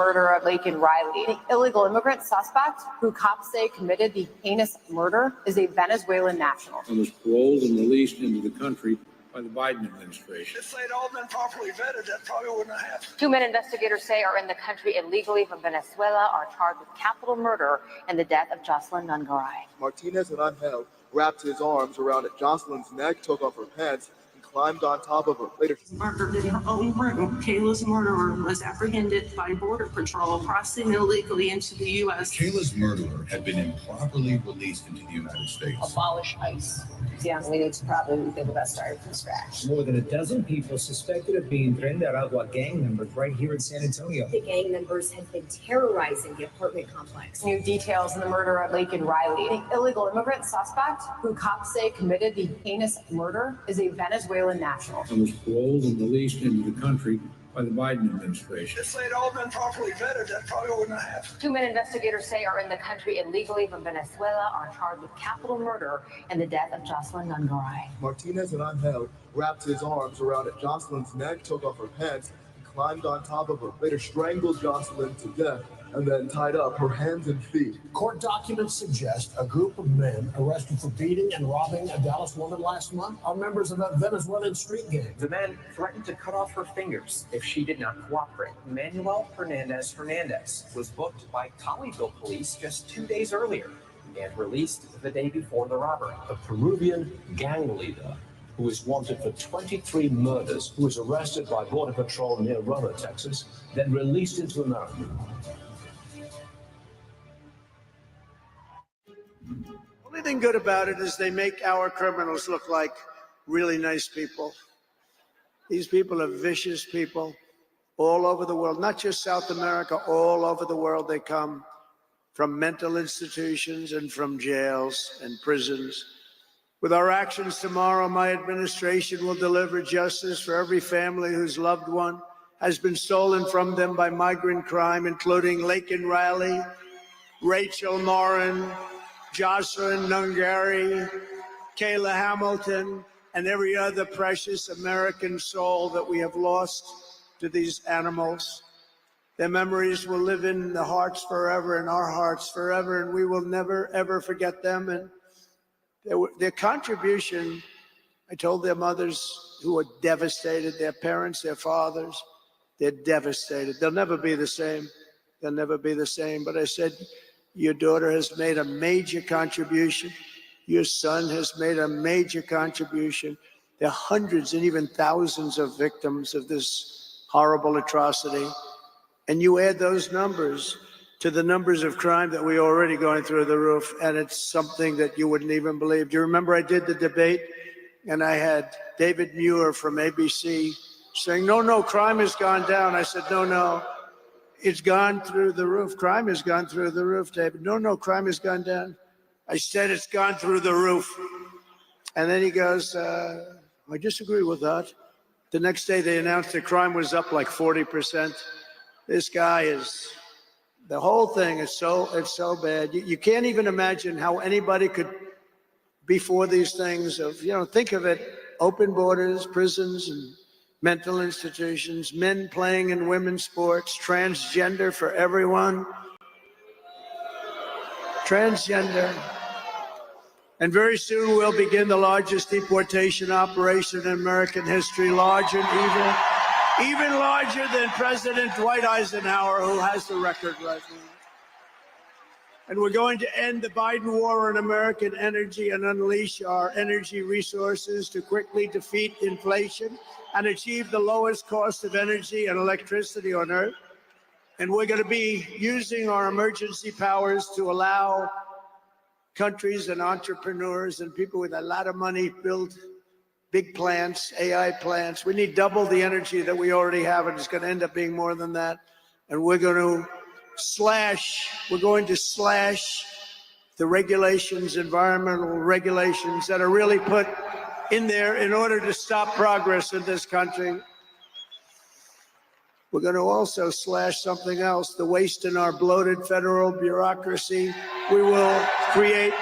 murder of Laken Riley. The illegal immigrant suspect who cops say committed the heinous murder is a Venezuelan national. And was paroled and released into the country by the Biden administration. If they'd all been properly vetted, that probably wouldn't have happened. 2 men investigators say are in the country illegally from Venezuela are charged with capital murder in the death of Jocelyn Nungaray. Martinez and Angel wrapped his arms around Jocelyn's neck, took off her pants, and climbed on top of her. Later, murdered in her own room. Kayla's murderer was apprehended by Border Patrol crossing illegally into the U.S. Kayla's murderer had been improperly released into the United States. Abolish ICE. Yeah, we need to probably think about starting from scratch. More than a dozen people suspected of being Mar-a-Lago gang members right here in San Antonio. The gang members had been terrorizing the apartment complex. New details in the murder of Laken Riley. The illegal immigrant suspect who cops say committed the heinous murder is a Venezuelan national. And was paroled and released into the country by the Biden administration. If they'd all been properly vetted, that probably wouldn't have happened. 2 men investigators say are in the country illegally from Venezuela are charged with capital murder in the death of Jocelyn Nungaray. Martinez and Angel wrapped his arms around Jocelyn's neck, took off her pants, and climbed on top of her. Later strangled Jocelyn to death and then tied up her hands and feet. Court documents suggest a group of men arrested for beating and robbing a Dallas woman last month are members of a Venezuelan street gang. The men threatened to cut off her fingers if she did not cooperate. Manuel Hernandez was booked by Colleyville police just 2 days earlier and released the day before the robbery. A Peruvian gang leader who is wanted for 23 murders, who was arrested by Border Patrol near Roma, Texas, then released into America. Only thing good about it is they make our criminals look like really nice people. These people are vicious people all over the world, not just South America, all over the world they come from mental institutions and from jails and prisons. With our actions tomorrow, my administration will deliver justice for every family whose loved one has been stolen from them by migrant crime, including Laken Riley, Rachel Morin, Jocelyn Nungaray, Kayla Hamilton, and every other precious American soul that we have lost to these animals. Their memories will live in the hearts forever, in our hearts forever, and we will never, ever forget them. And their contribution, I told their mothers who were devastated, their parents, their fathers, they're devastated. They'll never be the same. They'll never be the same. But I said, your daughter has made a major contribution. Your son has made a major contribution. There are hundreds and even thousands of victims of this horrible atrocity. And you add those numbers to the numbers of crime that we're already going through the roof, and it's something that you wouldn't even believe. Do you remember I did the debate, and I had David Muir from ABC saying, no, crime has gone down. I said, no. It's gone through the roof. Crime has gone through the roof, David. No, crime has gone down. I said it's gone through the roof. And then he goes, I disagree with that. The next day they announced that crime was up like 40%. This guy is, the whole thing is it's so bad. You can't even imagine how anybody could be for these things of, think of it, open borders, prisons, and mental institutions, men playing in women's sports, transgender for everyone. Transgender. And very soon we'll begin the largest deportation operation in American history, larger and even larger than President Dwight Eisenhower, who has the record right now. And we're going to end the Biden war on American energy and unleash our energy resources to quickly defeat inflation and achieve the lowest cost of energy and electricity on earth. And we're going to be using our emergency powers to allow countries and entrepreneurs and people with a lot of money build big plants, AI plants. We need double the energy that we already have, and it's going to end up being more than that. And we're going to slash the regulations, environmental regulations that are really put in there in order to stop progress in this country. We're going to also slash something else, the waste in our bloated federal bureaucracy. We will create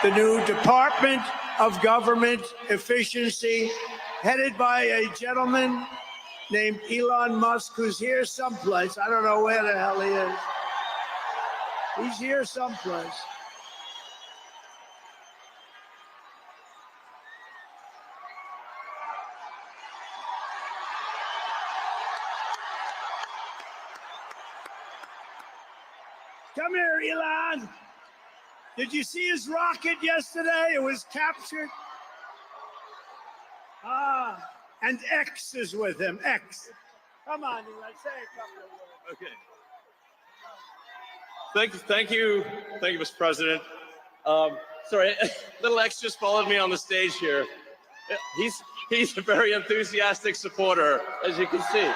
the new Department of Government Efficiency, headed by a gentleman named Elon Musk, who's here someplace. I don't know where the hell he is. He's here someplace. Come here, Elon. Did you see his rocket yesterday? It was captured. And X is with him. X. Come on, Elon, say a couple of words. Okay. Thank you, Mr. President. Sorry, little X just followed me on the stage here. He's a very enthusiastic supporter, as you can see. Woo!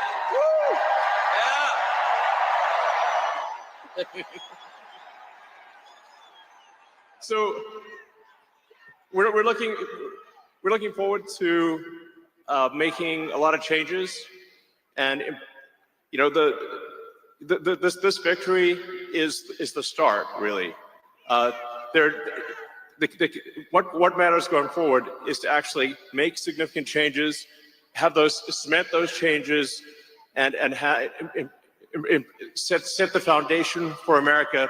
Yeah. So we're looking forward to making a lot of changes, and you know this victory is the start, really. What matters going forward is to actually make significant changes, cement those changes, and set the foundation for America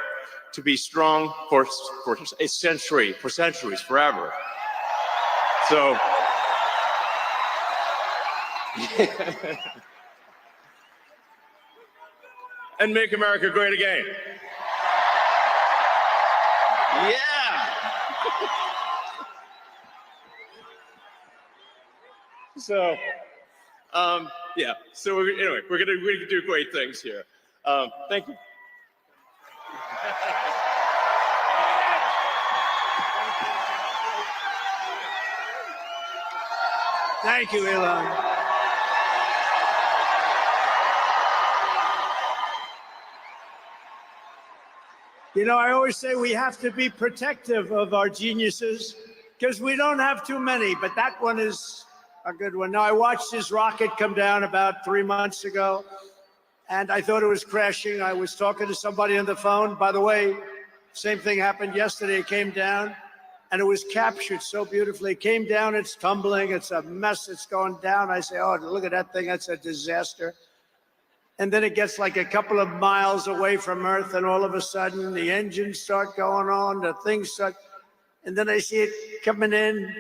to be strong for a century, for centuries, forever. So. And make America great again. Yeah. So, yeah. So anyway, we're gonna do great things here. Thank you. Thank you, Elon. You know, I always say we have to be protective of our geniuses because we don't have too many, but that one is a good one. Now, I watched his rocket come down about 3 months ago, and I thought it was crashing. I was talking to somebody on the phone. By the way, same thing happened yesterday. It came down, and it was captured so beautifully. It came down, it's tumbling, it's a mess, it's going down. I say, oh, look at that thing, that's a disaster. And then it gets like a couple of miles away from Earth, and all of a sudden the engines start going on, the things start, and then I see it coming in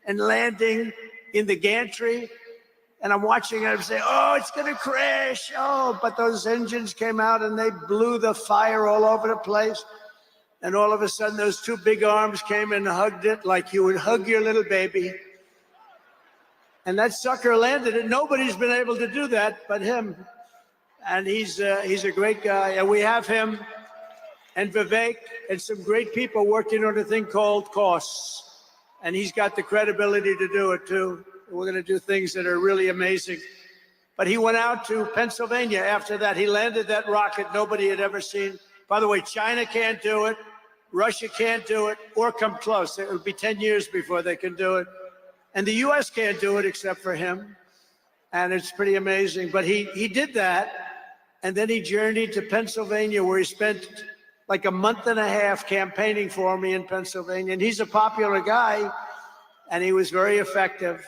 and landing in the gantry, and I'm watching it and say, oh, it's gonna crash, oh, but those engines came out and they blew the fire all over the place, and all of a sudden those two big arms came and hugged it like you would hug your little baby, and that sucker landed it. Nobody's been able to do that but him. And he's a great guy, and we have him and Vivek and some great people working on a thing called costs, and he's got the credibility to do it too. We're going to do things that are really amazing. But he went out to Pennsylvania after that. He landed that rocket nobody had ever seen. By the way, China can't do it, Russia can't do it, or come close. It will be 10 years before they can do it, and the U.S. can't do it except for him. And it's pretty amazing. But he did that. And then he journeyed to Pennsylvania, where he spent like a month and a half campaigning for me in Pennsylvania. And he's a popular guy, and he was very effective.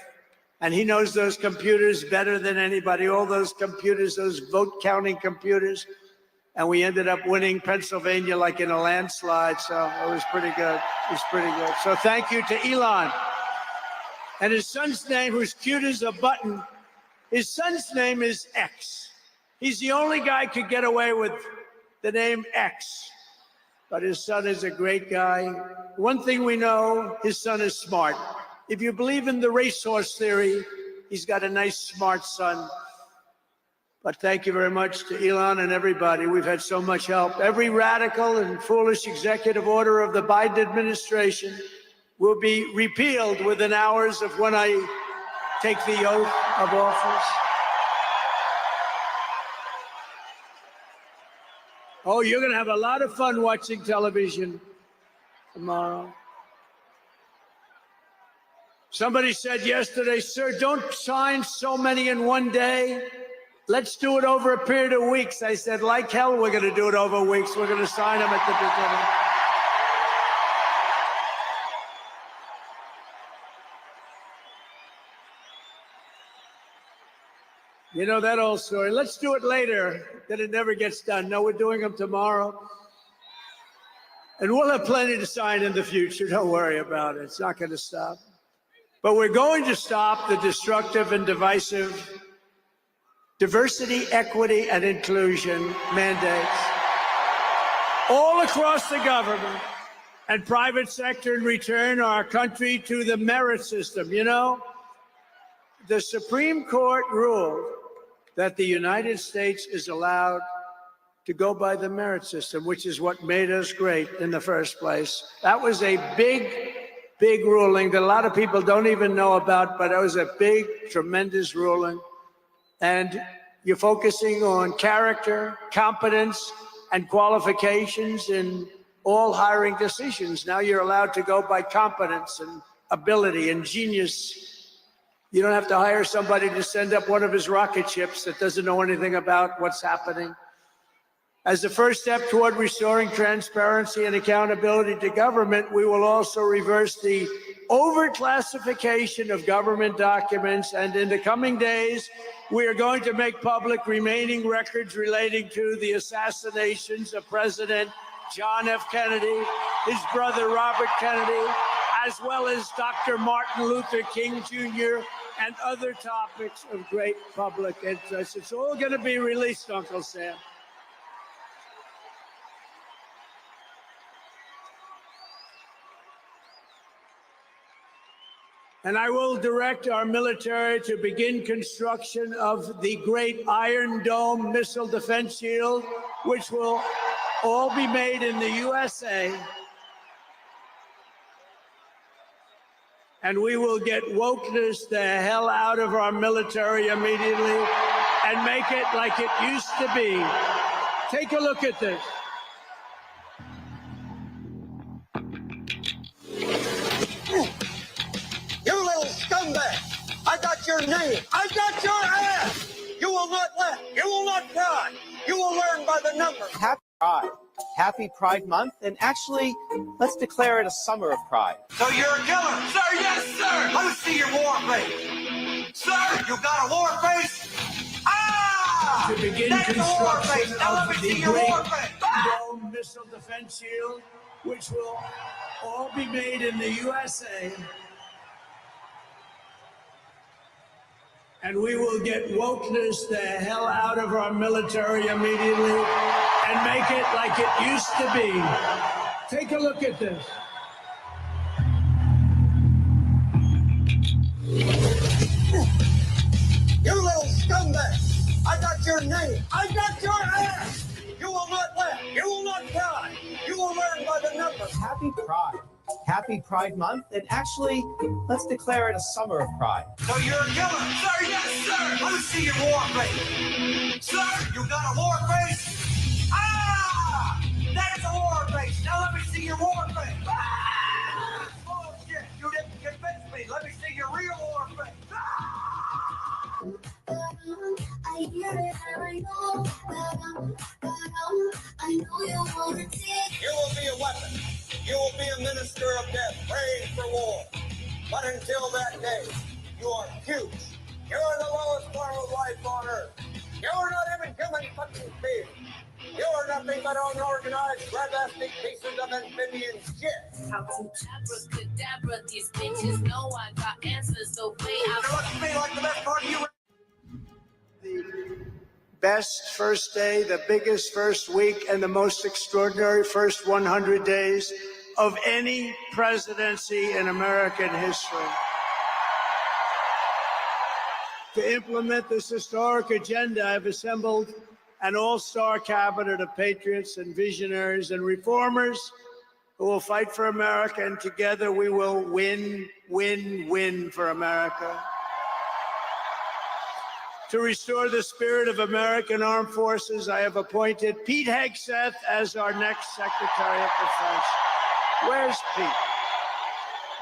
And he knows those computers better than anybody, all those computers, those vote counting computers. And we ended up winning Pennsylvania like in a landslide. So it was pretty good. It was pretty good. So thank you to Elon. And his son's name, who's cute as a button, his son's name is X. He's the only guy who could get away with the name X, but his son is a great guy. One thing we know, his son is smart. If you believe in the racehorse theory, he's got a nice, smart son. But thank you very much to Elon and everybody. We've had so much help. Every radical and foolish executive order of the Biden administration will be repealed within hours of when I take the oath of office. Oh, you're going to have a lot of fun watching television tomorrow. Somebody said yesterday, sir, don't sign so many in one day. Let's do it over a period of weeks. I said, like hell, we're going to do it over weeks. We're going to sign them at the beginning. You know that old story. Let's do it later, then it never gets done. No, we're doing them tomorrow. And we'll have plenty to sign in the future. Don't worry about it. It's not going to stop. But we're going to stop the destructive and divisive diversity, equity, and inclusion mandates all across the government and private sector and return our country to the merit system. You know, the Supreme Court ruled that the United States is allowed to go by the merit system, which is what made us great in the first place. That was a big ruling that a lot of people don't even know about, but it was a big, tremendous ruling. And you're focusing on character, competence, and qualifications in all hiring decisions. Now you're allowed to go by competence and ability and genius. You don't have to hire somebody to send up one of his rocket ships that doesn't know anything about what's happening. As the first step toward restoring transparency and accountability to government, we will also reverse the overclassification of government documents. And in the coming days, we are going to make public remaining records relating to the assassinations of President John F. Kennedy, his brother Robert Kennedy, as well as Dr. Martin Luther King Jr., and other topics of great public interest. It's all going to be released, Uncle Sam. And I will direct our military to begin construction of the great Iron Dome missile defense shield, which will all be made in the USA. And we will get wokeness the hell out of our military immediately and make it like it used to be. Take a look at this. You little scumbag! I got your name! I got your ass! You will not laugh! You will not cry! You will learn by the numbers! Happy Pride. Happy Pride Month, and actually, let's declare it a summer of pride. So you're a killer? Sir, yes, sir! Let me see your war face! Sir, you got a war face? Ah! To begin That's construction now let me of see the your great war face! Ah! Dome missile defense shield, which will all be made in the USA. And we will get wokeness the hell out of our military immediately and make it like it used to be. Take a look at this. You little scumbag! I got your name! I got your ass! You will not laugh! You will not cry! You will learn by the numbers! Happy Pride. Happy Pride Month, and actually, let's declare it a summer of pride. So you're a killer? Sir, yes, sir! Let me see your war face! Sir, you got a war face? Ah! That's a war face! Now let me see your war face! Ah! Oh, shit! You didn't convince me! Let me see your real war face! Ah! I hear it and I know You will be a weapon. You will be a minister of death, praying for war. But until that day, you are huge. You are the lowest form of life on earth. You are not even human fucking beings. You are nothing but unorganized, redastic pieces of amphibian shit. How to abracadabra, these bitches know I got answers the way I look at me like the best part of you. The best first day, the biggest first week, and the most extraordinary first 100 days of any presidency in American history. To implement this historic agenda, I've assembled an all-star cabinet of patriots and visionaries and reformers who will fight for America, and together we will win, win, win for America. To restore the spirit of American Armed Forces, I have appointed Pete Hegseth as our next Secretary of Defense. Where's Pete?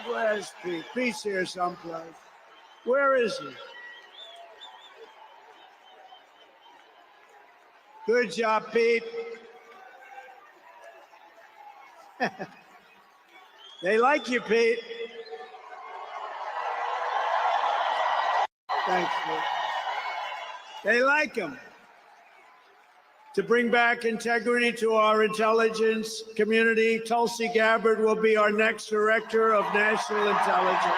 Where's Pete? Pete's here someplace. Where is he? Good job, Pete. They like you, Pete. Thanks, Pete. They like him. To bring back integrity to our intelligence community, Tulsi Gabbard will be our next Director of National Intelligence.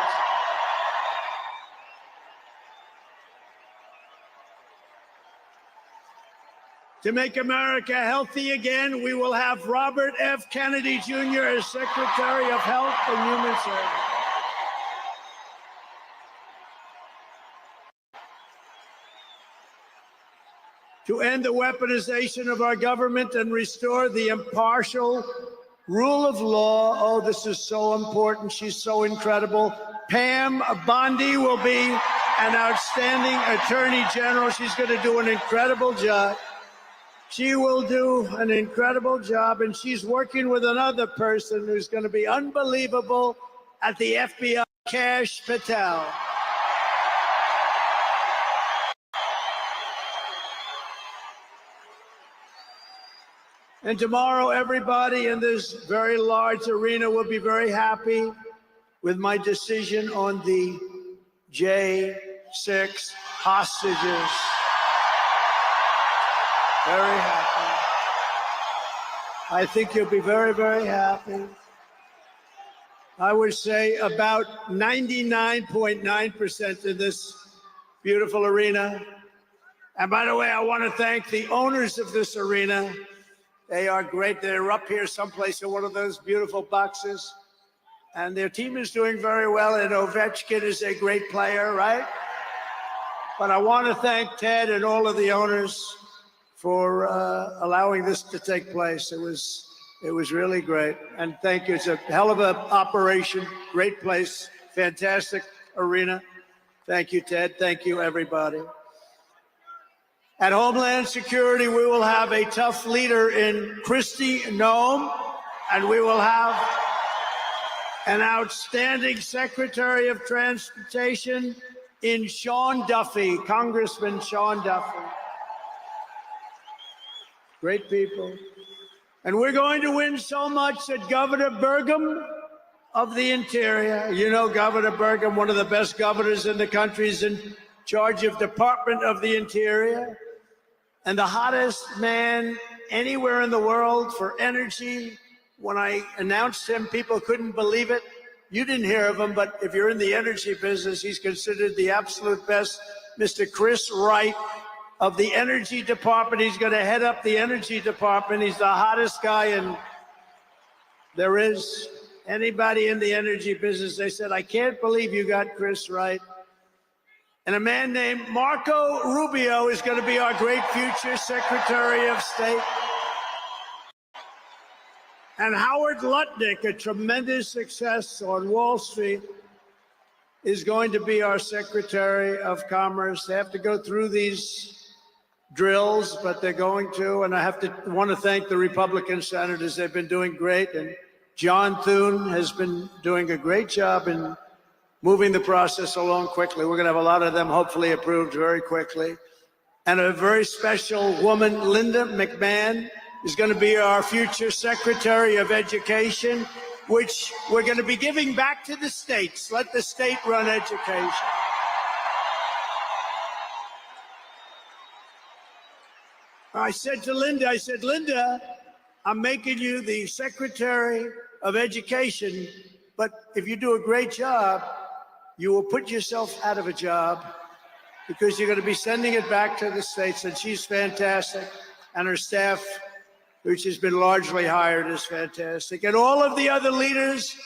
To make America healthy again, we will have Robert F. Kennedy Jr. as Secretary of Health and Human Services. To end the weaponization of our government and restore the impartial rule of law. Oh, this is so important. She's so incredible. Pam Bondi will be an outstanding Attorney General. She's going to do an incredible job. She will do an incredible job, and she's working with another person who's going to be unbelievable at the FBI, Kash Patel. And tomorrow, everybody in this very large arena will be very happy with my decision on the J6 hostages. Very happy. I think you'll be very, very happy. I would say about 99.9% in this beautiful arena. And by the way, I want to thank the owners of this arena. They are great. They're up here someplace in one of those beautiful boxes. And their team is doing very well. And Ovechkin is a great player, right? But I want to thank Ted and all of the owners for allowing this to take place. It was really great. And thank you. It's a hell of an operation. Great place. Fantastic arena. Thank you, Ted. Thank you, everybody. At Homeland Security, we will have a tough leader in Kristi Noem, and we will have an outstanding Secretary of Transportation in Sean Duffy, Congressman Sean Duffy. Great people. And we're going to win so much that Governor Burgum of the Interior, you know Governor Burgum, one of the best governors in the country, is in charge of Department of the Interior. And the hottest man anywhere in the world for energy. When I announced him, people couldn't believe it. You didn't hear of him, but if you're in the energy business, he's considered the absolute best. Mr. Chris Wright of the Energy Department. He's going to head up the Energy Department. He's the hottest guy, and there is anybody in the energy business. They said, I can't believe you got Chris Wright. And a man named Marco Rubio is going to be our great future Secretary of State. And Howard Lutnick, a tremendous success on Wall Street, is going to be our Secretary of Commerce. They have to go through these drills, but they're going to. And I want to thank the Republican senators. They've been doing great. And John Thune has been doing a great job in moving the process along quickly. We're going to have a lot of them hopefully approved very quickly. And a very special woman, Linda McMahon, is going to be our future Secretary of Education, which we're going to be giving back to the states. Let the state run education. I said to Linda, Linda, I'm making you the Secretary of Education, but if you do a great job, you will put yourself out of a job because you're going to be sending it back to the states. And she's fantastic. And her staff, which has been largely hired, is fantastic. And all of the other leaders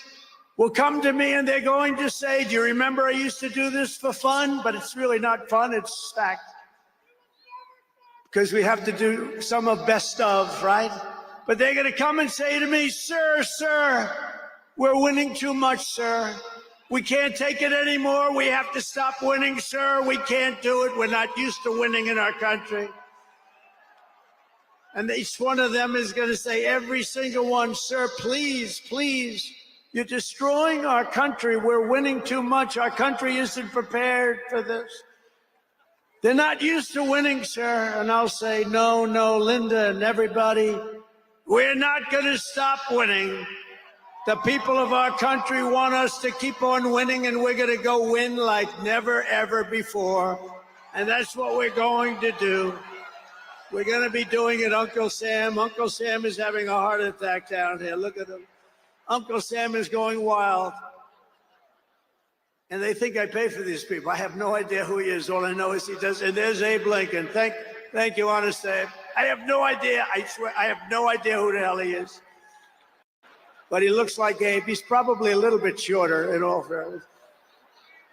will come to me and they're going to say, do you remember I used to do this for fun? But it's really not fun. It's fact. Because we have to do some of best of, right? But they're going to come and say to me, sir, we're winning too much, sir. We can't take it anymore. We have to stop winning, sir. We can't do it. We're not used to winning in our country. And each one of them is going to say, every single one, sir, please, you're destroying our country. We're winning too much. Our country isn't prepared for this. They're not used to winning, sir. And I'll say, no, Linda and everybody, we're not going to stop winning. The people of our country want us to keep on winning, and we're going to go win like never, ever before. And that's what we're going to do. We're going to be doing it, Uncle Sam. Uncle Sam is having a heart attack down here. Look at him. Uncle Sam is going wild. And they think I pay for these people. I have no idea who he is. All I know is he does. And there's Abe Lincoln. Thank you, honest Abe. I have no idea. I swear, I have no idea who the hell he is. But he looks like Abe. He's probably a little bit shorter, in all fairness.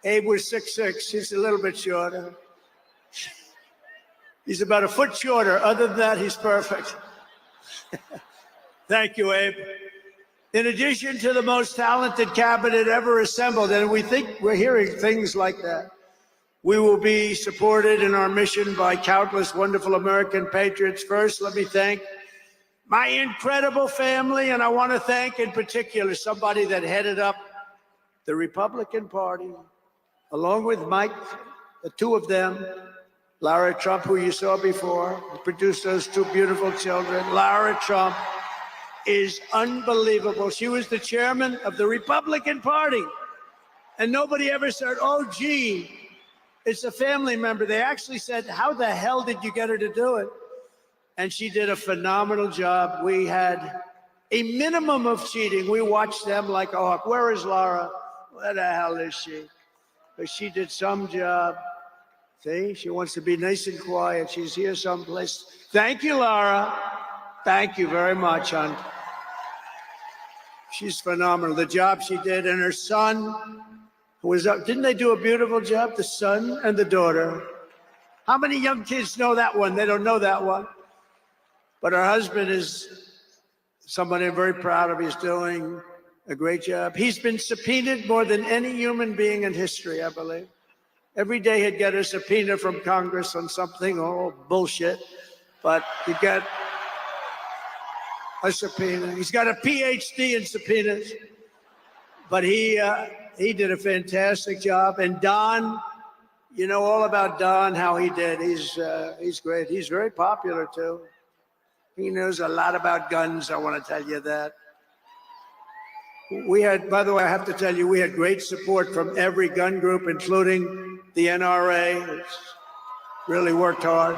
Abe was 6'6". He's a little bit shorter. He's about a foot shorter. Other than that, he's perfect. Thank you, Abe. In addition to the most talented cabinet ever assembled, and we think we're hearing things like that, we will be supported in our mission by countless wonderful American patriots. First, let me thank my incredible family, and I want to thank in particular somebody that headed up the Republican Party, along with Mike, the two of them, Lara Trump, who you saw before, who produced those two beautiful children. Lara Trump is unbelievable. She was the chairman of the Republican Party. And nobody ever said, oh, gee, it's a family member. They actually said, how the hell did you get her to do it? And she did a phenomenal job. We had a minimum of cheating. We watched them like a hawk. Where is Lara? Where the hell is she? But she did some job. See, she wants to be nice and quiet. She's here someplace. Thank you, Lara. Thank you very much, hon. She's phenomenal. The job she did, and her son, who was up. Didn't they do a beautiful job? The son and the daughter. How many young kids know that one? They don't know that one. But her husband is somebody I'm very proud of. He's doing a great job. He's been subpoenaed more than any human being in history, I believe. Every day he'd get a subpoena from Congress on something, oh, bullshit. But he'd get a subpoena. He's got a PhD in subpoenas. But he did a fantastic job. And Don, you know all about Don, how he did. He's great. He's very popular, too. He knows a lot about guns, I want to tell you that. We had, by the way, I have to tell you, we had great support from every gun group, including the NRA, which really worked hard.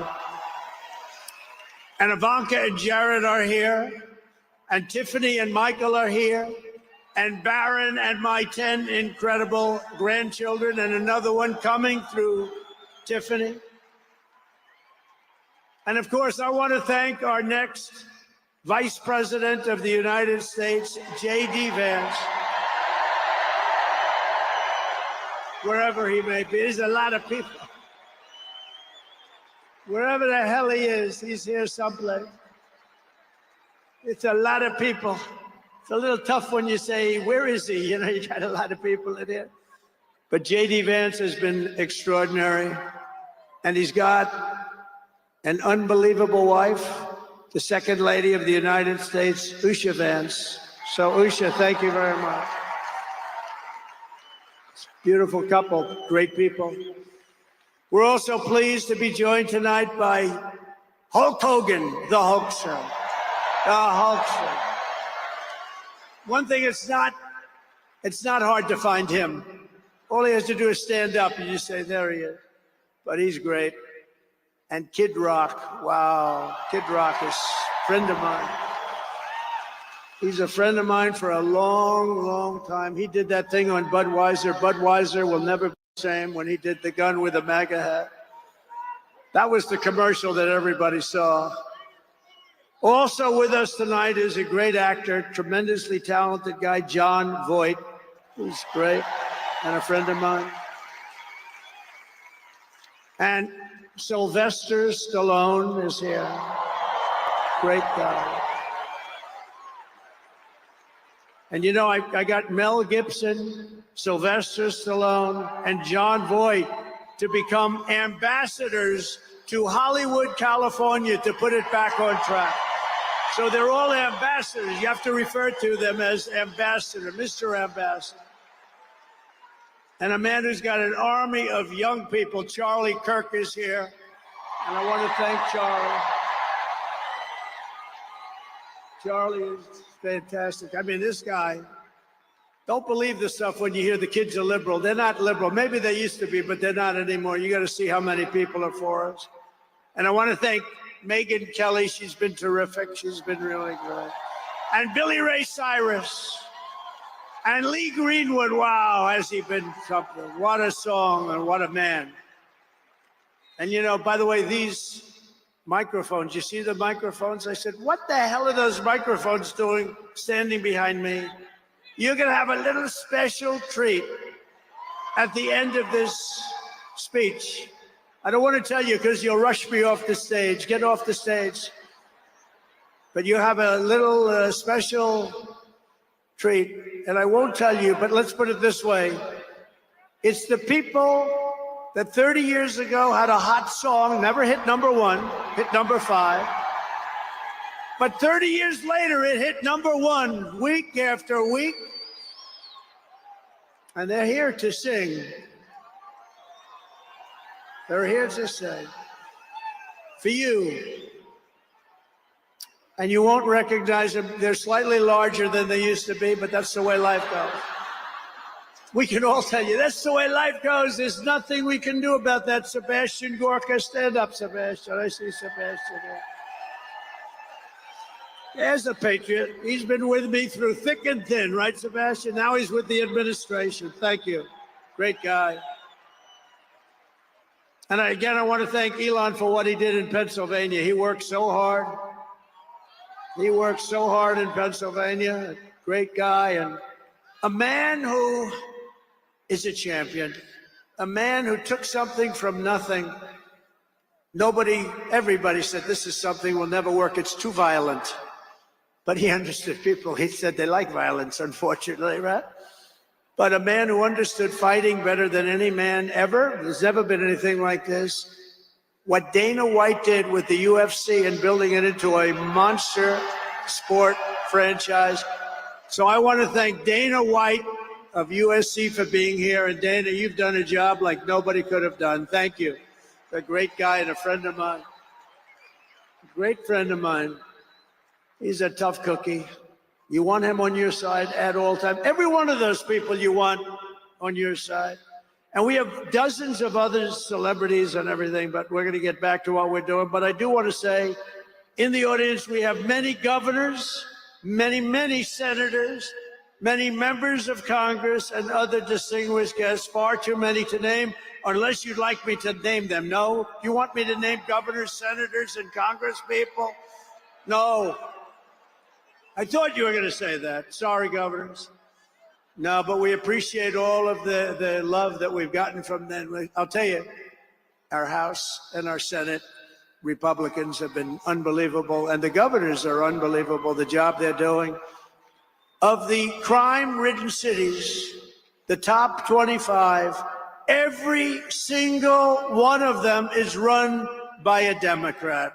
And Ivanka and Jared are here, and Tiffany and Michael are here, and Barron and my 10 incredible grandchildren, and another one coming through Tiffany. And of course, I want to thank our next Vice President of the United States, J.D. Vance, wherever he may be. There's a lot of people. Wherever the hell he is, he's here someplace. It's a lot of people. It's a little tough when you say, where is he? You know, you got a lot of people in here. But J.D. Vance has been extraordinary. And he's got an unbelievable wife, the Second Lady of the United States, Usha Vance. So, Usha, thank you very much. Beautiful couple, great people. We're also pleased to be joined tonight by Hulk Hogan, the Hulkster. The Hulkster. One thing, it's not hard to find him. All he has to do is stand up and you say, there he is. But he's great. And Kid Rock, wow, Kid Rock is a friend of mine. He's a friend of mine for a long, long time. He did that thing on Budweiser. Budweiser will never be the same when he did the gun with a MAGA hat. That was the commercial that everybody saw. Also with us tonight is a great actor, tremendously talented guy, Jon Voight, who's great and a friend of mine. And Sylvester Stallone is here. Great guy. And you know, I got Mel Gibson, Sylvester Stallone, and Jon Voight to become ambassadors to Hollywood, California, to put it back on track. So they're all ambassadors. You have to refer to them as ambassador, Mr. Ambassador. And a man who's got an army of young people, Charlie Kirk, is here. And I want to thank Charlie. Charlie is fantastic. I mean, this guy, Don't believe the stuff when you hear the kids are liberal. They're not liberal. Maybe they used to be, but they're not anymore. You got to see how many people are for us. And I want to thank Megyn Kelly. She's been terrific. She's been really good. And Billy Ray Cyrus. And Lee Greenwood. Wow, has he been something. What a song and what a man. And, you know, by the way, these microphones, you see the microphones? I said, what the hell are those microphones doing standing behind me? You're going to have a little special treat at the end of this speech. I don't want to tell you because you'll rush me off the stage. Get off the stage. But you have a little special treat, and I won't tell you, but let's put it this way. It's the people that 30 years ago had a hot song, never hit #1, hit #5. But 30 years later, it hit #1 week after week. And they're here to sing. They're here to sing for you. And you won't recognize them. They're slightly larger than they used to be, but that's the way life goes. We can all tell you, that's the way life goes. There's nothing we can do about that. Sebastian Gorka, stand up, Sebastian. I see Sebastian here. There's a patriot. He's been with me through thick and thin, right, Sebastian? Now he's with the administration. Thank you. Great guy. And again, I want to thank Elon for what he did in Pennsylvania. He worked so hard. He worked so hard in Pennsylvania. Great guy. And a man who is a champion. A man who took something from nothing. Everybody said, this is something will never work. It's too violent. But he understood people. He said they like violence, unfortunately, right? But a man who understood fighting better than any man ever. There's never been anything like this. What Dana White did with the UFC and building it into a monster sport franchise. So I want to thank Dana White of USC for being here. And Dana, you've done a job like nobody could have done. Thank you. A great guy and a friend of mine. A great friend of mine. He's a tough cookie. You want him on your side at all times. Every one of those people you want on your side. And we have dozens of other celebrities and everything, but we're going to get back to what we're doing. But I do want to say, in the audience, we have many governors, many senators, many members of Congress, and other distinguished guests, far too many to name, unless you'd like me to name them. No? You want me to name governors, senators, and Congress people? No. I thought you were going to say that. Sorry, governors. No, but we appreciate all of the love that we've gotten from them. I'll tell you, our House and our Senate Republicans have been unbelievable, and the governors are unbelievable, the job they're doing. Of the crime-ridden cities, the top 25, every single one of them is run by a Democrat.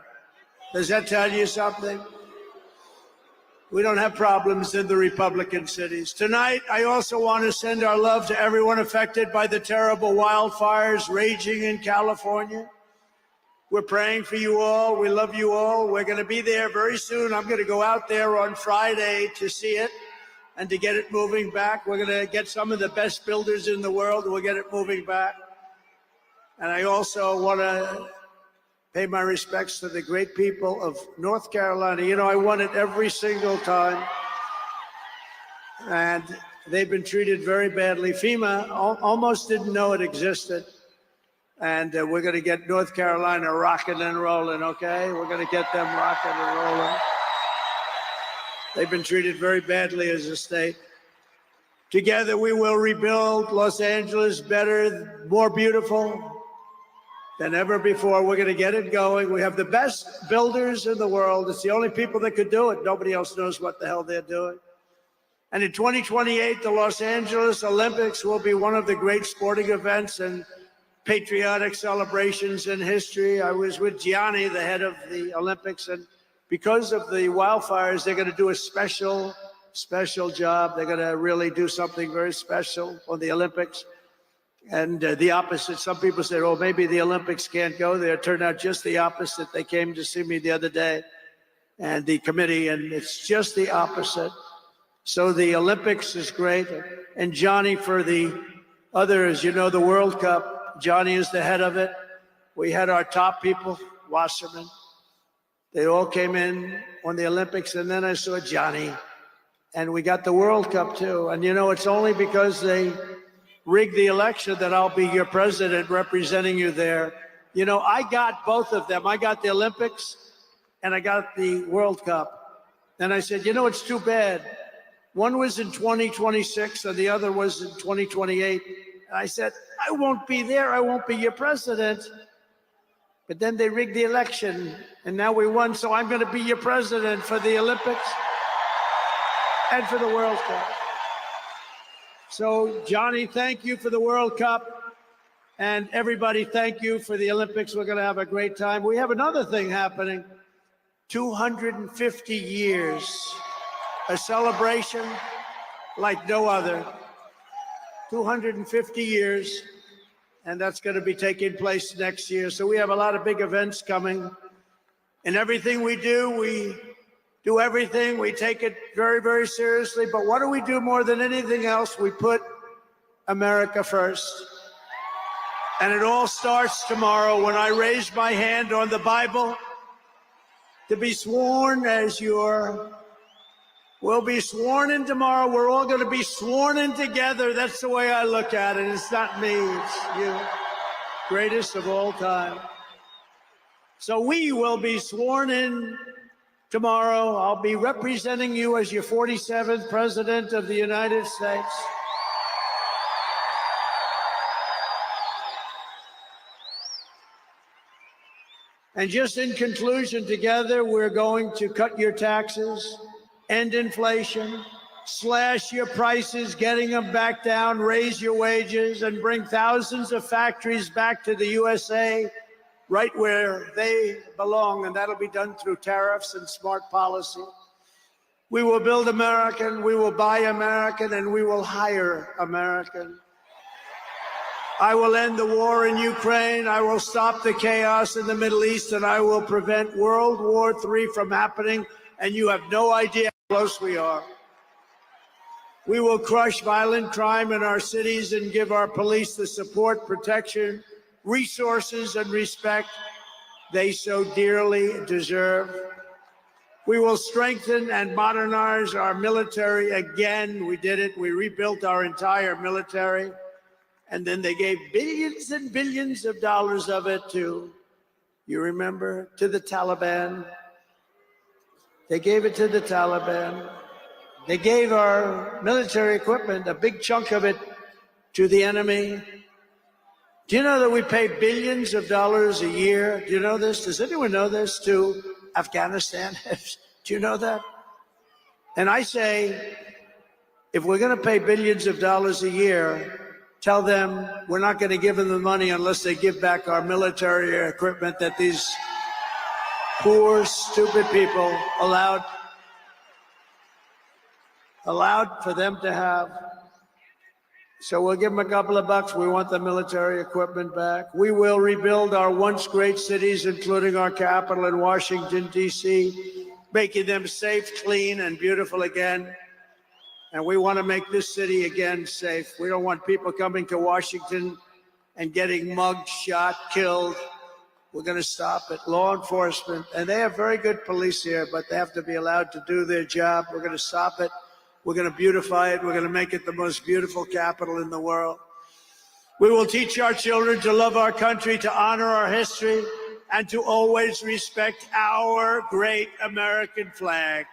Does that tell you something? We don't have problems in the Republican cities. Tonight, I also want to send our love to everyone affected by the terrible wildfires raging in California. We're praying for you all. We love you all. We're going to be there very soon. I'm going to go out there on Friday to see it and to get it moving back. We're going to get some of the best builders in the world. We'll get it moving back. And I also want to pay my respects to the great people of North Carolina. You know, I won it every single time. And they've been treated very badly. FEMA almost didn't know it existed. And we're going to get North Carolina rocking and rolling, okay? We're going to get them rocking and rolling. They've been treated very badly as a state. Together we will rebuild Los Angeles better, more beautiful than ever before. We're going to get it going. We have the best builders in the world. It's the only people that could do it. Nobody else knows what the hell they're doing. And in 2028, the Los Angeles Olympics will be one of the great sporting events and patriotic celebrations in history. I was with Gianni, the head of the Olympics, and because of the wildfires, they're going to do a special job. They're going to really do something very special on the Olympics. And the opposite, some people said, oh, maybe the Olympics can't go there. It turned out just the opposite. They came to see me the other day and the committee, and it's just the opposite. So the Olympics is great. And Johnny for the others, you know, the World Cup, Johnny is the head of it. We had our top people, Wasserman. They all came in on the Olympics, and then I saw Johnny. And we got the World Cup too. And you know, it's only because they rigged the election that I'll be your president representing you there. You know, I got both of them. I got the Olympics and I got the World Cup. And I said, you know, it's too bad. One was in 2026 and the other was in 2028. And I said, I won't be there. I won't be your president. But then they rigged the election and now we won. So I'm going to be your president for the Olympics and for the World Cup. So, Johnny, thank you for the World Cup. And everybody, thank you for the Olympics. We're going to have a great time. We have another thing happening. 250 years. A celebration like no other. 250 years. And that's going to be taking place next year. So we have a lot of big events coming. And everything we do everything. We take it very, very seriously. But what do we do more than anything else? We put America first. And it all starts tomorrow when I raise my hand on the Bible to be sworn as we'll be sworn in tomorrow. We're all going to be sworn in together. That's the way I look at it. It's not me, it's you. Greatest of all time. So we will be sworn in tomorrow. I'll be representing you as your 47th President of the United States. And just in conclusion, together, we're going to cut your taxes, end inflation, slash your prices, getting them back down, raise your wages, and bring thousands of factories back to the USA, right where they belong, and that'll be done through tariffs and smart policy. We will build American, we will buy American, and we will hire American. I will end the war in Ukraine, I will stop the chaos in the Middle East, and I will prevent World War III from happening, and you have no idea how close we are. We will crush violent crime in our cities and give our police the support, protection, resources, and respect they so dearly deserve. We will strengthen and modernize our military again. We did it. We rebuilt our entire military. And then they gave billions and billions of dollars of it to, you remember, to the Taliban. They gave it to the Taliban. They gave our military equipment, a big chunk of it, to the enemy. Do you know that we pay billions of dollars a year? Do you know this? Does anyone know this? To Afghanistan? Do you know that? And I say, if we're going to pay billions of dollars a year, tell them we're not going to give them the money unless they give back our military equipment that these poor, stupid people allowed for them to have. So we'll give them a couple of bucks. We want the military equipment back. We will rebuild our once great cities, including our capital in Washington, D.C., making them safe, clean, and beautiful again. And we want to make this city again safe. We don't want people coming to Washington and getting mugged, shot, killed. We're going to stop it. Law enforcement, and they have very good police here, but they have to be allowed to do their job. We're going to stop it. We're going to beautify it. We're going to make it the most beautiful capital in the world. We will teach our children to love our country, to honor our history, and to always respect our great American flag.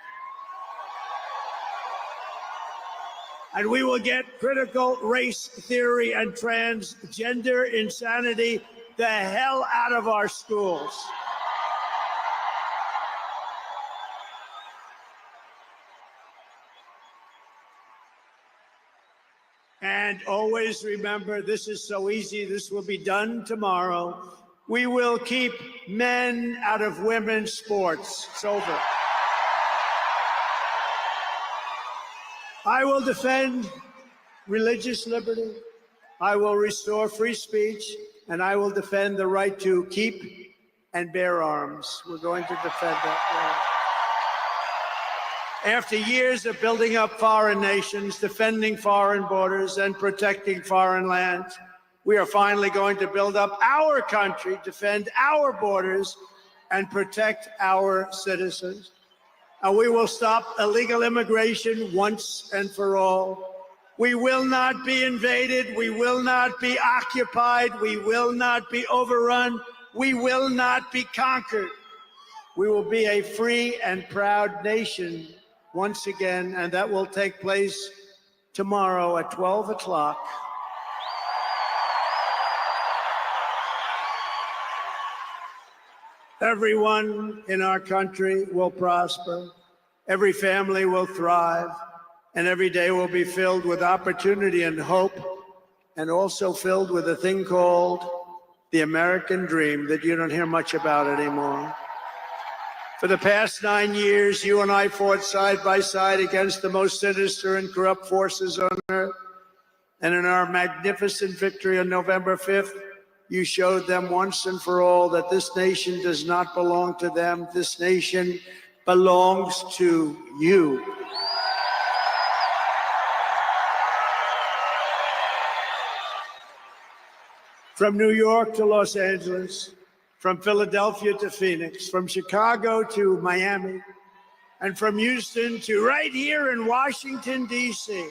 And we will get critical race theory and transgender insanity the hell out of our schools. And always remember, this is so easy, this will be done tomorrow. We will keep men out of women's sports. It's over. I will defend religious liberty. I will restore free speech, and I will defend the right to keep and bear arms. We're going to defend that. After years of building up foreign nations, defending foreign borders, and protecting foreign lands, we are finally going to build up our country, defend our borders, and protect our citizens. And we will stop illegal immigration once and for all. We will not be invaded. We will not be occupied. We will not be overrun. We will not be conquered. We will be a free and proud nation once again, and that will take place tomorrow at 12 o'clock. Everyone in our country will prosper, every family will thrive, and every day will be filled with opportunity and hope, and also filled with a thing called the American dream that you don't hear much about anymore. For the past 9 years, you and I fought side by side against the most sinister and corrupt forces on earth. And in our magnificent victory on November 5th, you showed them once and for all that this nation does not belong to them. This nation belongs to you. From New York to Los Angeles, from Philadelphia to Phoenix, from Chicago to Miami, and from Houston to right here in Washington, D.C.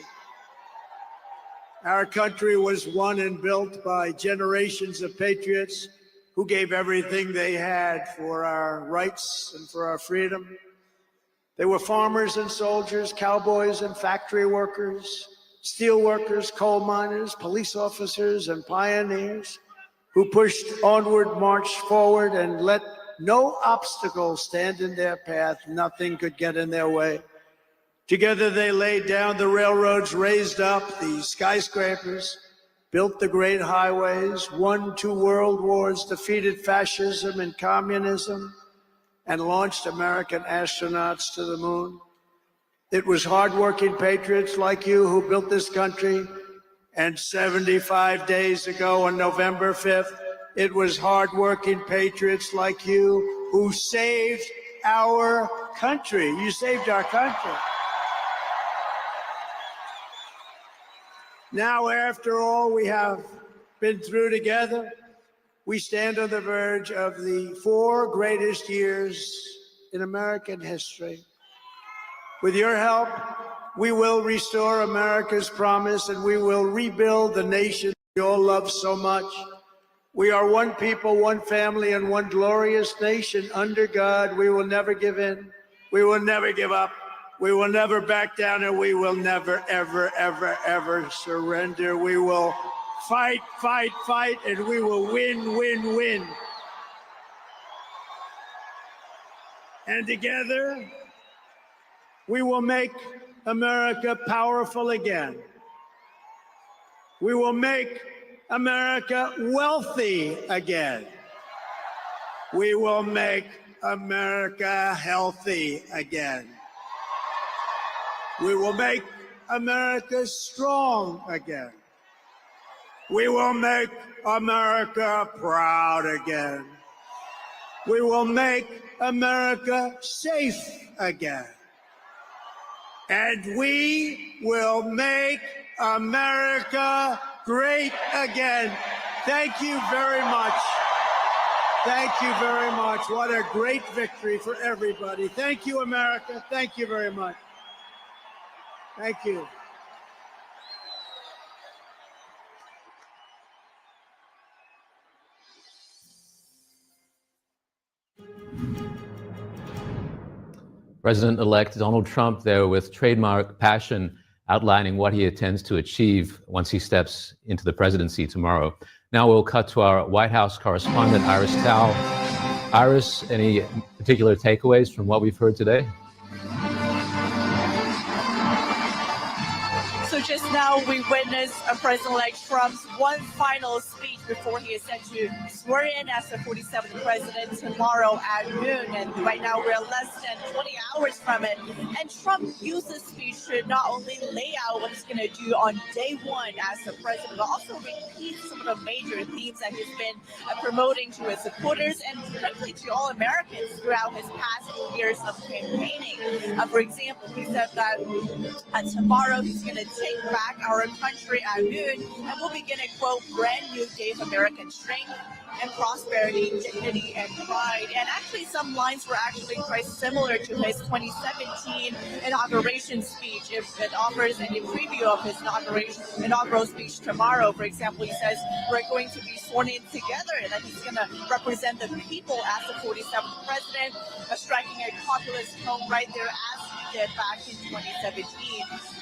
Our country was won and built by generations of patriots who gave everything they had for our rights and for our freedom. They were farmers and soldiers, cowboys and factory workers, steel workers, coal miners, police officers, and pioneers who pushed onward, marched forward, and let no obstacle stand in their path. Nothing could get in their way. Together they laid down the railroads, raised up the skyscrapers, built the great highways, won 2 world wars, defeated fascism and communism, and launched American astronauts to the moon. It was hardworking patriots like you who built this country. And 75 days ago on November 5th, it was hardworking patriots like you who saved our country. You saved our country. Now, after all we have been through together, we stand on the verge of the 4 greatest years in American history. With your help, we will restore America's promise, and we will rebuild the nation we all love so much. We are one people, one family, and one glorious nation under God. We will never give in. We will never give up. We will never back down, and we will never, ever, ever, ever surrender. We will fight, fight, fight, and we will win, win, win. And together, we will make America powerful again. We will make America wealthy again. We will make America healthy again. We will make America strong again. We will make America proud again. We will make America safe again. And we will make America great again. Thank you very much. Thank you very much. What a great victory for everybody. Thank you, America. Thank you very much. Thank you. President-elect Donald Trump there with trademark passion outlining what he intends to achieve once he steps into the presidency tomorrow. Now we'll cut to our White House correspondent, Iris Tao. Iris, any particular takeaways from what we've heard today? So just now we witnessed President-elect Trump's one final speech before he is set to swear in as the 47th president tomorrow at noon. And right now we're less than 20 hours from it. And Trump used this speech to not only lay out what he's going to do on day one as the president, but also repeat some of the major themes that he's been promoting to his supporters and frankly to all Americans throughout his past few years of campaigning. For example, he said that tomorrow he's going to take back our country at noon, and we'll begin a, quote, brand new day of American strength and prosperity, dignity, and pride. And actually, some lines were actually quite similar to his 2017 inauguration speech. If it offers a preview of his inaugural speech tomorrow, for example, he says, we're going to be sworn in together, and that he's going to represent the people as the 47th president, striking a populist tone right there as he did back in 2017.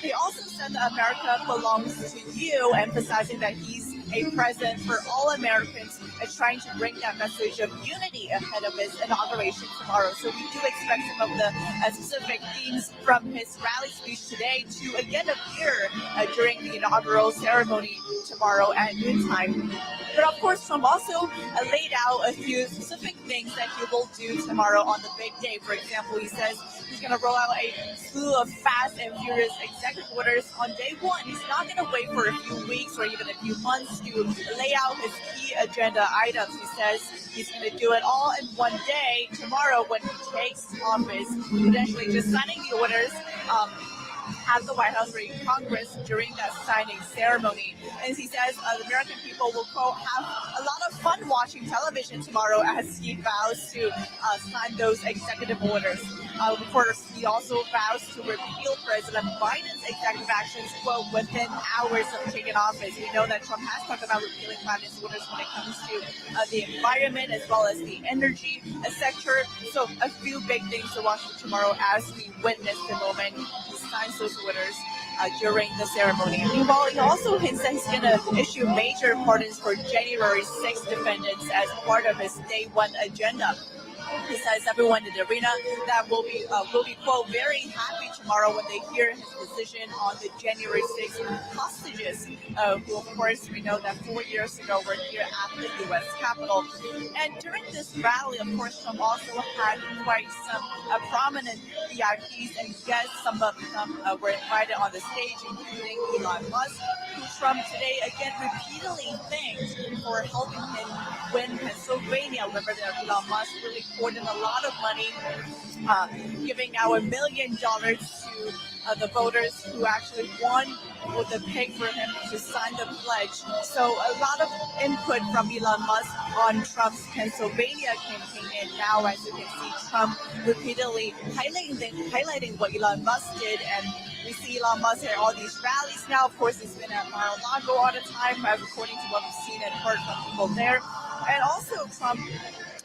He also said that America belongs to you, emphasizing that he's a president for all Americans and trying to bring that message of unity ahead of his inauguration tomorrow. So we do expect some of the specific themes from his rally speech today to again appear during the inaugural ceremony tomorrow at noontime. But of course, Trump also laid out a few specific things that he will do tomorrow on the big day. For example, he says he's going to roll out a slew of fast and furious executive orders on day one. He's not going to wait for a few weeks or even a few months to lay out his key agenda items. He says he's going to do it all in one day tomorrow when he takes office, potentially just signing the orders at the White House or in Congress during that signing ceremony. And he says the American people will, quote, have a lot of fun watching television tomorrow as he vows to sign those executive orders. Of course, he also vows to repeal President Biden's executive actions, quote, within hours of taking office. We know that Trump has talked about repealing Biden's orders when it comes to the environment as well as the energy sector. So a few big things to watch for tomorrow as we witness the moment he signs those orders during the ceremony. Meanwhile, he also hints that he's going to issue major pardons for January 6th defendants as part of his day one agenda. He says everyone in the arena that will be quote, very happy tomorrow when they hear his decision on the January 6th hostages, who, of course, we know that 4 years ago were here at the U.S. Capitol. And during this rally, of course, Trump also had quite some prominent VIPs and guests. Some of them were invited on the stage, including Elon Musk, who Trump today again repeatedly thanked for helping him win Pennsylvania. Remember that Elon Musk really poured in a lot of money, giving now $1 million to the voters who actually won with the pig for him to sign the pledge. So a lot of input from Elon Musk on Trump's Pennsylvania campaign. And now, as you can see, Trump repeatedly highlighting what Elon Musk did. And we see Elon Musk at all these rallies now. Of course, he's been at Mar-a-Lago all the time, according to what we've seen and heard from people there. And also, Trump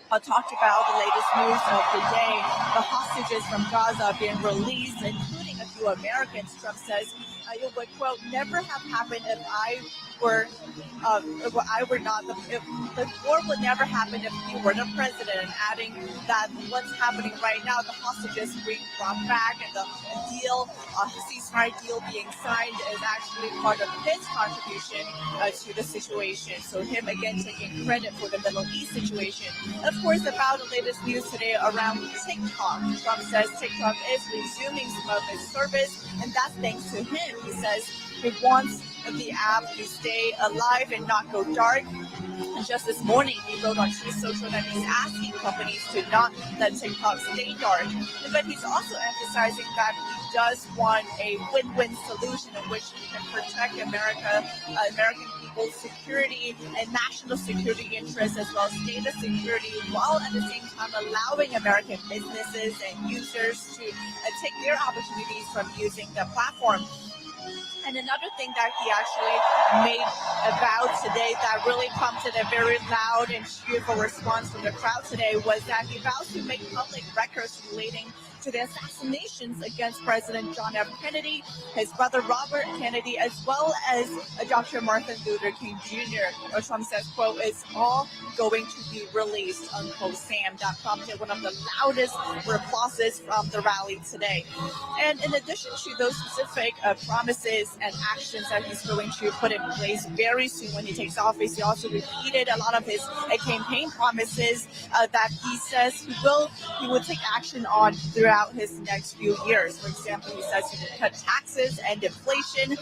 talked about the latest news of the day, the hostages from Gaza being released, including a few Americans. Trump says it would, quote, never have happened if the war would never happen if he were the president, and adding that what's happening right now, the hostages being brought back and the deal, ceasefire deal being signed is actually part of his contribution to the situation. So him again taking credit for the Middle East situation. And of course, about the latest news today around TikTok. Trump says TikTok is resuming some of its service, and that's thanks to him. He says he wants the app to stay alive and not go dark. And just this morning, he wrote on Truth Social that he's asking companies to not let TikTok stay dark. But he's also emphasizing that he does want a win-win solution in which he can protect American people's security and national security interests as well as data security, while at the same time allowing American businesses and users to take their opportunities from using the platform. And another thing that he actually made about today that really prompted a very loud and cheerful response from the crowd today was that he vows to make public records relating to the assassinations against President John F. Kennedy, his brother Robert Kennedy, as well as Dr. Martin Luther King Jr. Trump says, quote, "It's all going to be released," unquote. Sam, that prompted one of the loudest applauses from the rally today. And in addition to those specific promises and actions that he's going to put in place very soon when he takes office, he also repeated a lot of his campaign promises that he says he will take action on throughout his next few years. For example, he says he will cut taxes and inflation,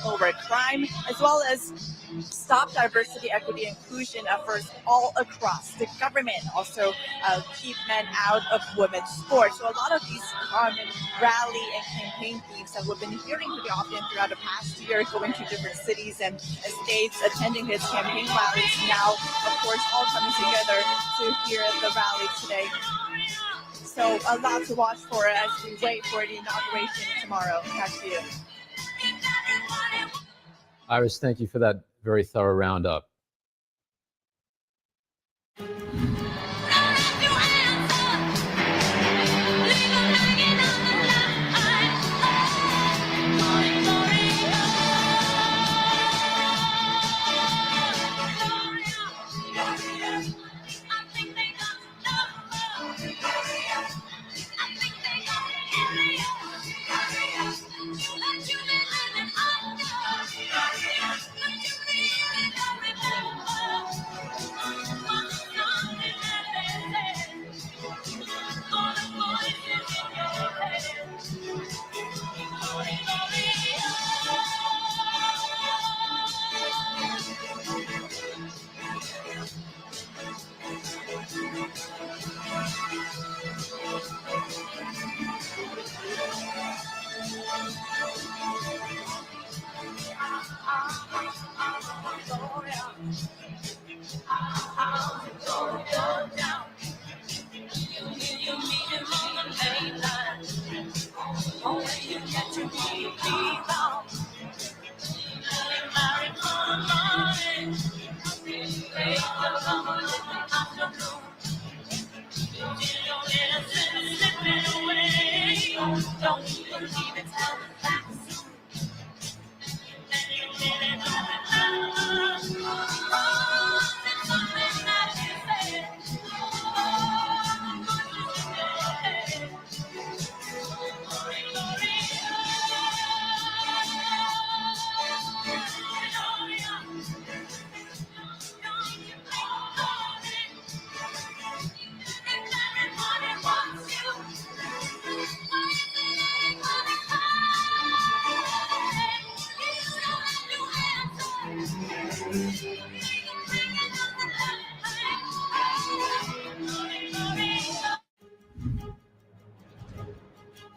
lower crime, as well as stop diversity, equity, inclusion efforts all across the government. Also, keep men out of women's sports. So a lot of these common rally and campaign themes that we've been hearing pretty often throughout the past year, going to different cities and states, attending his campaign rallies. Now, of course, all coming together to hear the rally today. So a lot to watch for as we wait for the inauguration tomorrow. Back to you. Iris, thank you for that very thorough roundup.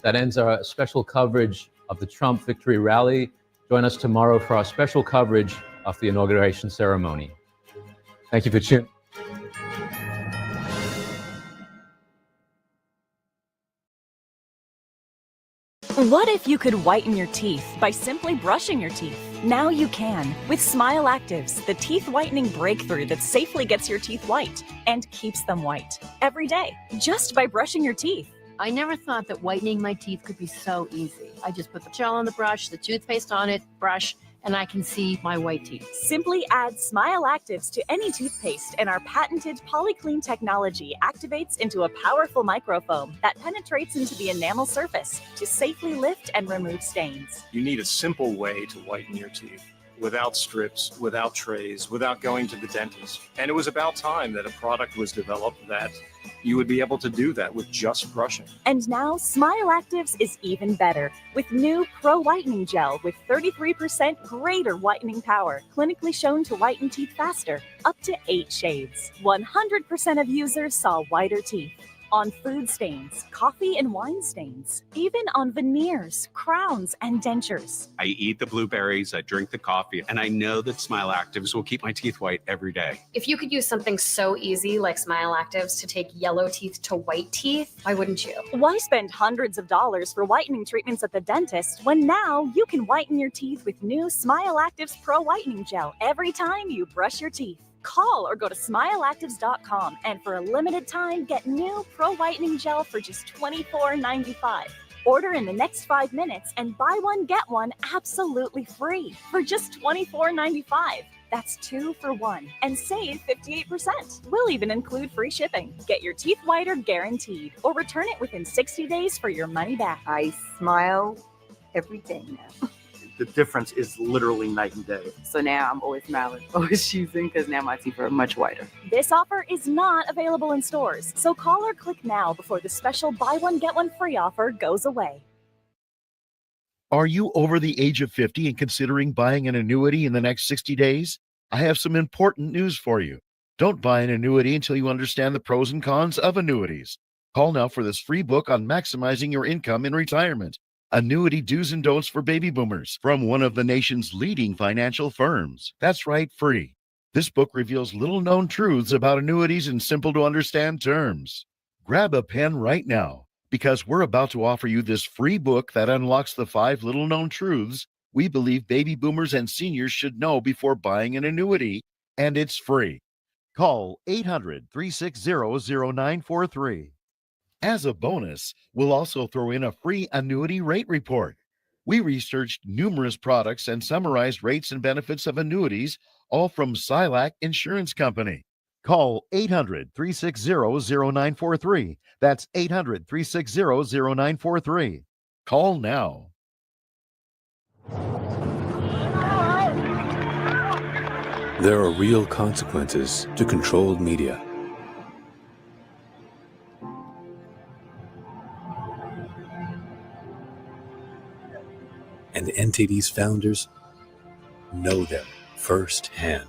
That ends our special coverage of the Trump victory rally. Join us tomorrow for our special coverage of the inauguration ceremony. Thank you for tuning. What if you could whiten your teeth by simply brushing your teeth? Now you can with Smile Actives, the teeth whitening breakthrough that safely gets your teeth white and keeps them white every day, just by brushing your teeth. I never thought that whitening my teeth could be so easy. I just put the gel on the brush, the toothpaste on it, brush, and I can see my white teeth. Simply add Smile Actives to any toothpaste and our patented PolyClean technology activates into a powerful microfoam that penetrates into the enamel surface to safely lift and remove stains. You need a simple way to whiten your teeth, without strips, without trays, without going to the dentist. And it was about time that a product was developed that you would be able to do that with just brushing. And now Smile Actives is even better with new Pro Whitening Gel with 33% greater whitening power, clinically shown to whiten teeth faster, up to 8 shades. 100% of users saw whiter teeth. On food stains, coffee and wine stains, even on veneers, crowns, and dentures. I eat the blueberries, I drink the coffee, and I know that Smile Actives will keep my teeth white every day. If you could use something so easy like Smile Actives to take yellow teeth to white teeth, why wouldn't you? Why spend hundreds of dollars for whitening treatments at the dentist when now you can whiten your teeth with new Smile Actives Pro Whitening Gel every time you brush your teeth? Call or go to smileactives.com and for a limited time, get new Pro Whitening Gel for just $24.95. Order in the next 5 minutes and buy one, get one absolutely free for just $24.95. That's 2 for 1 and save 58%. We'll even include free shipping. Get your teeth whiter guaranteed or return it within 60 days for your money back. I smile every day now. The difference is literally night and day. So now I'm always smiling, always choosing, because now my teeth are much whiter. This offer is not available in stores, so call or click now before the special buy one, get one free offer goes away. Are you over the age of 50 and considering buying an annuity in the next 60 days? I have some important news for you. Don't buy an annuity until you understand the pros and cons of annuities. Call now for this free book on maximizing your income in retirement. Annuity Do's and Don'ts for Baby Boomers from one of the nation's leading financial firms. That's right, free. This book reveals little-known truths about annuities in simple-to-understand terms. Grab a pen right now, because we're about to offer you this free book that unlocks the 5 little-known truths we believe baby boomers and seniors should know before buying an annuity, and it's free. Call 800-360-0943. As a bonus, we'll also throw in a free annuity rate report. We researched numerous products and summarized rates and benefits of annuities, all from Silac Insurance Company. Call 800-360-0943. That's 800-360-0943. Call now. There are real consequences to controlled media. And NTD's founders know them firsthand.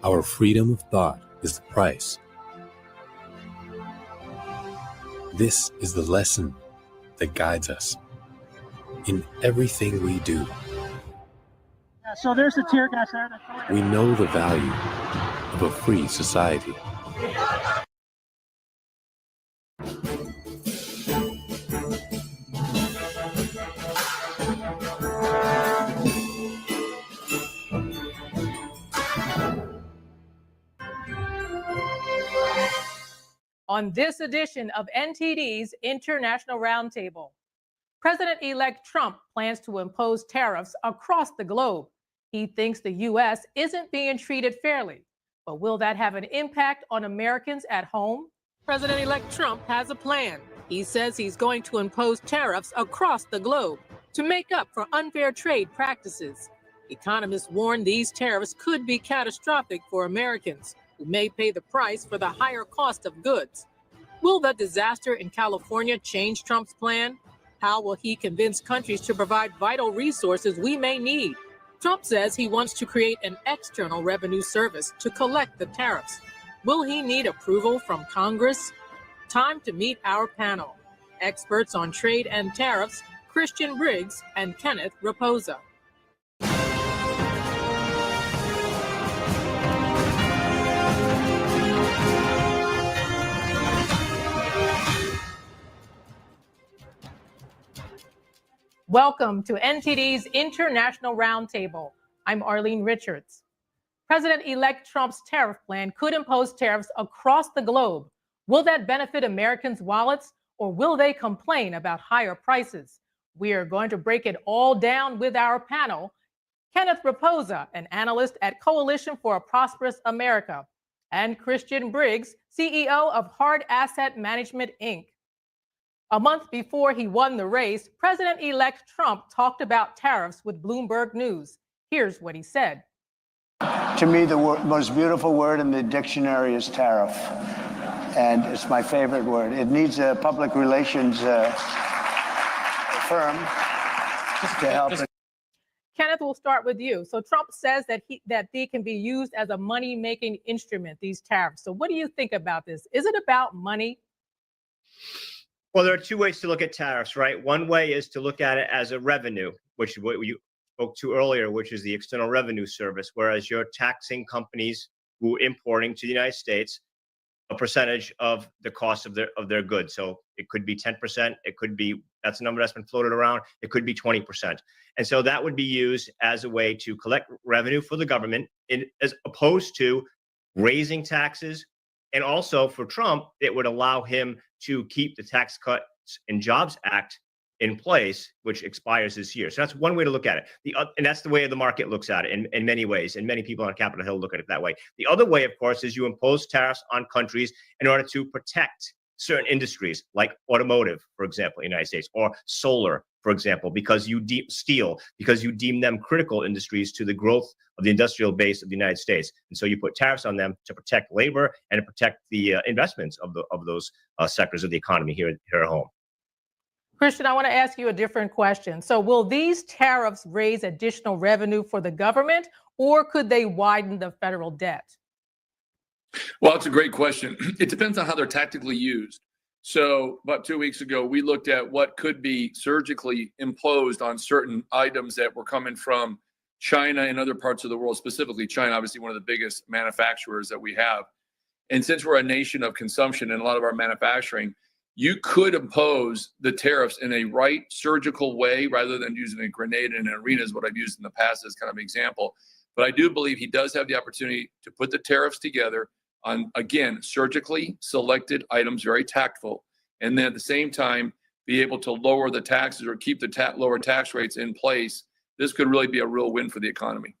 Our freedom of thought is the price. This is the lesson that guides us in everything we do. So there's the tear gas there. We know the value of a free society. On this edition of NTD's International Roundtable, President-elect Trump plans to impose tariffs across the globe. He thinks the U.S. isn't being treated fairly, but will that have an impact on Americans at home? President-elect Trump has a plan. He says he's going to impose tariffs across the globe to make up for unfair trade practices. Economists warn these tariffs could be catastrophic for Americans, who may pay the price for the higher cost of goods. Will the disaster in California change Trump's plan? How will he convince countries to provide vital resources we may need? Trump says he wants to create an external revenue service to collect the tariffs. Will he need approval from Congress? Time to meet our panel. Experts on trade and tariffs, Christian Briggs and Kenneth Raposa. Welcome to NTD's International Roundtable. I'm Arlene Richards. President-elect Trump's tariff plan could impose tariffs across the globe. Will that benefit Americans' wallets, or will they complain about higher prices? We are going to break it all down with our panel. Kenneth Raposa, an analyst at Coalition for a Prosperous America, and Christian Briggs, CEO of Hard Asset Management, Inc. A month before he won the race, President-elect Trump talked about tariffs with Bloomberg News. Here's what he said. To me, the most beautiful word in the dictionary is tariff, and it's my favorite word. It needs a public relations firm to help it. Kenneth, we'll start with you. So Trump says that they can be used as a money-making instrument, these tariffs. So what do you think about this? Is it about money? Well, there are two ways to look at tariffs, right? One way is to look at it as a revenue, which is what you spoke to earlier, which is the External Revenue Service, whereas you're taxing companies who are importing to the United States a percentage of the cost of their goods. So it could be 10%, it could be That's a number that's been floated around. It could be 20%. And so that would be used as a way to collect revenue for the government, as opposed to raising taxes. And also for Trump, it would allow him to keep the Tax Cuts and Jobs Act in place, which expires this year. So that's one way to look at it. And that's the way the market looks at it in many ways. And many people on Capitol Hill look at it that way. The other way, of course, is you impose tariffs on countries in order to protect certain industries like automotive, for example, in the United States, or solar, for example, because you deem them critical industries to the growth of the industrial base of the United States. And so you put tariffs on them to protect labor and to protect the investments of those sectors of the economy here at home. Christian, I want to ask you a different question. So will these tariffs raise additional revenue for the government, or could they widen the federal debt? Well, it's a great question. It depends on how they're tactically used. So about 2 weeks ago, we looked at what could be surgically imposed on certain items that were coming from China and other parts of the world, specifically China, obviously one of the biggest manufacturers that we have. And since we're a nation of consumption and a lot of our manufacturing, you could impose the tariffs in a right surgical way rather than using a grenade in an arena, is what I've used in the past as kind of an example. But I do believe he does have the opportunity to put the tariffs together on, again, surgically selected items, very tactful, and then at the same time be able to lower the taxes or keep the lower tax rates in place. This could really be a real win for the economy.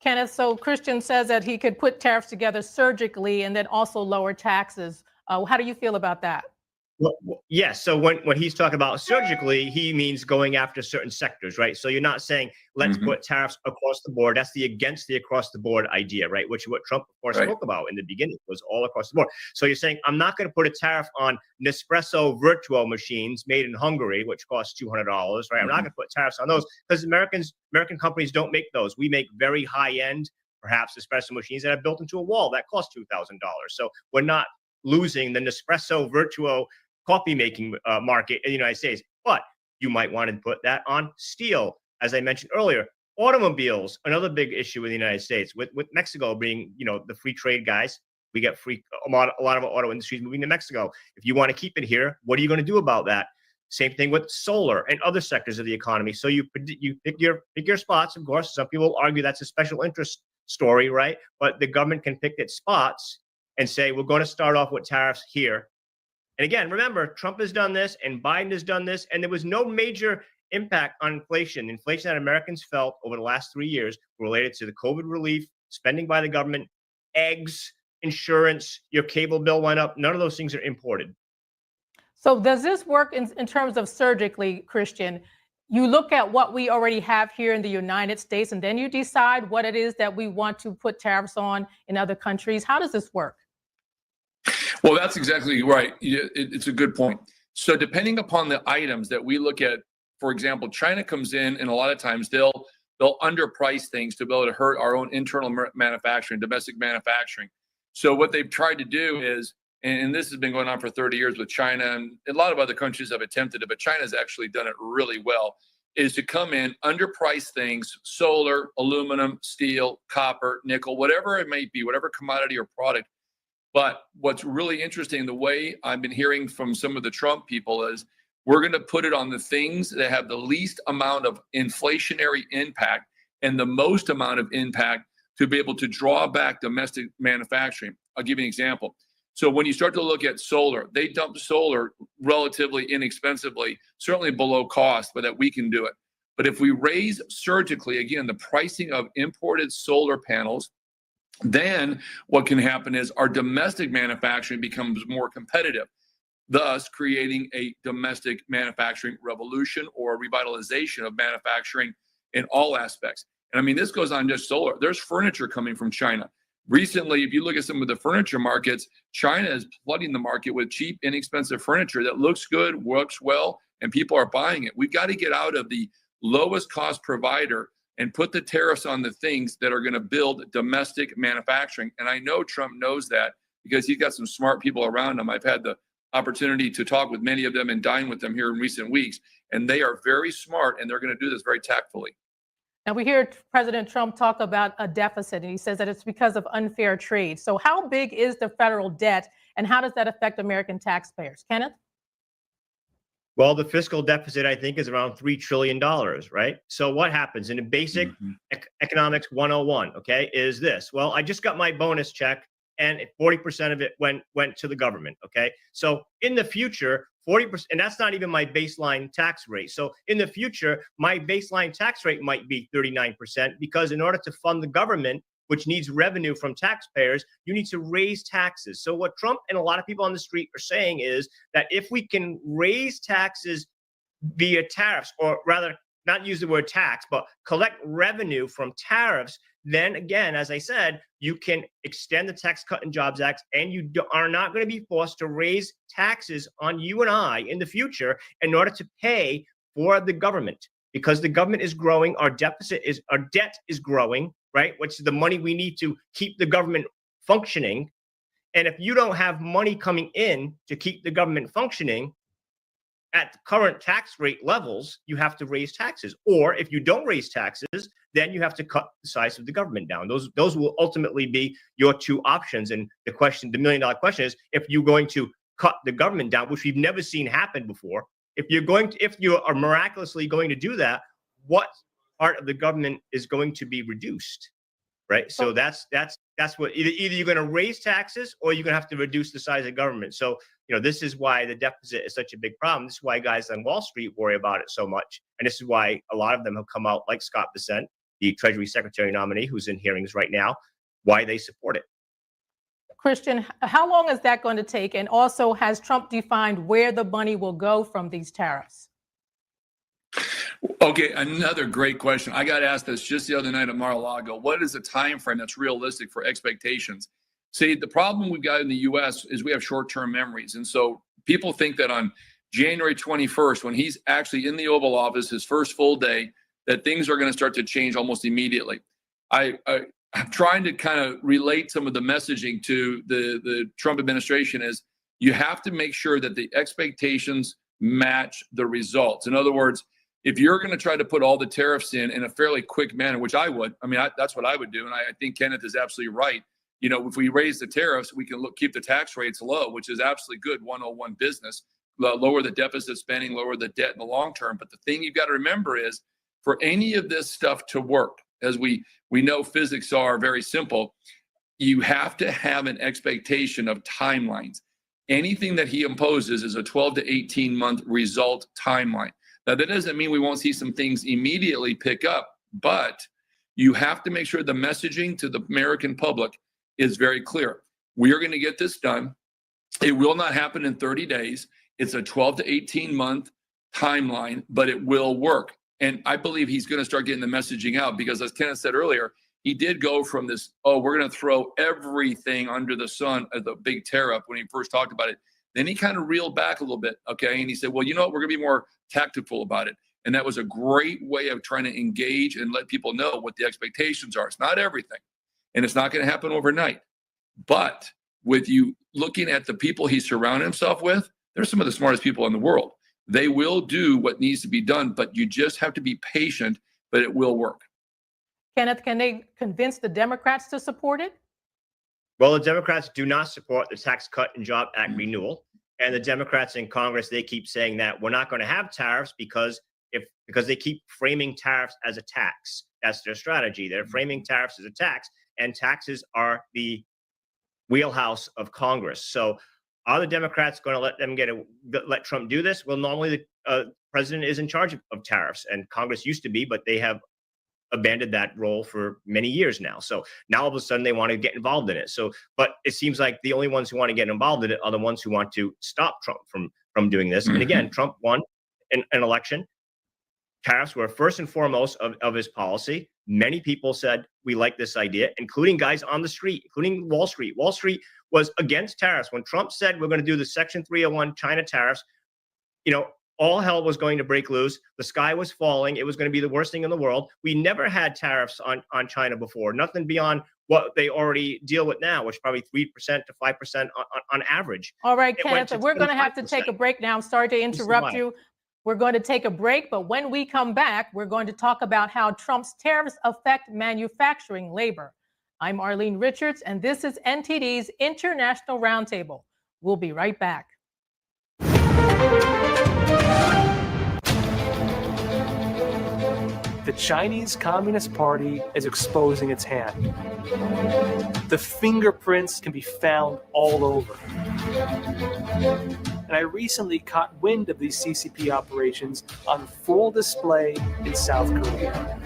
Kenneth, so Christian says that he could put tariffs together surgically and then also lower taxes. How do you feel about that? Well, yes. So when he's talking about surgically, he means going after certain sectors, right? So you're not saying let's put tariffs across the board. That's against the across the board idea, right? Which is what Trump, of course, spoke about in the beginning, was all across the board. So you're saying I'm not going to put a tariff on Nespresso Virtuo machines made in Hungary, which cost $200, right? I'm not going to put tariffs on those because American companies don't make those. We make very high end, perhaps espresso machines that are built into a wall that cost $2,000. So we're not losing the Nespresso Virtuo coffee making market in the United States, but you might want to put that on steel, as I mentioned earlier. Automobiles, another big issue in the United States, with Mexico being, the free trade guys. We get a lot of auto industries moving to Mexico. If you want to keep it here, what are you going to do about that? Same thing with solar and other sectors of the economy. So you pick your spots. Of course, some people argue that's a special interest story, right? But the government can pick its spots and say, we're going to start off with tariffs here. And again, remember, Trump has done this and Biden has done this, and there was no major impact on inflation. Inflation that Americans felt over the last 3 years related to the COVID relief, spending by the government, eggs, insurance, your cable bill went up. None of those things are imported. So does this work in terms of surgically, Christian? You look at what we already have here in the United States, and then you decide what it is that we want to put tariffs on in other countries. How does this work? Well, that's exactly right. It's a good point. So depending upon the items that we look at, for example, China comes in and a lot of times they'll underprice things to be able to hurt our own internal manufacturing, domestic manufacturing. So what they've tried to do is, and this has been going on for 30 years with China, and a lot of other countries have attempted it, but China's actually done it really well, is to come in, underprice things, solar, aluminum, steel, copper, nickel, whatever it may be, whatever commodity or product. But what's really interesting, the way I've been hearing from some of the Trump people is we're going to put it on the things that have the least amount of inflationary impact and the most amount of impact to be able to draw back domestic manufacturing. I'll give you an example. So when you start to look at solar, they dump solar relatively inexpensively, certainly below cost, but that we can do it. But if we raise surgically, again, the pricing of imported solar panels, then what can happen is our domestic manufacturing becomes more competitive, thus creating a domestic manufacturing revolution or revitalization of manufacturing in all aspects. And I mean, this goes on just solar. There's furniture coming from China. Recently, if you look at some of the furniture markets, China is flooding the market with cheap, inexpensive furniture that looks good, works well, and people are buying it. We've got to get out of the lowest cost provider and put the tariffs on the things that are going to build domestic manufacturing. And I know Trump knows that because he's got some smart people around him. I've had the opportunity to talk with many of them and dine with them here in recent weeks, and they are very smart, and they're going to do this very tactfully. Now, we hear President Trump talk about a deficit, and he says that it's because of unfair trade. So how big is the federal debt, and how does that affect American taxpayers? Kenneth? Well, the fiscal deficit, I think, is around $3 trillion, right? So what happens in a basic economics 101, okay, is this. Well, I just got my bonus check and 40% of it went to the government, okay? So in the future, 40%, and that's not even my baseline tax rate. So in the future, my baseline tax rate might be 39% because in order to fund the government, which needs revenue from taxpayers, you need to raise taxes. So what Trump and a lot of people on the street are saying is that if we can raise taxes via tariffs, or rather not use the word tax, but collect revenue from tariffs, then again, as I said, you can extend the Tax Cut and Jobs Act, and you are not going to be forced to raise taxes on you and I in the future in order to pay for the government. Because the government is growing, our debt is growing, right? Which is the money we need to keep the government functioning. And if you don't have money coming in to keep the government functioning at current tax rate levels, you have to raise taxes. Or if you don't raise taxes, then you have to cut the size of the government down. Those will ultimately be your two options. And the million-dollar question is, if you're going to cut the government down, which we've never seen happen before, if you are miraculously going to do that, what part of the government is going to be reduced, right? So that's what either you're going to raise taxes or you're going to have to reduce the size of government. So this is why the deficit is such a big problem. This is why guys on Wall Street worry about it so much, and this is why a lot of them have come out, like Scott Bessent, the Treasury Secretary nominee, who's in hearings right now, why they support it. Christian, how long is that going to take? And also, has Trump defined where the money will go from these tariffs? Okay, another great question. I got asked this just the other night at Mar-a-Lago. What is the time frame that's realistic for expectations? See, the problem we've got in the U.S. is we have short-term memories. And so people think that on January 21st, when he's actually in the Oval Office, his first full day, that things are going to start to change almost immediately. I'm trying to kind of relate some of the messaging to the Trump administration is you have to make sure that the expectations match the results. In other words, if you're going to try to put all the tariffs in a fairly quick manner, which I would, that's what I would do. And I think Kenneth is absolutely right. If we raise the tariffs, we can keep the tax rates low, which is absolutely good 101 business, lower the deficit spending, lower the debt in the long term. But the thing you've got to remember is for any of this stuff to work, as we know physics are very simple, you have to have an expectation of timelines. Anything that he imposes is a 12 to 18 month result timeline. Now, that doesn't mean we won't see some things immediately pick up, but you have to make sure the messaging to the American public is very clear. We are going to get this done. It will not happen in 30 days. It's a 12 to 18 month timeline, but it will work. And I believe he's going to start getting the messaging out because, as Kenneth said earlier, he did go from this, we're going to throw everything under the sun as a big tariff when he first talked about it. Then he kind of reeled back a little bit, okay? And he said, well, you know what? We're going to be more tactful about it. And that was a great way of trying to engage and let people know what the expectations are. It's not everything, and it's not going to happen overnight. But with you looking at the people he surrounded himself with, they're some of the smartest people in the world. They will do what needs to be done, but you just have to be patient, but it will work. Kenneth, can they convince the Democrats to support it? Well, the Democrats do not support the Tax Cut and Job Act renewal. And the Democrats in Congress, they keep saying that we're not going to have tariffs because they keep framing tariffs as a tax. That's their strategy. They're framing tariffs as a tax, and taxes are the wheelhouse of Congress. So are the Democrats going to let Trump do this? Well, normally the president is in charge of tariffs, and Congress used to be, but they have abandoned that role for many years now. So now all of a sudden they want to get involved in it. But it seems like the only ones who want to get involved in it are the ones who want to stop Trump from doing this. And again, Trump won an election. Tariffs were first and foremost of his policy. Many people said, we like this idea, including guys on the street, including Wall Street. Wall Street was against tariffs. When Trump said we're going to do the Section 301 China tariffs, all hell was going to break loose. The sky was falling. It was going to be the worst thing in the world. We never had tariffs on China before, nothing beyond what they already deal with now, which is probably 3% to 5% on average. All right, Kenneth, we're going to have to take a break now. I'm sorry to interrupt you. We're going to take a break, but when we come back, we're going to talk about how Trump's tariffs affect manufacturing labor. I'm Arlene Richards, and this is NTD's International Roundtable. We'll be right back. Chinese Communist Party is exposing its hand. The fingerprints can be found all over. And I recently caught wind of these CCP operations on full display in South Korea.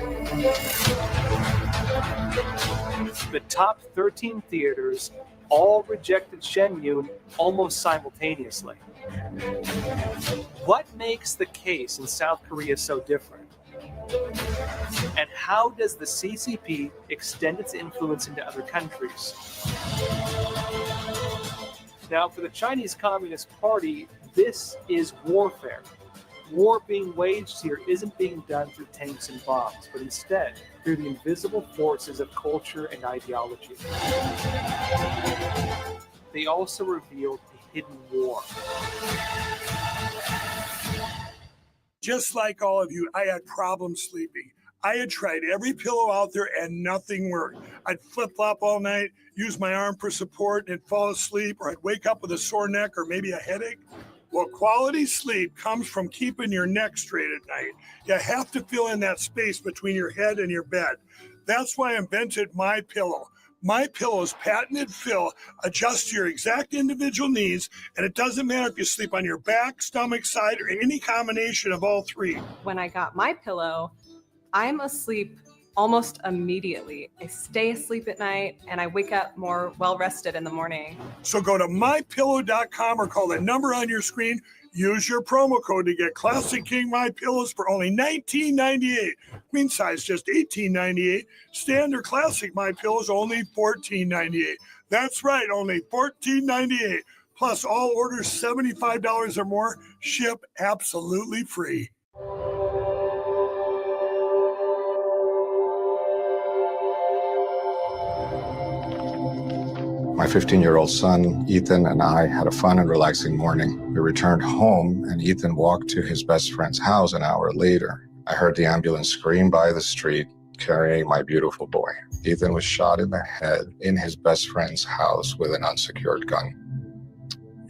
The top 13 theaters all rejected Shen Yun almost simultaneously. What makes the case in South Korea so different? And how does the CCP extend its influence into other countries? Now, for the Chinese Communist Party, this is warfare. War being waged here isn't being done through tanks and bombs, but instead through the invisible forces of culture and ideology. They also revealed a hidden war. Just like all of you, I had problems sleeping. I had tried every pillow out there and nothing worked. I'd flip-flop all night, use my arm for support, and fall asleep, or I'd wake up with a sore neck or maybe a headache. Well, quality sleep comes from keeping your neck straight at night. You have to fill in that space between your head and your bed. That's why I invented My Pillow. My Pillow's patented fill adjusts to your exact individual needs, and it doesn't matter if you sleep on your back, stomach, side, or any combination of all three. When I got My Pillow, I'm asleep almost immediately. I stay asleep at night and I wake up more well-rested in the morning. So go to mypillow.com or call the number on your screen. Use your promo code to get Classic King My Pillows for only $19.98. Queen size just $18.98. Standard Classic My Pillows only $14.98. That's right, only $14.98. Plus all orders $75 or more ship absolutely free. My 15-year-old son, Ethan, and I had a fun and relaxing morning. We returned home, and Ethan walked to his best friend's house an hour later. I heard the ambulance scream by the street, carrying my beautiful boy. Ethan was shot in the head in his best friend's house with an unsecured gun.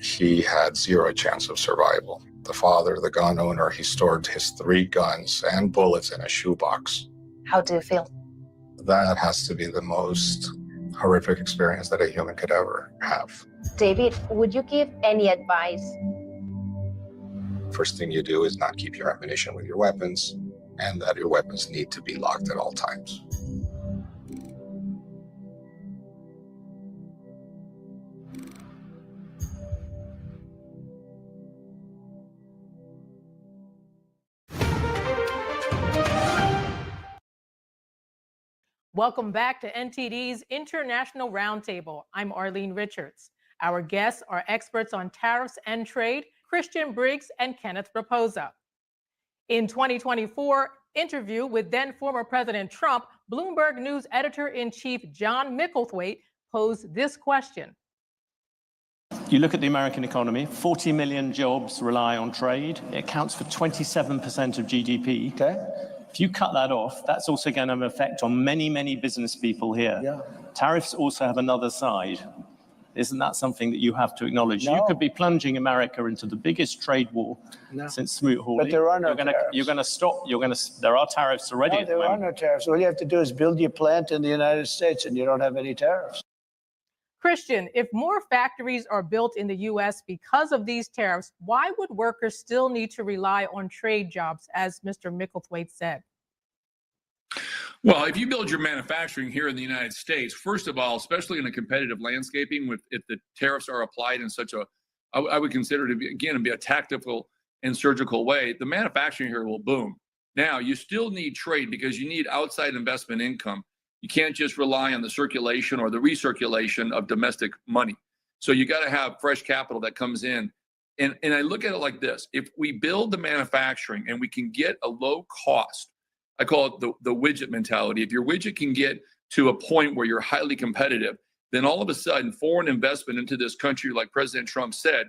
He had zero chance of survival. The father, the gun owner, he stored his 3 guns and bullets in a shoebox. How do you feel? That has to be the most horrific experience that a human could ever have. David, would you give any advice? First thing you do is not keep your ammunition with your weapons, and that your weapons need to be locked at all times. Welcome back to NTD's International Roundtable. I'm Arlene Richards. Our guests are experts on tariffs and trade, Christian Briggs and Kenneth Raposa. In 2024 interview with then former President Trump, Bloomberg News editor-in-chief John Micklethwait posed this question. You look at the American economy, 40 million jobs rely on trade. It accounts for 27% of GDP. Okay. If you cut that off, that's also going to have an effect on many, many business people here. Yeah. Tariffs also have another side. Isn't that something that you have to acknowledge? No. You could be plunging America into the biggest trade war since Smoot-Hawley. But there are no tariffs. You're going to stop. There are tariffs already. No, there are no tariffs. All you have to do is build your plant in the United States and you don't have any tariffs. Christian, if more factories are built in the U.S. because of these tariffs, why would workers still need to rely on trade jobs, as Mr. Micklethwait said? Well, if you build your manufacturing here in the United States, first of all, especially in a competitive landscaping, if the tariffs are applied in such I would consider it to be a tactical and surgical way, the manufacturing here will boom. Now, you still need trade because you need outside investment income. You can't just rely on the circulation or the recirculation of domestic money. So you got to have fresh capital that comes in. And I look at it like this. If we build the manufacturing and we can get a low cost, I call it the widget mentality. If your widget can get to a point where you're highly competitive, then all of a sudden foreign investment into this country, like President Trump said,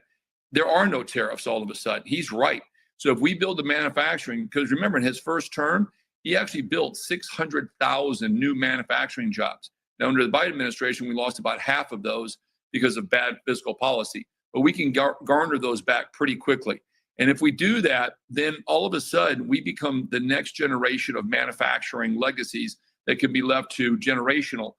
there are no tariffs all of a sudden. He's right. So if we build the manufacturing, because remember in his first term, he actually built 600,000 new manufacturing jobs. Now, under the Biden administration, we lost about half of those because of bad fiscal policy, but we can garner those back pretty quickly. And if we do that, then all of a sudden we become the next generation of manufacturing legacies that can be left to generational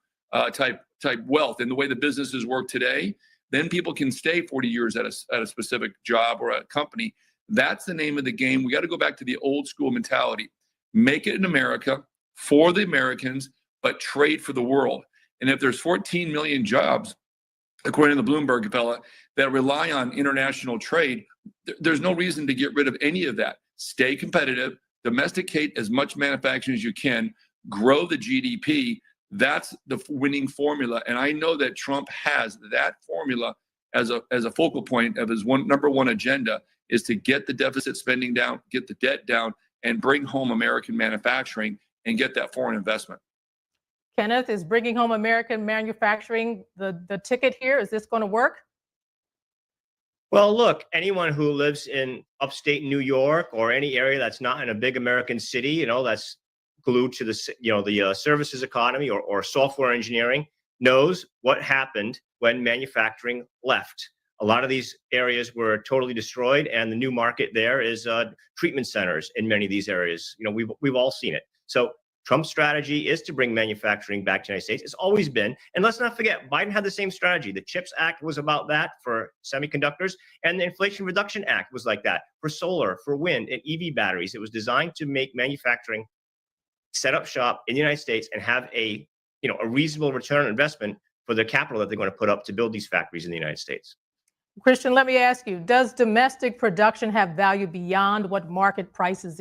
type wealth. And the way the businesses work today, then people can stay 40 years at a specific job or a company. That's the name of the game. We got to go back to the old school mentality. Make it in America for the Americans, but trade for the world. And if there's 14 million jobs, according to the Bloomberg fella, that rely on international trade, there's no reason to get rid of any of that. Stay competitive, domesticate as much manufacturing as you can, grow the GDP. That's the winning formula. And I know that Trump has that formula as a focal point of his number one agenda, is to get the deficit spending down, get the debt down, and bring home American manufacturing and get that foreign investment. Kenneth, is bringing home American manufacturing the ticket here? Is this going to work? Well, look, anyone who lives in upstate New York or any area that's not in a big American city, that's glued to the services economy or software engineering, knows what happened when manufacturing left. A lot of these areas were totally destroyed, and the new market there is treatment centers in many of these areas. We've all seen it. So Trump's strategy is to bring manufacturing back to the United States. It's always been. And let's not forget, Biden had the same strategy. The CHIPS Act was about that for semiconductors, and the Inflation Reduction Act was like that for solar, for wind, and EV batteries. It was designed to make manufacturing set up shop in the United States and have a reasonable return on investment for the capital that they're going to put up to build these factories in the United States. Christian, let me ask you, does domestic production have value beyond what market prices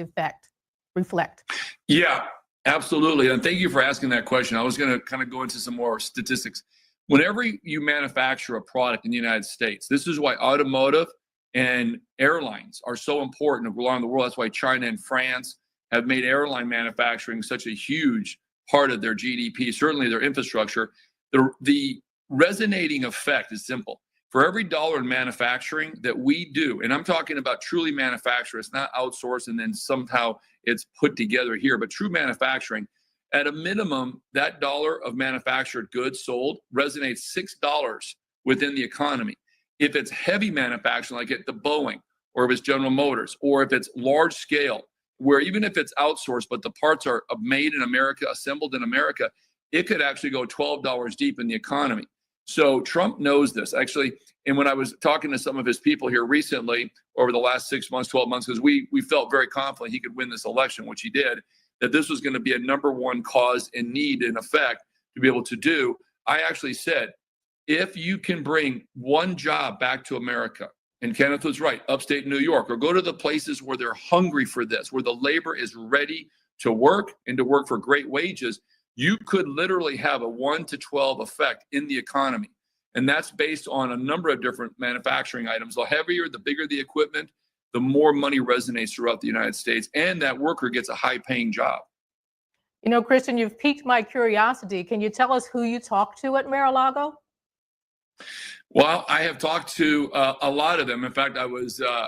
reflect? Yeah, absolutely. And thank you for asking that question. I was going to kind of go into some more statistics. Whenever you manufacture a product in the United States, this is why automotive and airlines are so important around the world. That's why China and France have made airline manufacturing such a huge part of their GDP, certainly their infrastructure. The resonating effect is simple. For every dollar in manufacturing that we do, and I'm talking about truly manufacture, it's not outsourced and then somehow it's put together here, but true manufacturing, at a minimum, that dollar of manufactured goods sold resonates $6 within the economy. If it's heavy manufacturing, like at the Boeing, or if it's General Motors, or if it's large scale, where even if it's outsourced, but the parts are made in America, assembled in America, it could actually go $12 deep in the economy. So Trump knows this, actually. And when I was talking to some of his people here recently over the last 6 months, 12 months, because we felt very confident he could win this election, which he did, that this was going to be a number one cause and need and effect to be able to do. I actually said, if you can bring one job back to America, and Kenneth was right, upstate New York, or go to the places where they're hungry for this, where the labor is ready to work and to work for great wages, you could literally have a 1 to 12 effect in the economy. And that's based on a number of different manufacturing items. The heavier, the bigger the equipment, the more money resonates throughout the United States, and that worker gets a high-paying job. Christian, you've piqued my curiosity. Can you tell us who you talked to at Mar-a-Lago? Well, I have talked to a lot of them. In fact, I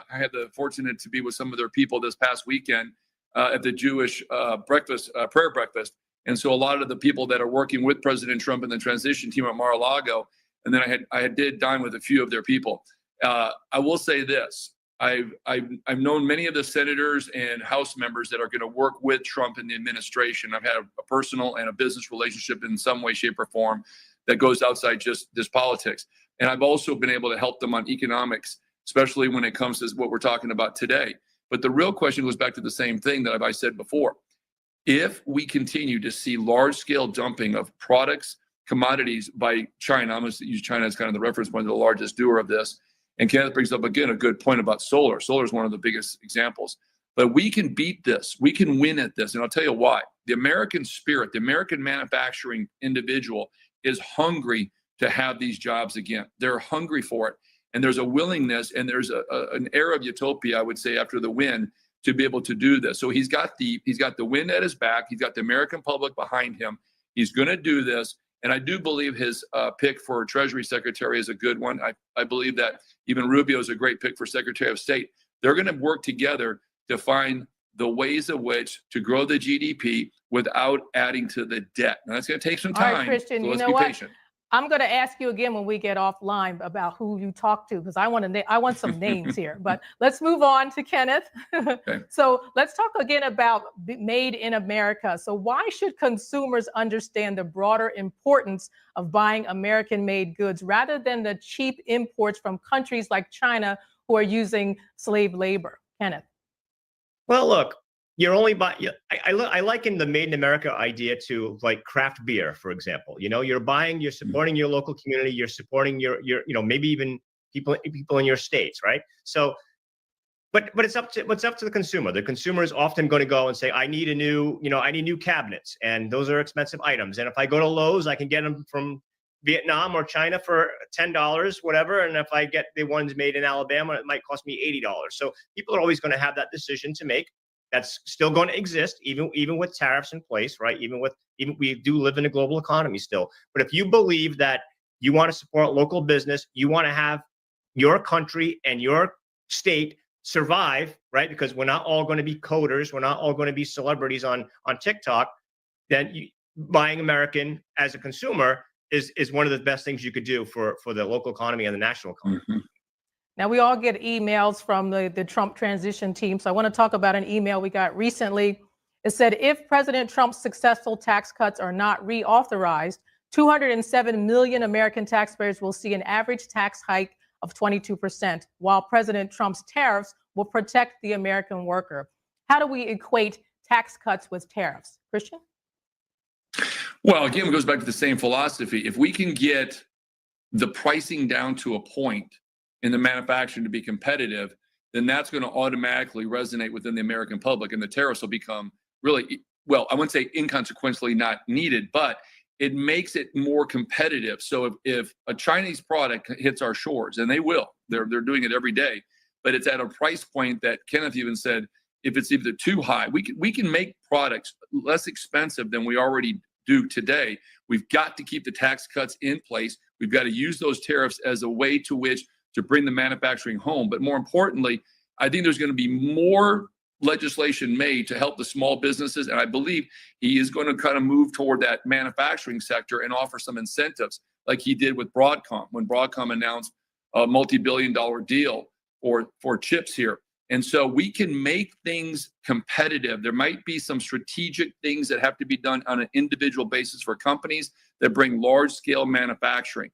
had the fortunate to be with some of their people this past weekend at the Jewish prayer breakfast. And so a lot of the people that are working with President Trump and the transition team at Mar-a-Lago, and then I did dine with a few of their people. I will say this: I've known many of the senators and House members that are going to work with Trump in the administration. I've had a personal and a business relationship in some way, shape, or form that goes outside just this politics. And I've also been able to help them on economics, especially when it comes to what we're talking about today. But the real question goes back to the same thing that I said before. If we continue to see large-scale dumping of products, commodities by China, I'm going to use China as kind of the reference point, the largest doer of this. And Kenneth brings up, again, a good point about solar. Solar is one of the biggest examples. But we can beat this. We can win at this. And I'll tell you why. The American spirit, the American manufacturing individual is hungry to have these jobs again. They're hungry for it. And there's a willingness, and there's an era of utopia, I would say, after the win, to be able to do this. So he's got the wind at his back. He's got the American public behind him. He's going to do this. And I do believe his pick for Treasury Secretary is a good one. I believe that even Rubio is a great pick for Secretary of State. They're going to work together to find the ways of which to grow the GDP without adding to the debt. Now, that's going to take some time. All right, Christian, so you know what? Patient. I'm going to ask you again when we get offline about who you talk to, because I want some names here. But let's move on to Kenneth. Okay. So let's talk again about made in America. So why should consumers understand the broader importance of buying American-made goods rather than the cheap imports from countries like China who are using slave labor? Kenneth. Well, look, you're only buying. I liken the Made in America idea to like craft beer, for example. You know, you're supporting your local community, you're supporting your maybe even people in your states, right? So, but it's up to the consumer. The consumer is often going to go and say, I need new cabinets, and those are expensive items. And if I go to Lowe's, I can get them from Vietnam or China for $10, whatever. And if I get the ones made in Alabama, it might cost me $80. So people are always going to have that decision to make. That's still going to exist, even with tariffs in place, right? Even we do live in a global economy still. But if you believe that you want to support local business, you want to have your country and your state survive, right? Because we're not all going to be coders, we're not all going to be celebrities on TikTok. Then buying American as a consumer is one of the best things you could do for the local economy and the national economy. Mm-hmm. Now, we all get emails from the Trump transition team. So I want to talk about an email we got recently. It said, if President Trump's successful tax cuts are not reauthorized, 207 million American taxpayers will see an average tax hike of 22%, while President Trump's tariffs will protect the American worker. How do we equate tax cuts with tariffs? Christian? Well, again, it goes back to the same philosophy. If we can get the pricing down to a point in the manufacturing to be competitive, then that's going to automatically resonate within the American public, and the tariffs will become really, well, I wouldn't say inconsequentially not needed, but it makes it more competitive. So if a Chinese product hits our shores, and they will, they're doing it every day, but it's at a price point that Kenneth even said, if it's either too high, we can make products less expensive than we already do today. We've got to keep the tax cuts in place. We've got to use those tariffs as a way to bring the manufacturing home. But more importantly, I think there's going to be more legislation made to help the small businesses. And I believe he is going to kind of move toward that manufacturing sector and offer some incentives like he did with Broadcom when Broadcom announced a multi-billion-dollar deal for chips here. And so we can make things competitive. There might be some strategic things that have to be done on an individual basis for companies that bring large-scale manufacturing.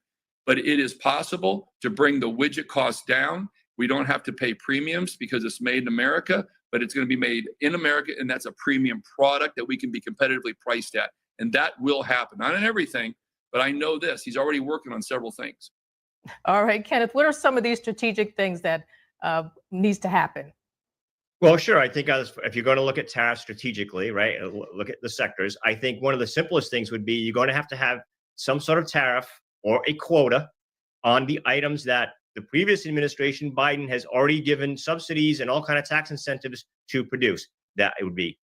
But it is possible to bring the widget cost down. We don't have to pay premiums because it's made in America, but it's going to be made in America, and that's a premium product that we can be competitively priced at. And that will happen. Not in everything, but I know this. He's already working on several things. All right, Kenneth, what are some of these strategic things that needs to happen? Well, sure. I think if you're going to look at tariffs strategically, right, look at the sectors, I think one of the simplest things would be you're going to have some sort of tariff or a quota on the items that the previous administration, Biden, has already given subsidies and all kind of tax incentives to produce. That it would be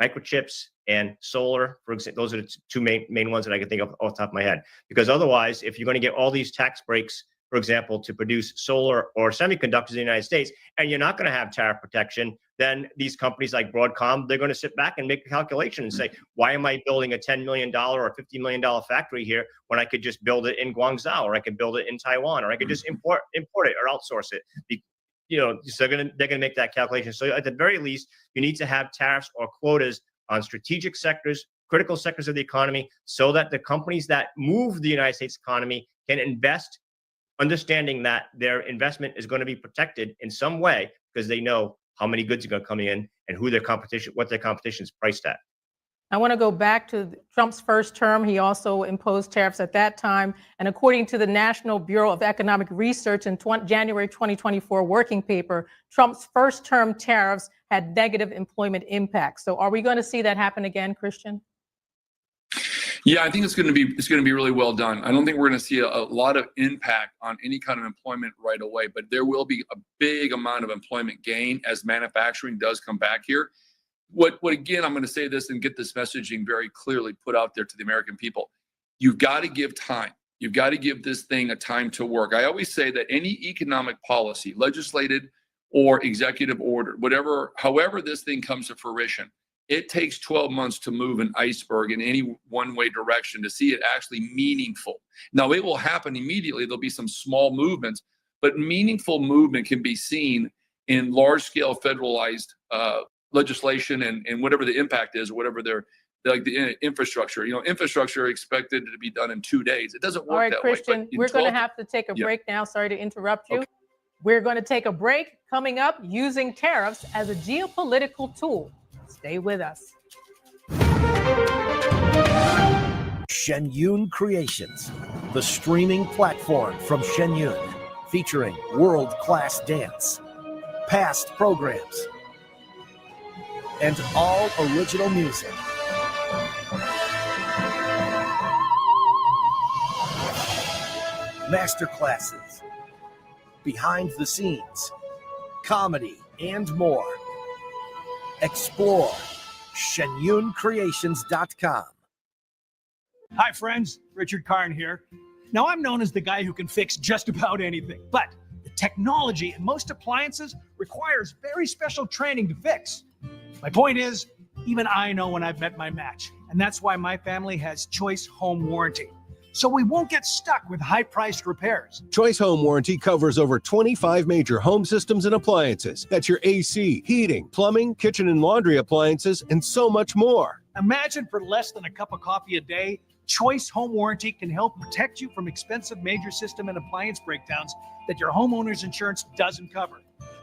microchips and solar, for example. Those are the two main ones that I can think of off the top of my head. Because otherwise, if you're going to get all these tax breaks, for example, to produce solar or semiconductors in the United States, and you're not going to have tariff protection, then these companies like Broadcom, they're going to sit back and make a calculation and say, why am I building a $10 million or $50 million factory here when I could just build it in Guangzhou, or I could build it in Taiwan, or I could just import it or outsource it? So they're going to make that calculation. So at the very least, you need to have tariffs or quotas on strategic sectors, critical sectors of the economy, so that the companies that move the United States economy can invest, understanding that their investment is going to be protected in some way because they know how many goods are going to come in and what their competition is priced at. I want to go back to Trump's first term. He also imposed tariffs at that time. And according to the National Bureau of Economic Research in January 2024 working paper, Trump's first term tariffs had negative employment impacts. So are we going to see that happen again, Christian? Yeah, I think it's going to be really well done. I don't think we're going to see a lot of impact on any kind of employment right away, but there will be a big amount of employment gain as manufacturing does come back here. What again, I'm going to say this and get this messaging very clearly put out there to the American people. You've got to give time. You've got to give this thing a time to work. I always say that any economic policy, legislated or executive order, however this thing comes to fruition, It takes 12 months to move an iceberg in any one-way direction to see it actually meaningful. Now, it will happen immediately. There'll be some small movements, but meaningful movement can be seen in large-scale federalized legislation and whatever the impact is, whatever their like the infrastructure. Infrastructure expected to be done in 2 days. It doesn't work All right, that Christian, way. we're going to have to take a break now. Sorry to interrupt you. Okay. We're going to take a break. Coming up, using tariffs as a geopolitical tool. Stay with us. Shenyun Creations, the streaming platform from Shenyun, featuring world-class dance, past programs, and all original music. Masterclasses, behind the scenes, comedy, and more. Explore shenyuncreations.com. Hi, friends. Richard Karn here. Now, I'm known as the guy who can fix just about anything, but the technology in most appliances requires very special training to fix. My point is, even I know when I've met my match, and that's why my family has Choice Home Warranty. So we won't get stuck with high-priced repairs. Choice Home Warranty covers over 25 major home systems and appliances. That's your AC, heating, plumbing, kitchen and laundry appliances, and so much more. Imagine for less than a cup of coffee a day, Choice Home Warranty can help protect you from expensive major system and appliance breakdowns that your homeowner's insurance doesn't cover.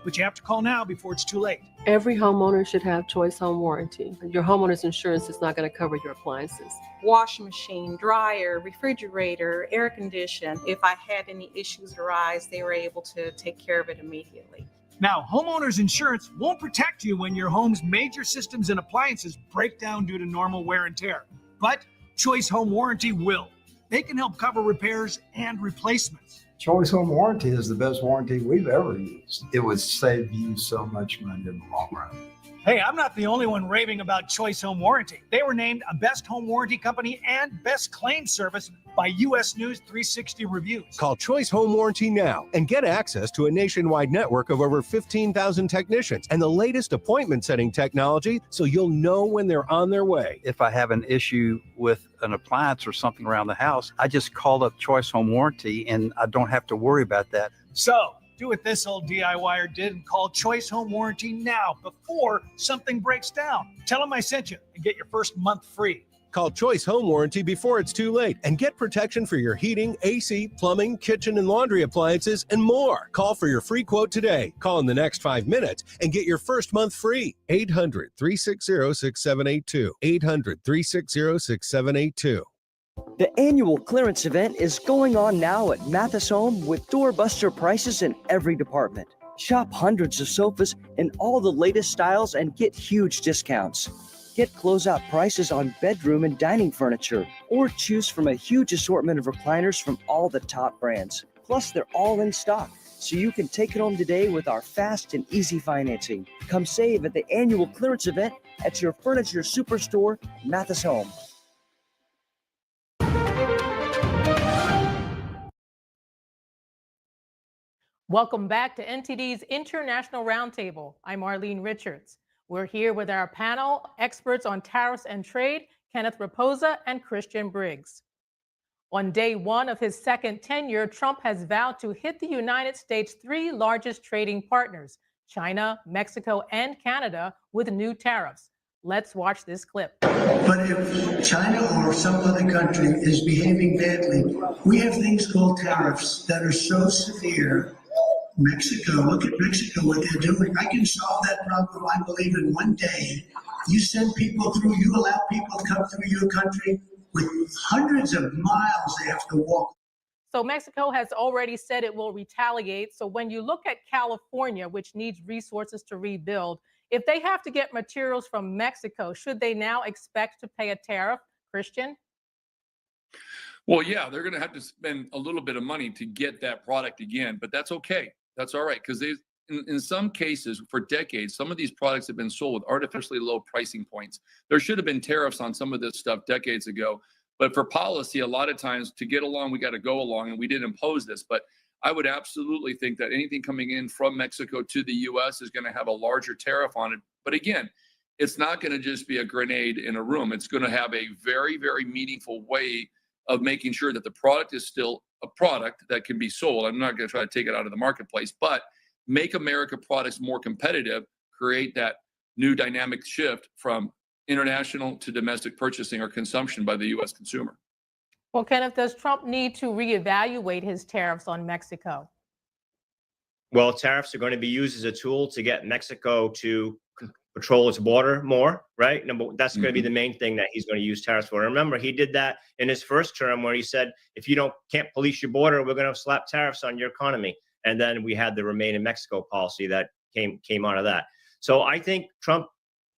But you have to call now before it's too late. Every homeowner should have Choice Home Warranty. Your homeowner's insurance is not going to cover your appliances. Washing machine, dryer, refrigerator, air condition. If I had any issues arise, they were able to take care of it immediately. Now, homeowner's insurance won't protect you when your home's major systems and appliances break down due to normal wear and tear. But Choice Home Warranty will. They can help cover repairs and replacements. Choice Home Warranty is the best warranty we've ever used. It would save you so much money in the long run. Hey, I'm not the only one raving about Choice Home Warranty. They were named a Best Home Warranty Company and Best Claim Service by U.S. News 360 Reviews. Call Choice Home Warranty now and get access to a nationwide network of over 15,000 technicians and the latest appointment setting technology so you'll know when they're on their way. If I have an issue with an appliance or something around the house, I just call up Choice Home Warranty and I don't have to worry about that. So, do what this old DIYer did and call Choice Home Warranty now before something breaks down. Tell them I sent you and get your first month free. Call Choice Home Warranty before it's too late and get protection for your heating, AC, plumbing, kitchen and laundry appliances, and more. Call for your free quote today. Call in the next 5 minutes and get your first month free. 800-360-6782. 800-360-6782. The annual clearance event is going on now at Mathis Home with doorbuster prices in every department. Shop hundreds of sofas in all the latest styles and get huge discounts. Get closeout prices on bedroom and dining furniture, or choose from a huge assortment of recliners from all the top brands. Plus, they're all in stock, so you can take it home today with our fast and easy financing. Come save at the annual clearance event at your furniture superstore, Mathis Home. Welcome back to NTD's International Roundtable. I'm Arlene Richards. We're here with our panel experts on tariffs and trade, Kenneth Raposa and Christian Briggs. On day one of his second tenure, Trump has vowed to hit the United States' three largest trading partners, China, Mexico, and Canada, with new tariffs. Let's watch this clip. But if China or some other country is behaving badly, we have things called tariffs that are so severe. Mexico, look at Mexico, what they're doing. I can solve that problem, I believe, in one day. You send people through, you allow people to come through your country with hundreds of miles they have to walk. So Mexico has already said it will retaliate. So when you look at California, which needs resources to rebuild, if they have to get materials from Mexico, should they now expect to pay a tariff, Christian? Well, yeah, they're going to have to spend a little bit of money to get that product again, but that's okay. That's all right, because in some cases, for decades, some of these products have been sold with artificially low pricing points. There should have been tariffs on some of this stuff decades ago, but for policy, a lot of times to get along, we got to go along, and we did impose this. But I would absolutely think that anything coming in from Mexico to the U.S. is going to have a larger tariff on it. But again, it's not going to just be a grenade in a room. It's going to have a very, very meaningful way of making sure that the product is still a product that can be sold. I'm not going to try to take it out of the marketplace, but make America products more competitive, create that new dynamic shift from international to domestic purchasing or consumption by the U.S. consumer. Well, Kenneth, does Trump need to reevaluate his tariffs on Mexico? Well, tariffs are going to be used as a tool to get Mexico to patrol its border more, right? That's going to be the main thing that he's going to use tariffs for. And remember, he did that in his first term where he said, if you can't police your border, we're going to slap tariffs on your economy. And then we had the Remain in Mexico policy that came out of that. So I think Trump,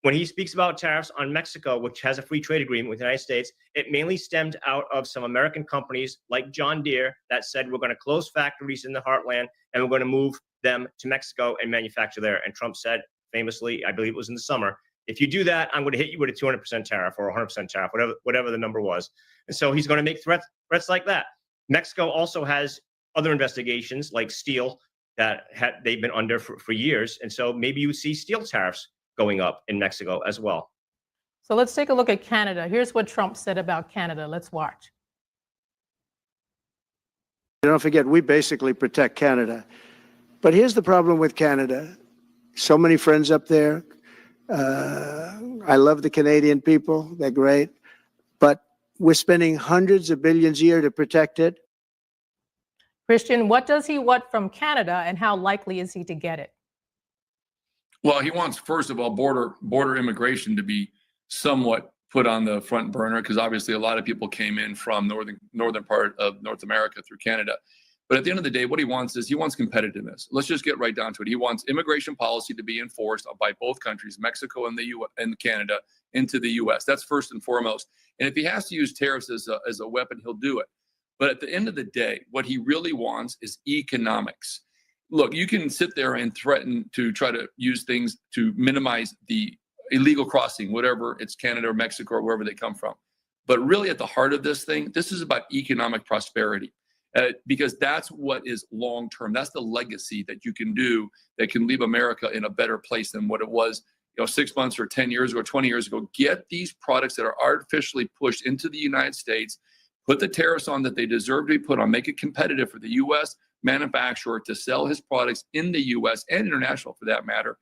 when he speaks about tariffs on Mexico, which has a free trade agreement with the United States, it mainly stemmed out of some American companies like John Deere that said, we're going to close factories in the heartland and we're going to move them to Mexico and manufacture there. And Trump said, famously, I believe it was in the summer, if you do that, I'm going to hit you with a 200% tariff or 100% tariff, whatever the number was. And so he's going to make threats like that. Mexico also has other investigations like steel that they've been under for years. And so maybe you see steel tariffs going up in Mexico as well. So let's take a look at Canada. Here's what Trump said about Canada. Let's watch. Don't forget, we basically protect Canada. But here's the problem with Canada. So many friends up there. I love the Canadian people. They're great. But we're spending hundreds of billions a year to protect it. Christian, what does he want from Canada and how likely is he to get it? Well, he wants, first of all, border immigration to be somewhat put on the front burner, because obviously a lot of people came in from northern part of North America through Canada. But at the end of the day, what he wants is he wants competitiveness. Let's just get right down to it. He wants immigration policy to be enforced by both countries, Mexico and the U.S. and Canada, into the U.S. That's first and foremost. And if he has to use tariffs as a weapon, he'll do it. But at the end of the day, what he really wants is economics. Look, you can sit there and threaten to try to use things to minimize the illegal crossing, whatever it's Canada or Mexico or wherever they come from. But really at the heart of this thing, this is about economic prosperity. Because that's what is long-term. That's the legacy that you can do that can leave America in a better place than what it was, 6 months or 10 years ago, 20 years ago. Get these products that are artificially pushed into the United States, put the tariffs on that they deserve to be put on, make it competitive for the U.S. manufacturer to sell his products in the U.S. and international for that matter.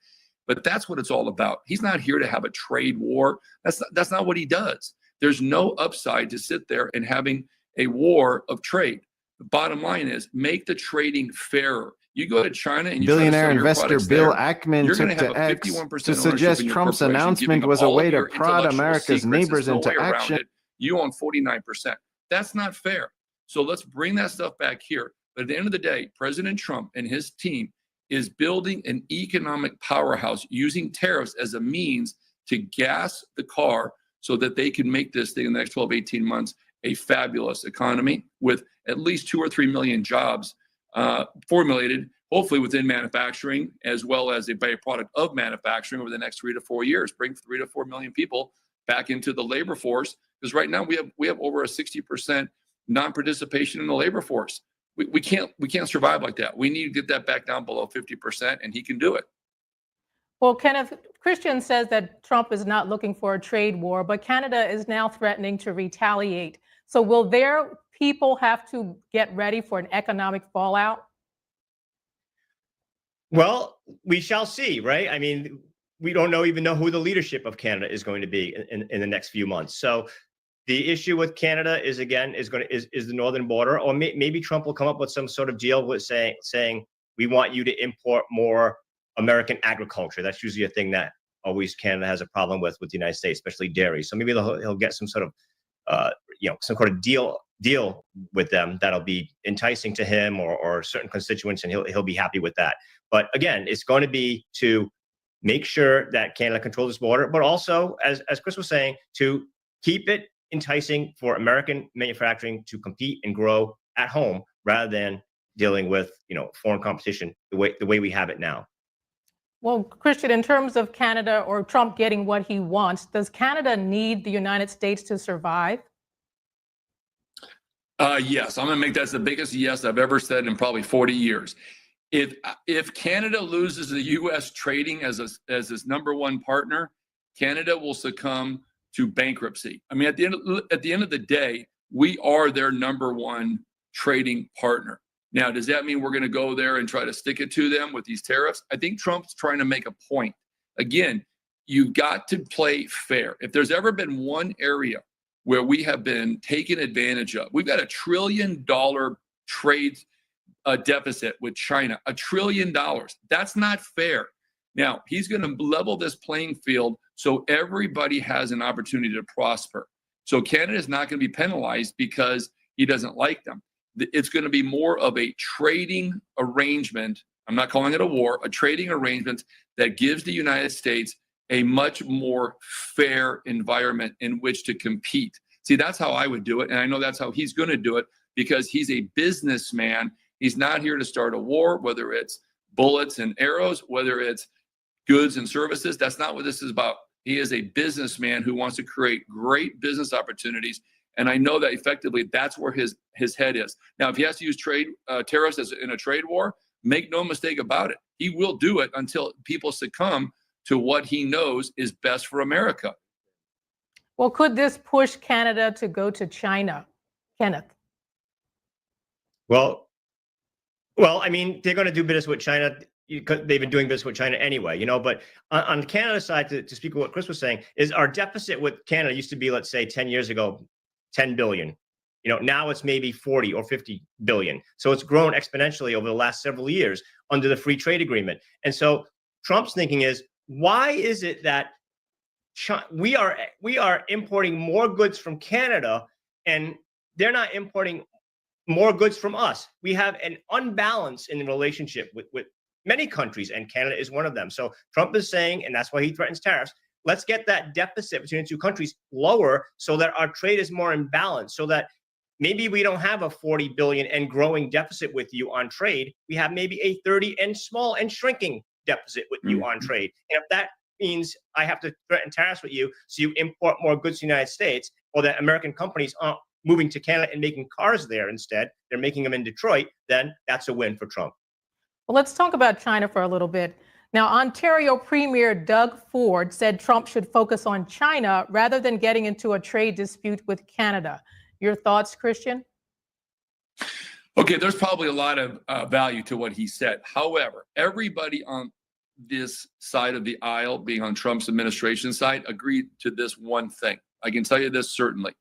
But that's what it's all about. He's not here to have a trade war. That's not what he does. There's no upside to sit there and having a war of trade. The bottom line is make the trading fairer. You go to China and you billionaire try to sell your investor Bill there, Ackman you're took gonna have to a X 51% to ownership suggest in your Trump's corporation, announcement giving was up a all way of to your prod intellectual America's secrets. neighbors There's no into way around action. it. You own 49%. That's not fair. So let's bring that stuff back here. But at the end of the day, President Trump and his team is building an economic powerhouse using tariffs as a means to gas the car so that they can make this thing in the next 12, 18 months a fabulous economy with at least 2 or 3 million jobs formulated, hopefully within manufacturing, as well as a byproduct of manufacturing over the next 3 to 4 years. Bring 3 to 4 million people back into the labor force, because right now we have over a 60% non-participation in the labor force. We can't survive like that. We need to get that back down below 50%, and he can do it. Well, Kenneth, Christian says that Trump is not looking for a trade war, but Canada is now threatening to retaliate. So will their people have to get ready for an economic fallout? Well, we shall see, right? I mean, we don't even know who the leadership of Canada is going to be in the next few months. So the issue with Canada is the northern border, or maybe Trump will come up with some sort of deal with saying we want you to import more American agriculture. That's usually a thing that always Canada has a problem with the United States, especially dairy. So maybe he'll get some sort of some kind of deal with them that'll be enticing to him or certain constituents, and he'll be happy with that. But again, it's going to be to make sure that Canada controls its border, but also, as Chris was saying, to keep it enticing for American manufacturing to compete and grow at home rather than dealing with foreign competition the way we have it now. Well, Christian, in terms of Canada or Trump getting what he wants, does Canada need the United States to survive? Yes, I'm going to make that the biggest yes I've ever said in probably 40 years. If Canada loses the U.S. trading as his number one partner, Canada will succumb to bankruptcy. I mean, at the end of the day, we are their number one trading partner. Now, does that mean we're going to go there and try to stick it to them with these tariffs? I think Trump's trying to make a point. Again, you've got to play fair. If there's ever been one area where we have been taken advantage of, we've got $1 trillion trade deficit with China, $1 trillion. That's not fair. Now, he's going to level this playing field so everybody has an opportunity to prosper. So Canada is not going to be penalized because he doesn't like them. It's going to be more of a trading arrangement. I'm not calling it a war, a trading arrangement that gives the United States a much more fair environment in which to compete. See, that's how I would do it. And I know that's how he's going to do it because he's a businessman. He's not here to start a war, whether it's bullets and arrows, whether it's goods and services. That's not what this is about. He is a businessman who wants to create great business opportunities. And I know that effectively that's where his head is. Now, if he has to use tariffs as in a trade war, make no mistake about it. He will do it until people succumb to what he knows is best for America. Well, could this push Canada to go to China, Kenneth? Well, I mean, they're going to do business with China. They've been doing business with China anyway, you know, but on the Canada side, to speak of what Chris was saying, is our deficit with Canada used to be, let's say 10 years ago, 10 billion. You know, now it's maybe 40 or 50 billion. So it's grown exponentially over the last several years under the free trade agreement. And so Trump's thinking is, why is it that we are importing more goods from Canada and they're not importing more goods from us? We have an unbalance in the relationship with many countries, and Canada is one of them. So Trump is saying, and that's why he threatens tariffs, let's get that deficit between the two countries lower so that our trade is more in balance, so that maybe we don't have a 40 billion and growing deficit with you on trade. We have maybe a 30 and small and shrinking deficit with you on trade. And if that means I have to threaten tariffs with you so you import more goods to the United States, or that American companies aren't moving to Canada and making cars there instead, they're making them in Detroit, then that's a win for Trump. Well, let's talk about China for a little bit. Now, Ontario Premier Doug Ford said Trump should focus on China rather than getting into a trade dispute with Canada. Your thoughts, Christian? Okay, there's probably a lot of value to what he said. However, everybody on this side of the aisle, being on Trump's administration side, agreed to this one thing. I can tell you this certainly.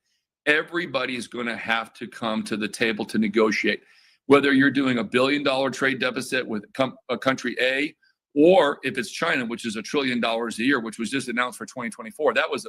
Everybody is going to have to come to the table to negotiate. Whether you're doing $1 billion trade deficit with a country A, or if it's China, which is $1 trillion a year, which was just announced for 2024, that was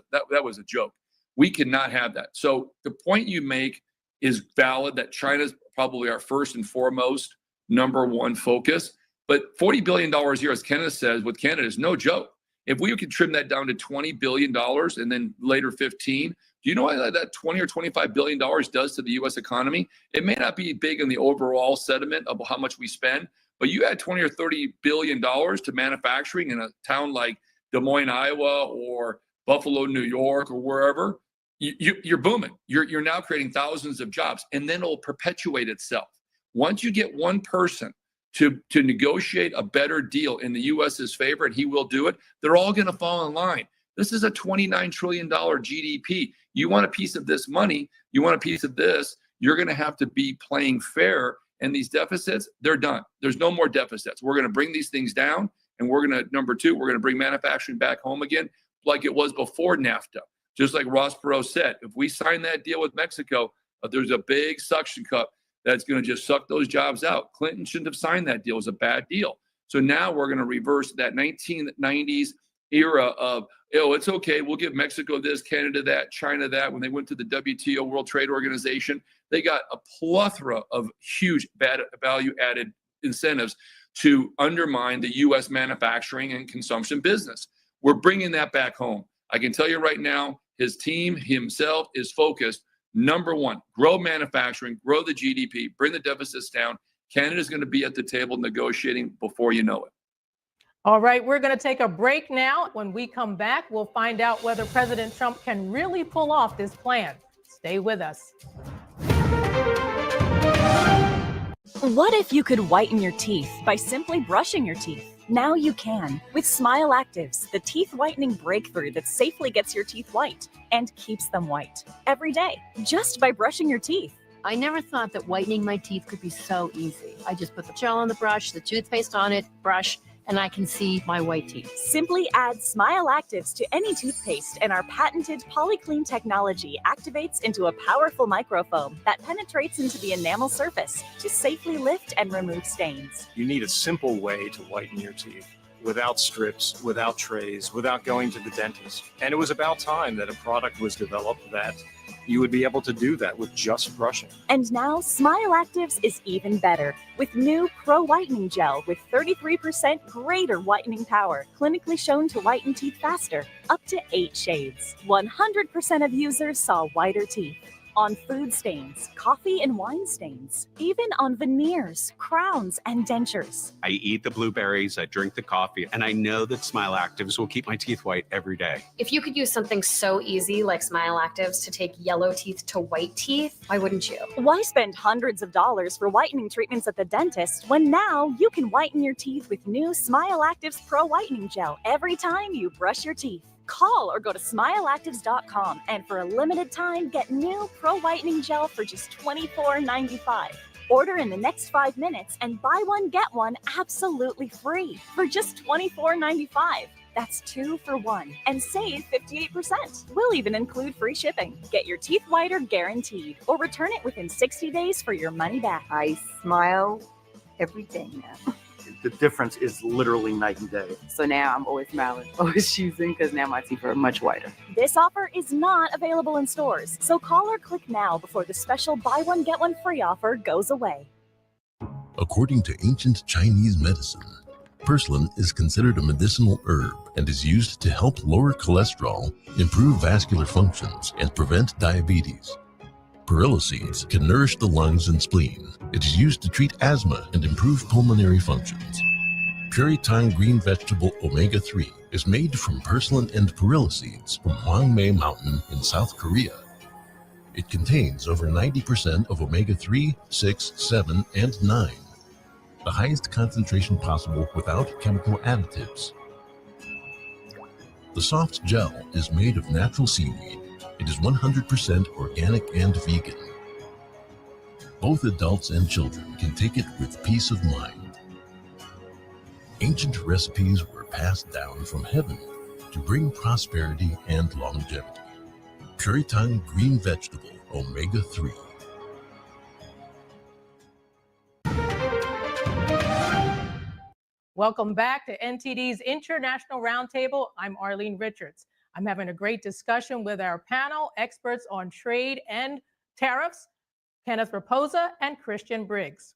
a joke. We cannot have that. So the point you make is valid that China's probably our first and foremost number one focus. But $40 billion a year, as Kenneth says, with Canada is no joke. If we could trim that down to $20 billion and then later 15, do you know what that $20 or $25 billion does to the U.S. economy? It may not be big in the overall sediment of how much we spend, but you add $20 or $30 billion to manufacturing in a town like Des Moines, Iowa, or Buffalo, New York, or wherever, you're booming. You're now creating thousands of jobs, and then it'll perpetuate itself. Once you get one person to negotiate a better deal in the U.S.'s favor, and he will do it, they're all going to fall in line. This is a $29 trillion GDP. You want a piece of this money, you want a piece of this, you're going to have to be playing fair. And these deficits, they're done. There's no more deficits. We're going to bring these things down. And we're going to, number two, we're going to bring manufacturing back home again, like it was before NAFTA. Just like Ross Perot said, if we sign that deal with Mexico, there's a big suction cup that's going to just suck those jobs out. Clinton shouldn't have signed that deal. It was a bad deal. So now we're going to reverse that 1990s era of, oh, it's okay, we'll give Mexico this, Canada that, China that. When they went to the WTO, World Trade Organization, they got a plethora of huge bad value-added incentives to undermine the U.S. manufacturing and consumption business. We're bringing that back home. I can tell you right now, his team himself is focused, number one, grow manufacturing, grow the GDP, bring the deficits down. Canada's going to be at the table negotiating before you know it. All right, we're going to take a break now. When we come back, we'll find out whether President Trump can really pull off this plan. Stay with us. What if you could whiten your teeth by simply brushing your teeth? Now you can with Smile Actives, the teeth whitening breakthrough that safely gets your teeth white and keeps them white every day just by brushing your teeth. I never thought that whitening my teeth could be so easy. I just put the gel on the brush, the toothpaste on it, brush, and I can see my white teeth. Simply add Smile Actives to any toothpaste and our patented PolyClean technology activates into a powerful microfoam that penetrates into the enamel surface to safely lift and remove stains. You need a simple way to whiten your teeth without strips, without trays, without going to the dentist. And it was about time that a product was developed that you would be able to do that with just brushing. And now Smile Actives is even better with new Pro Whitening Gel with 33% greater whitening power, clinically shown to whiten teeth faster, up to 8 shades. 100% of users saw whiter teeth. On food stains, coffee and wine stains, even on veneers, crowns, and dentures. I eat the blueberries, I drink the coffee, and I know that Smile Actives will keep my teeth white every day. If you could use something so easy like Smile Actives to take yellow teeth to white teeth, why wouldn't you? Why spend hundreds of dollars for whitening treatments at the dentist when now you can whiten your teeth with new Smile Actives Pro Whitening Gel every time you brush your teeth? Call or go to smileactives.com and for a limited time, get new Pro Whitening Gel for just $24.95. Order in the next 5 minutes and buy one, get one absolutely free for just $24.95. That's 2 for 1 and save 58%. We'll even include free shipping. Get your teeth whiter guaranteed or return it within 60 days for your money back. I smile every day now. The difference is literally night and day. So now I'm always smiling, always choosing, because now my teeth are much whiter. This offer is not available in stores, so call or click now before the special buy one, get one free offer goes away. According to ancient Chinese medicine, purslane is considered a medicinal herb and is used to help lower cholesterol, improve vascular functions, and prevent diabetes. Perilla seeds can nourish the lungs and spleen. It is used to treat asthma and improve pulmonary functions. Puritan green vegetable omega-3 is made from purslane and perilla seeds from Hwangmae Mountain in South Korea. It contains over 90% of omega-3, 6, 7, and 9, the highest concentration possible without chemical additives. The soft gel is made of natural seaweed. It is 100% organic and vegan. Both adults and children can take it with peace of mind. Ancient recipes were passed down from heaven to bring prosperity and longevity. Puritan green vegetable omega-3. Welcome back to NTD's International Roundtable. I'm Arlene Richards. I'm having a great discussion with our panel, experts on trade and tariffs, Kenneth Raposa and Christian Briggs.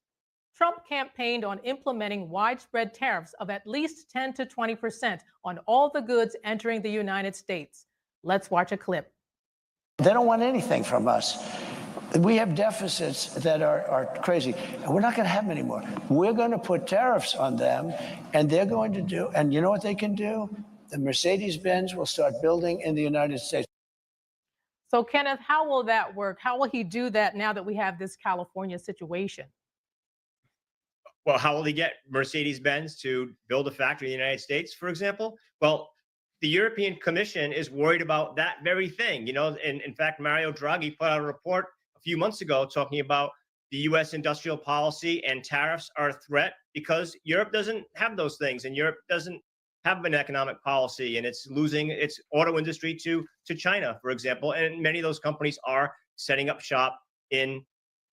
Trump campaigned on implementing widespread tariffs of at least 10 to 20% on all the goods entering the United States. Let's watch a clip. They don't want anything from us. We have deficits that are crazy, and we're not going to have them anymore. We're going to put tariffs on them, and they're going to do, and you know what they can do? The Mercedes-Benz will start building in the United States. So, Kenneth, how will that work? How will he do that now that we have this California situation? Well, how will he get Mercedes-Benz to build a factory in the United States, for example? Well, the European Commission is worried about that very thing. You know, and in fact, Mario Draghi put out a report a few months ago talking about the U.S. industrial policy and tariffs are a threat because Europe doesn't have those things, and Europe doesn't have an economic policy, and it's losing its auto industry to China, for example. And many of those companies are setting up shop in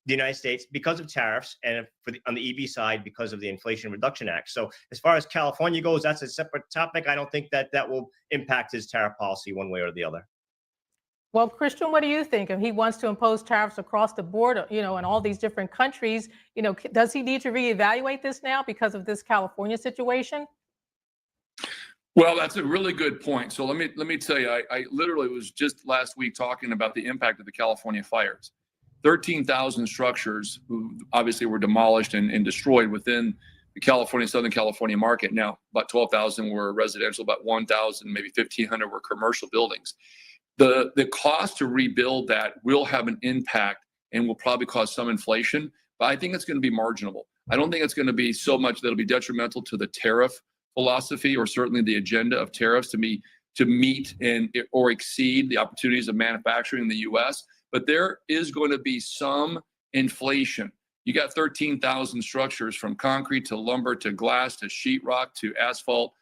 the United States because of tariffs, and on the EV side because of the Inflation Reduction Act. So as far as California goes, that's a separate topic. I don't think that will impact his tariff policy one way or the other. Well, Christian, what do you think? If he wants to impose tariffs across the board, you know, in all these different countries, you know, does he need to reevaluate this now because of this California situation? Well, that's a really good point. So let me tell you, I literally was just last week talking about the impact of the California fires. 13,000 structures who obviously were demolished and destroyed within the Southern California market. Now, about 12,000 were residential, about 1,000, maybe 1,500 were commercial buildings. The cost to rebuild that will have an impact and will probably cause some inflation, but I think it's going to be marginal. I don't think it's going to be so much that it'll be detrimental to the tariff philosophy or certainly the agenda of tariffs to meet or exceed the opportunities of manufacturing in the U.S. But there is going to be some inflation. You got 13,000 structures from concrete to lumber to glass to sheetrock to asphalt,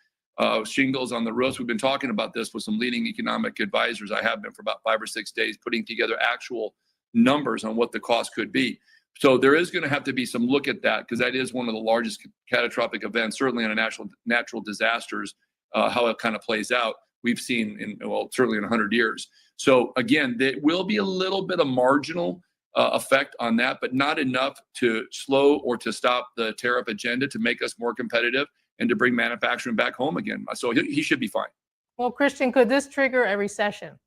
shingles on the roofs. We've been talking about this with some leading economic advisors. I have been for about 5 or 6 days, putting together actual numbers on what the cost could be. So there is going to have to be some look at that, because that is one of the largest catastrophic events, certainly in a natural disasters, how it kind of plays out. We've seen certainly in 100 years. So again, there will be a little bit of marginal effect on that, but not enough to slow or to stop the tariff agenda to make us more competitive and to bring manufacturing back home again. So he should be fine. Well, Christian, could this trigger a recession?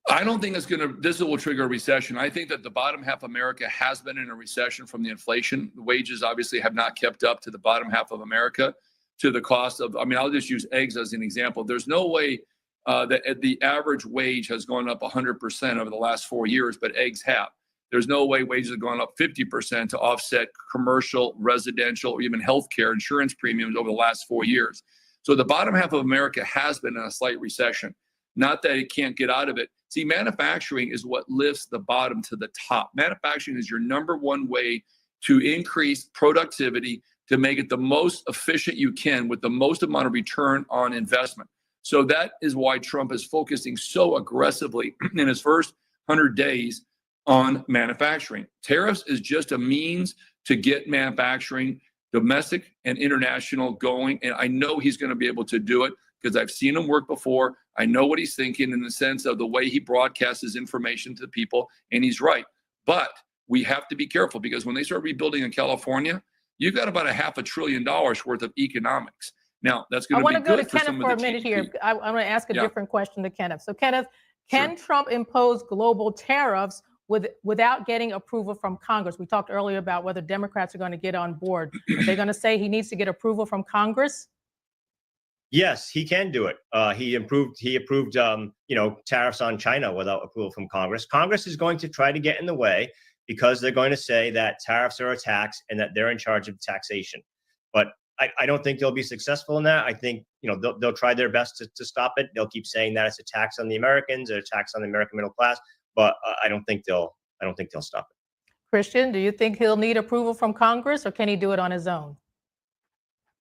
I don't think this will trigger a recession. I think that the bottom half of America has been in a recession from the inflation. The wages obviously have not kept up to the bottom half of America, to the cost of, I'll just use eggs as an example. There's no way that the average wage has gone up 100% over the last 4 years, but eggs have. There's no way wages have gone up 50% to offset commercial, residential, or even healthcare insurance premiums over the last 4 years. So the bottom half of America has been in a slight recession. Not that it can't get out of it. See, manufacturing is what lifts the bottom to the top. Manufacturing is your number one way to increase productivity, to make it the most efficient you can with the most amount of return on investment. So that is why Trump is focusing so aggressively in his first 100 days on manufacturing. Tariffs is just a means to get manufacturing, domestic and international, going. And I know he's going to be able to do it because I've seen him work before. I know what he's thinking in the sense of the way he broadcasts his information to people, and he's right. But we have to be careful, because when they start rebuilding in California, you've got about $500 billion worth of economics. Now, that's going to be good. I want to go to Kenneth for a minute here. I want to ask a different question to Kenneth. So, Kenneth, can Trump impose global tariffs without getting approval from Congress? We talked earlier about whether Democrats are going to get on board. Are they going to say he needs to get approval from Congress? Yes, he can do it. He approved, tariffs on China without approval from Congress. Congress is going to try to get in the way, because they're going to say that tariffs are a tax and that they're in charge of taxation. But I don't think they'll be successful in that. I think, they'll try their best to stop it. They'll keep saying that it's a tax on the Americans, a tax on the American middle class, but I don't think they'll stop it. Christian, do you think he'll need approval from Congress, or can he do it on his own?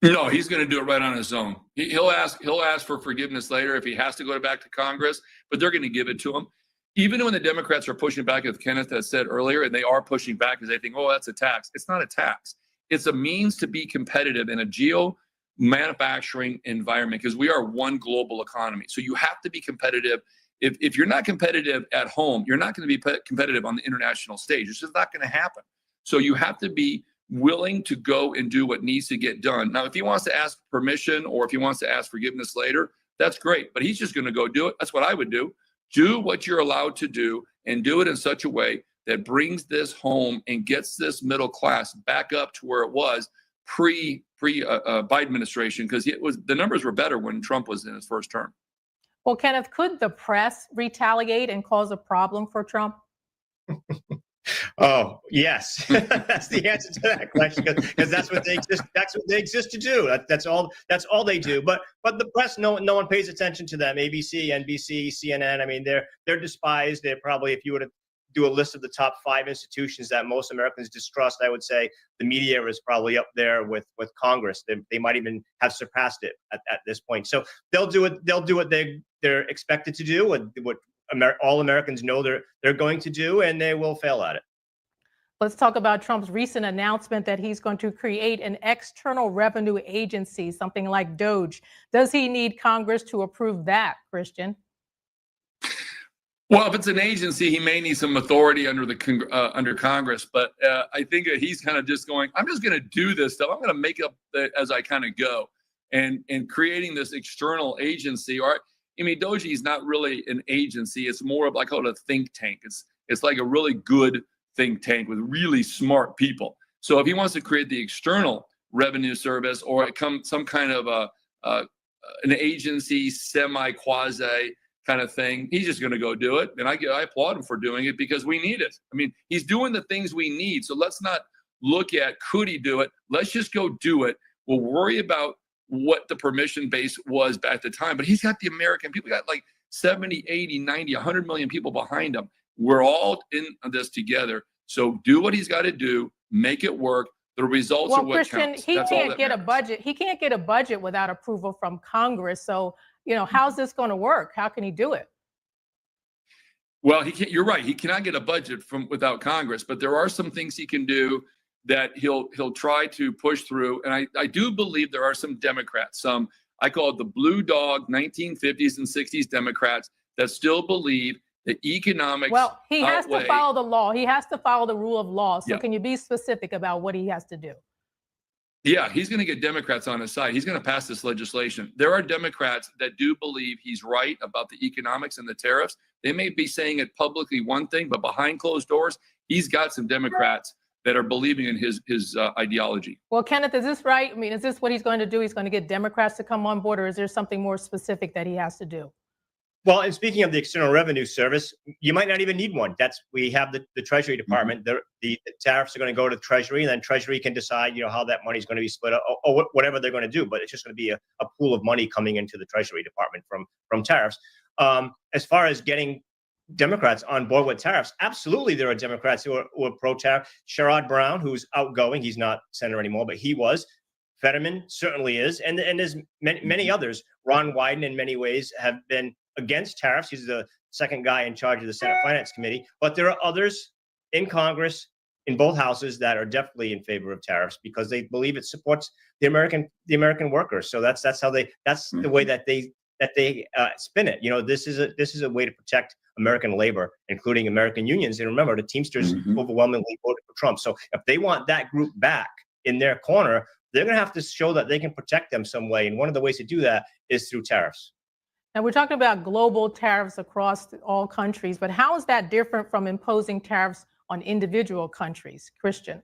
No, he's going to do it right on his own. He'll ask for forgiveness later if he has to go back to Congress, but they're going to give it to him. Even when the Democrats are pushing back, as Kenneth has said earlier, and they are pushing back because they think, oh, that's a tax. It's not a tax. It's a means to be competitive in a geo-manufacturing environment, because we are one global economy. So you have to be competitive. If you're not competitive at home, you're not going to be competitive on the international stage. It's just not going to happen. So you have to be willing to go and do what needs to get done. Now, if he wants to ask permission or if he wants to ask forgiveness later, that's great. But he's just going to go do it. That's what I would do. Do what you're allowed to do, and do it in such a way that brings this home and gets this middle class back up to where it was pre Biden administration, because the numbers were better when Trump was in his first term. Well, Kenneth, could the press retaliate and cause a problem for Trump? Oh, yes. That's the answer to that question, because that's what they exist. That's what they exist to do. That's all they do. But the press, no one pays attention to them. ABC, NBC, CNN. I mean, they're despised. They're probably, if you were to do a list of the top 5 institutions that most Americans distrust, I would say the media is probably up there with Congress. They might even have surpassed it at this point. So they'll do it. They'll do what they're expected to do. What all Americans know they're going to do, and they will fail at it. Let's talk about Trump's recent announcement that he's going to create an external revenue agency, something like DOGE. Does he need Congress to approve that, Christian? Well, if it's an agency, he may need some authority under Congress. But I think he's kind of just going, I'm just going to do this stuff. I'm going to make up as I kind of go, and creating this external agency. DOGE is not really an agency. It's more of, I call it a think tank. It's like a really good think tank with really smart people. So if he wants to create the external revenue service, or some kind of an agency, semi-quasi kind of thing, he's just going to go do it. And I applaud him for doing it, because we need it. I mean, he's doing the things we need. So let's not look at, could he do it? Let's just go do it. We'll worry about what the permission base was back at the time, but he's got the American people, got like 70, 80, 90, 100 million people behind him. We're all in this together. So do what he's got to do, make it work. The results are what Christian, counts. he That's all can't that get a matters. budget. He can't get a budget without approval from Congress. So, how's this going to work? How can he do it? Well, he can't. You're right. He cannot get a budget without Congress, but there are some things he can do that he'll try to push through. And I do believe there are some Democrats, some I call it the blue dog 1950s and 60s Democrats that still believe that economics. Well, he has outweigh. to follow the law. He has to follow the rule of law. So Yeah. can you be specific about what he has to do? Yeah, he's going to get Democrats on his side. He's going to pass this legislation. There are Democrats that do believe he's right about the economics and the tariffs. They may be saying it publicly one thing, but behind closed doors, he's got some Democrats that are believing in his ideology. Well, Kenneth, is this right? I mean, is this what he's going to do? He's going to get Democrats to come on board, or is there something more specific that he has to do? Well, and speaking of the External Revenue Service, you might not even need one. We have the Treasury Department. The tariffs are going to go to Treasury, and then Treasury can decide, how that money is going to be split up or whatever they're going to do. But it's just going to be a pool of money coming into the Treasury Department from tariffs. As far as getting Democrats on board with tariffs, absolutely, there are Democrats who are pro-tariff. Sherrod Brown, who's outgoing, he's not senator anymore, but he was. Fetterman certainly is, and there's many others. Ron Wyden, in many ways, have been against tariffs. He's the second guy in charge of the Senate Finance Committee. But there are others in Congress, in both houses, that are definitely in favor of tariffs because they believe it supports the American workers. So that's the way that they spin it. This is a way to protect American labor, including American unions. And remember, the Teamsters overwhelmingly voted for Trump. So if they want that group back in their corner, they're going to have to show that they can protect them some way. And one of the ways to do that is through tariffs. Now, we're talking about global tariffs across all countries, but how is that different from imposing tariffs on individual countries? Christian?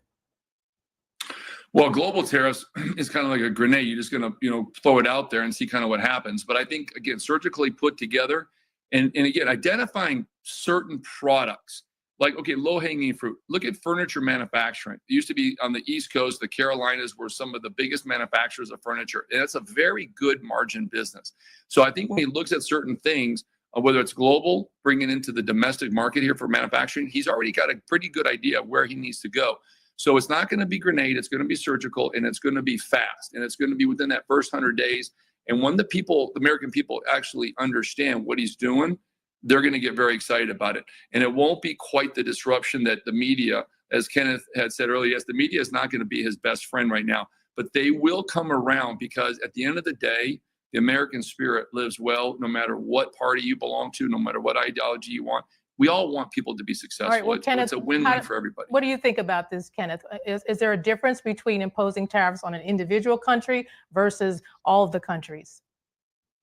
Well, global tariffs is kind of like a grenade. You're just going to, throw it out there and see kind of what happens. But I think, again, surgically put together and again, identifying certain products like, okay, low-hanging fruit. Look at furniture manufacturing. It used to be on the East Coast, the Carolinas were some of the biggest manufacturers of furniture. And it's a very good margin business. So I think when he looks at certain things, whether it's global, bringing into the domestic market here for manufacturing, he's already got a pretty good idea of where he needs to go. So it's not going to be grenade, it's going to be surgical, and it's going to be fast, and it's going to be within that first 100 days. And when the American people actually understand what he's doing, they're going to get very excited about it. And it won't be quite the disruption that the media, as Kenneth had said earlier, yes, the media is not going to be his best friend right now, but they will come around because at the end of the day, the American spirit lives well, no matter what party you belong to, no matter what ideology you want. We all want people to be successful. All right, well, Kenneth, it's a win-win for everybody. What do you think about this, Kenneth? Is there a difference between imposing tariffs on an individual country versus all of the countries?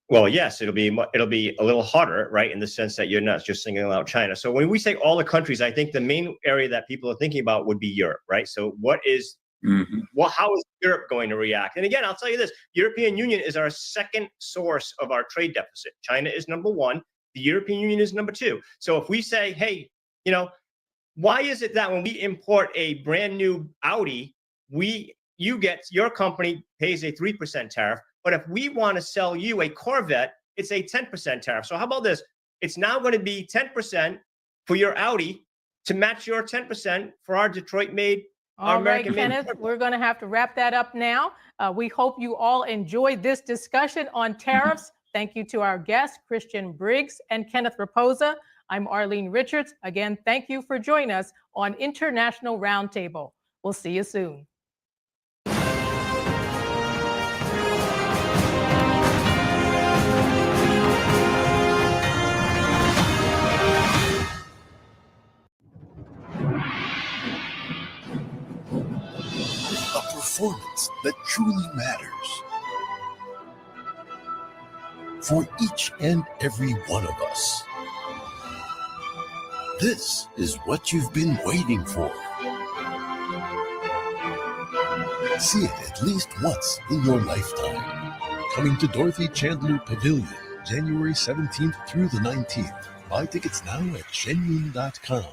Well, yes, it'll be a little harder, right, in the sense that you're not just singling out China. So when we say all the countries, I think the main area that people are thinking about would be Europe, right? So how is Europe going to react? And again, I'll tell you this, European Union is our second source of our trade deficit. China is number one. The European Union is number two. So if we say, hey, why is it that when we import a brand new Audi, your company pays a 3% tariff, but if we want to sell you a Corvette, it's a 10% tariff. So how about this? It's now going to be 10% for your Audi to match your 10% for our Detroit-made, our American-made. All right, Kenneth, we're going to have to wrap that up now. We hope you all enjoyed this discussion on tariffs. Thank you to our guests, Christian Briggs and Kenneth Raposa. I'm Arlene Richards. Again, thank you for joining us on International Roundtable. We'll see you soon. Performance that truly matters for each and every one of us. This is what you've been waiting for. See it at least once in your lifetime. Coming to Dorothy Chandler Pavilion, January 17th through the 19th. Buy tickets now at genuine.com.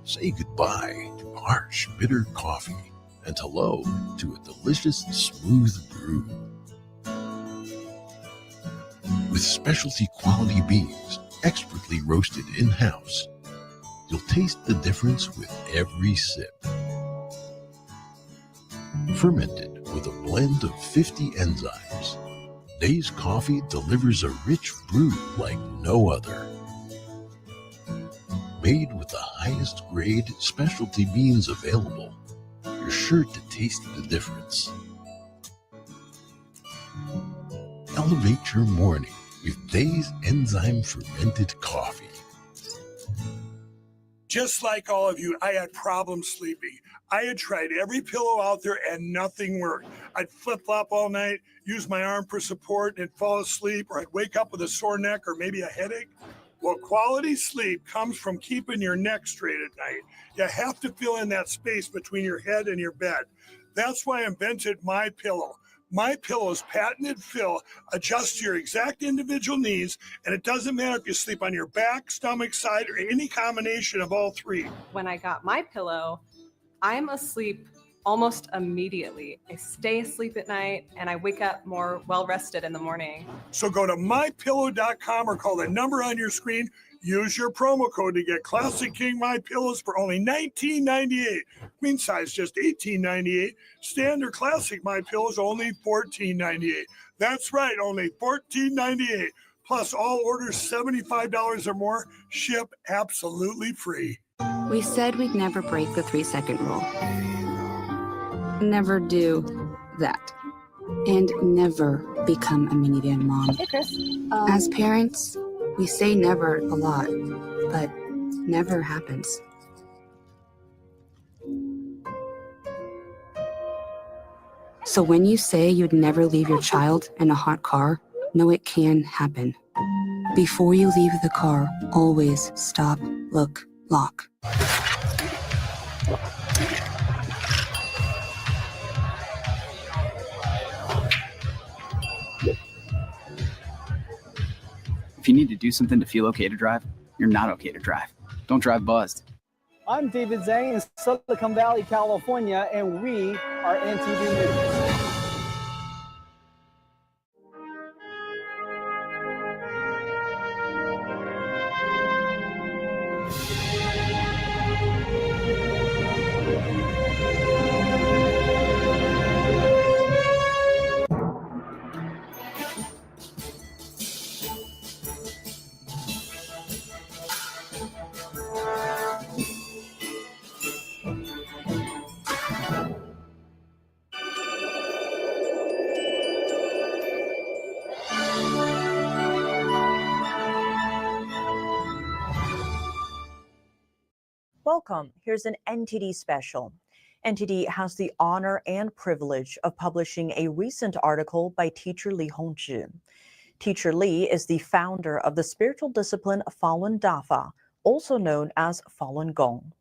Say goodbye to harsh, bitter coffee and hello to a delicious, smooth brew. With specialty quality beans, expertly roasted in-house, you'll taste the difference with every sip. Fermented with a blend of 50 enzymes, Dave's Coffee delivers a rich brew like no other. Made with the highest grade specialty beans available, you're sure to taste the difference. Elevate your morning with Dave's enzyme fermented coffee. Just like all of you, I had problems sleeping. I had tried every pillow out there and nothing worked. I'd flip-flop all night, use my arm for support, and fall asleep, or I'd wake up with a sore neck or maybe a headache. Well, quality sleep comes from keeping your neck straight at night. You have to fill in that space between your head and your bed. That's why I invented My Pillow. My Pillow's patented fill adjusts to your exact individual needs, and it doesn't matter if you sleep on your back, stomach, side, or any combination of all three. When I got My Pillow, I'm asleep almost immediately. I stay asleep at night, and I wake up more well-rested in the morning. So go to mypillow.com or call the number on your screen. Use your promo code to get Classic King My Pillows for only $19.98. Queen size just $18.98. Standard Classic My Pillows only $14.98. That's right, only $14.98. Plus all orders $75 or more ship absolutely free. We said we'd never break the 3-second rule. Never do that. And never become a minivan mom. Hey, Chris. As parents, we say never a lot, but never happens. So when you say you'd never leave your child in a hot car, know it can happen. Before you leave the car, always stop, look, lock. If you need to do something to feel okay to drive, you're not okay to drive. Don't drive buzzed. I'm David Zhang in Silicon Valley, California, and we are NTD News. Welcome. Here's an NTD special. NTD has the honor and privilege of publishing a recent article by teacher Li Hongzhi. Teacher Li is the founder of the spiritual discipline Falun Dafa, also known as Falun Gong.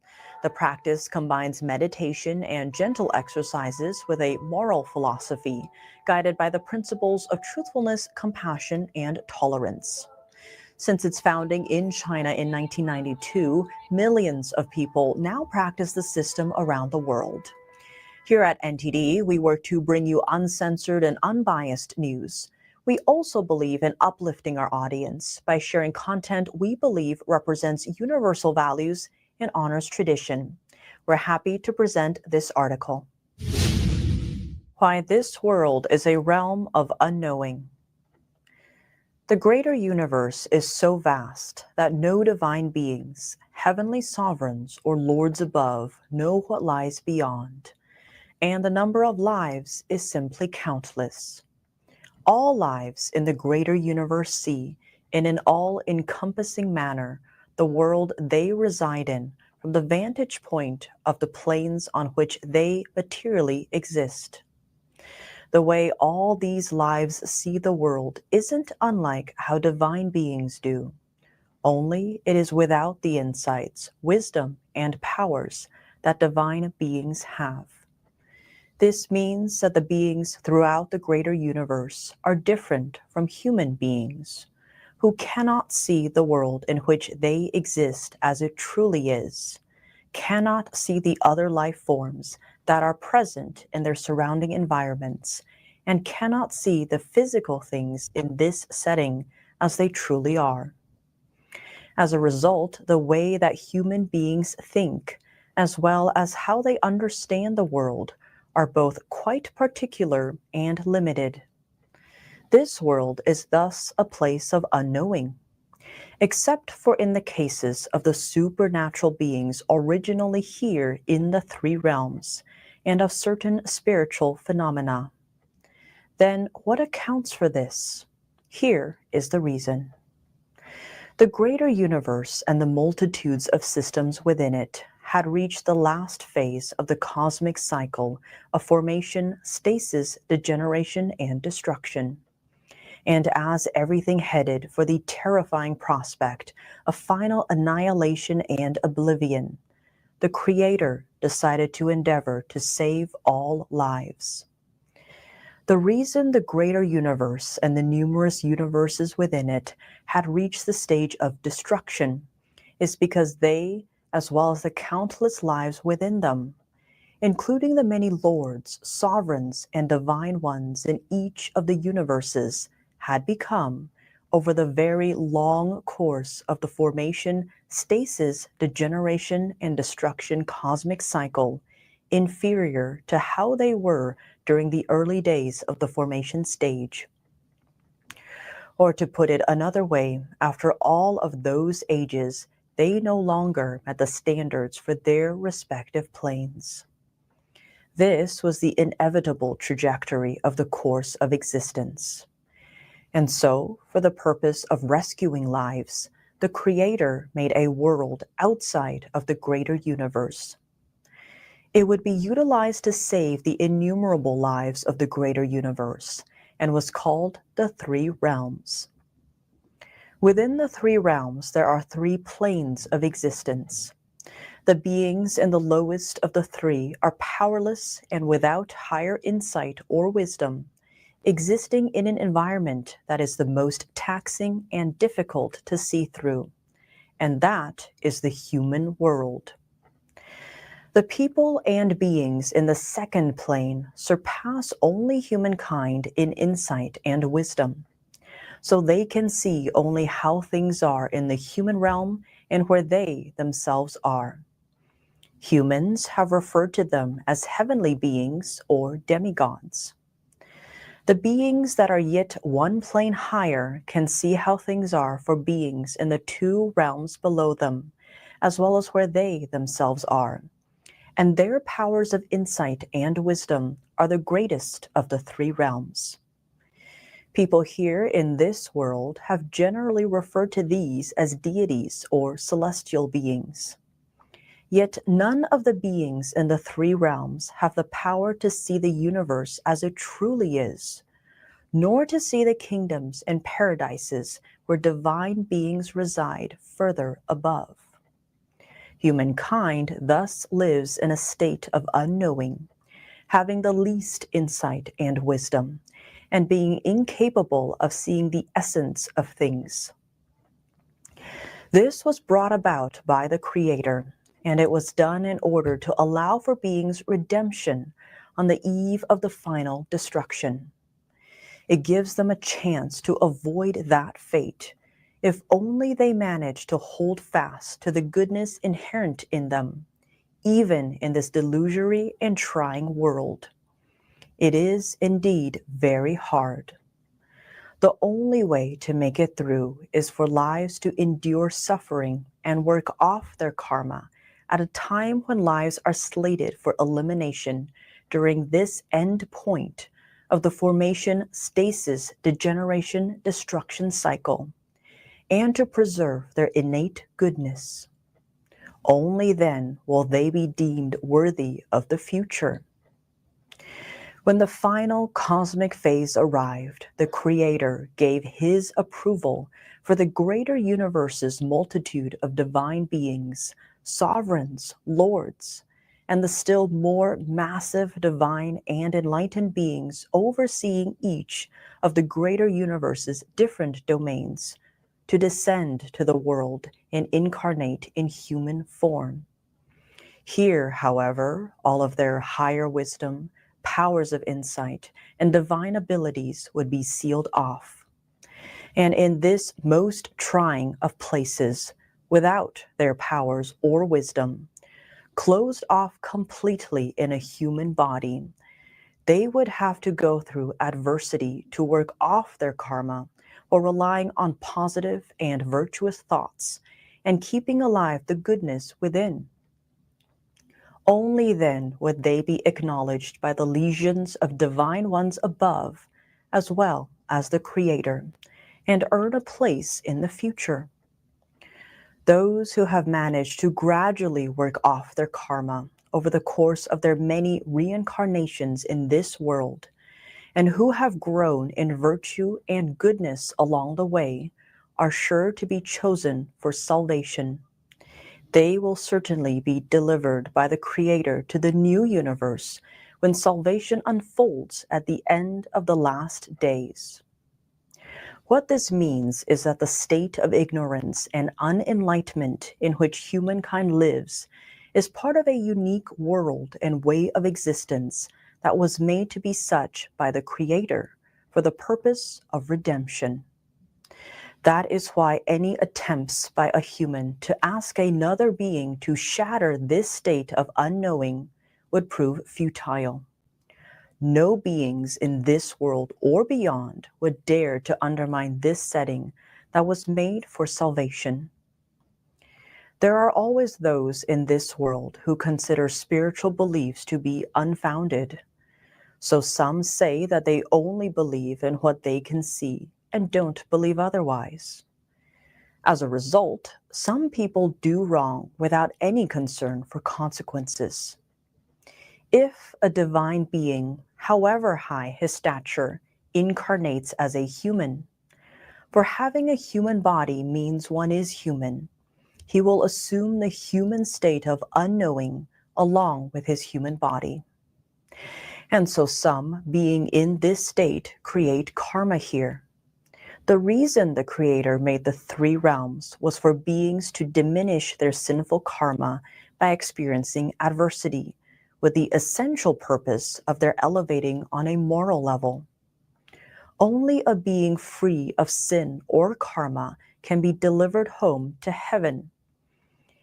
The practice combines meditation and gentle exercises with a moral philosophy, guided by the principles of truthfulness, compassion, and tolerance. Since its founding in China in 1992, millions of people now practice the system around the world. Here at NTD, we work to bring you uncensored and unbiased news. We also believe in uplifting our audience by sharing content we believe represents universal values and honors tradition. We're happy to present this article. Why this world is a realm of unknowing. The greater universe is so vast that no divine beings, heavenly sovereigns, or lords above know what lies beyond, and the number of lives is simply countless. All lives in the greater universe see, in an all-encompassing manner, the world they reside in from the vantage point of the planes on which they materially exist. The way all these lives see the world isn't unlike how divine beings do, only it is without the insights, wisdom, and powers that divine beings have. This means that the beings throughout the greater universe are different from human beings, who cannot see the world in which they exist as it truly is, cannot see the other life forms that are present in their surrounding environments and cannot see the physical things in this setting as they truly are. As a result, the way that human beings think, as well as how they understand the world, are both quite particular and limited. This world is thus a place of unknowing, except for in the cases of the supernatural beings originally here in the three realms and of certain spiritual phenomena. Then what accounts for this? Here is the reason. The greater universe and the multitudes of systems within it had reached the last phase of the cosmic cycle of formation, stasis, degeneration, and destruction. And as everything headed for the terrifying prospect of final annihilation and oblivion, the Creator decided to endeavor to save all lives. The reason the greater universe and the numerous universes within it had reached the stage of destruction is because they, as well as the countless lives within them, including the many lords, sovereigns, and divine ones in each of the universes, had become, over the very long course of the formation, stasis, degeneration, and destruction cosmic cycle, inferior to how they were during the early days of the formation stage. Or to put it another way, after all of those ages, they no longer met the standards for their respective planes. This was the inevitable trajectory of the course of existence. And so, for the purpose of rescuing lives, the Creator made a world outside of the greater universe. It would be utilized to save the innumerable lives of the greater universe, and was called the Three Realms. Within the three realms, there are three planes of existence. The beings in the lowest of the three are powerless and without higher insight or wisdom, existing in an environment that is the most taxing and difficult to see through, and that is the human world. The people and beings in the second plane surpass only humankind in insight and wisdom, so they can see only how things are in the human realm and where they themselves are. Humans have referred to them as heavenly beings or demigods. The beings that are yet one plane higher can see how things are for beings in the two realms below them, as well as where they themselves are. And their powers of insight and wisdom are the greatest of the three realms. People here in this world have generally referred to these as deities or celestial beings. Yet none of the beings in the three realms have the power to see the universe as it truly is, nor to see the kingdoms and paradises where divine beings reside further above. Humankind thus lives in a state of unknowing, having the least insight and wisdom, and being incapable of seeing the essence of things. This was brought about by the Creator, and it was done in order to allow for beings' redemption on the eve of the final destruction. It gives them a chance to avoid that fate, if only they manage to hold fast to the goodness inherent in them, even in this delusory and trying world. It is indeed very hard. The only way to make it through is for lives to endure suffering and work off their karma at a time when lives are slated for elimination during this end point of the formation, stasis, degeneration, destruction cycle, and to preserve their innate goodness. Only then will they be deemed worthy of the future. When the final cosmic phase arrived, the Creator gave His approval for the greater universe's multitude of divine beings, sovereigns, lords, and the still more massive divine and enlightened beings overseeing each of the greater universe's different domains, to descend to the world and incarnate in human form. Here, however, all of their higher wisdom, powers of insight, and divine abilities would be sealed off. And in this most trying of places, without their powers or wisdom, closed off completely in a human body, they would have to go through adversity to work off their karma, or relying on positive and virtuous thoughts and keeping alive the goodness within. Only then would they be acknowledged by the legions of divine ones above, as well as the Creator, and earn a place in the future. Those who have managed to gradually work off their karma over the course of their many reincarnations in this world, and who have grown in virtue and goodness along the way, are sure to be chosen for salvation. They will certainly be delivered by the Creator to the new universe when salvation unfolds at the end of the last days. What this means is that the state of ignorance and unenlightenment in which humankind lives is part of a unique world and way of existence that was made to be such by the Creator for the purpose of redemption. That is why any attempts by a human to ask another being to shatter this state of unknowing would prove futile. No beings in this world or beyond would dare to undermine this setting that was made for salvation. There are always those in this world who consider spiritual beliefs to be unfounded. So some say that they only believe in what they can see and don't believe otherwise. As a result, some people do wrong without any concern for consequences. If a divine being, however high his stature, incarnates as a human, for having a human body means one is human, he will assume the human state of unknowing along with his human body. And so some, being in this state, create karma here. The reason the Creator made the three realms was for beings to diminish their sinful karma by experiencing adversity, with the essential purpose of their elevating on a moral level. Only a being free of sin or karma can be delivered home to heaven.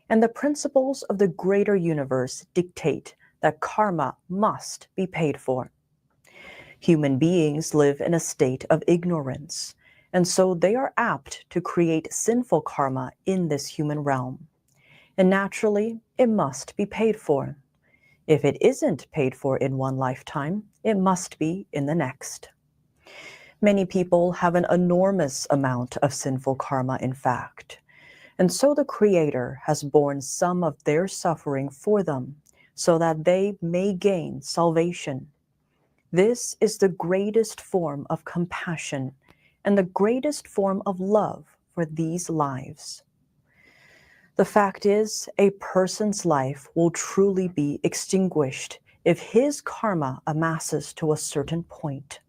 And the principles of the greater universe dictate that karma must be paid for. Human beings live in a state of ignorance, and so they are apt to create sinful karma in this human realm. And naturally, it must be paid for. If it isn't paid for in one lifetime, it must be in the next. Many people have an enormous amount of sinful karma, in fact. And so the Creator has borne some of their suffering for them, so that they may gain salvation. This is the greatest form of compassion and the greatest form of love for these lives. The fact is, a person's life will truly be extinguished if his karma amasses to a certain point.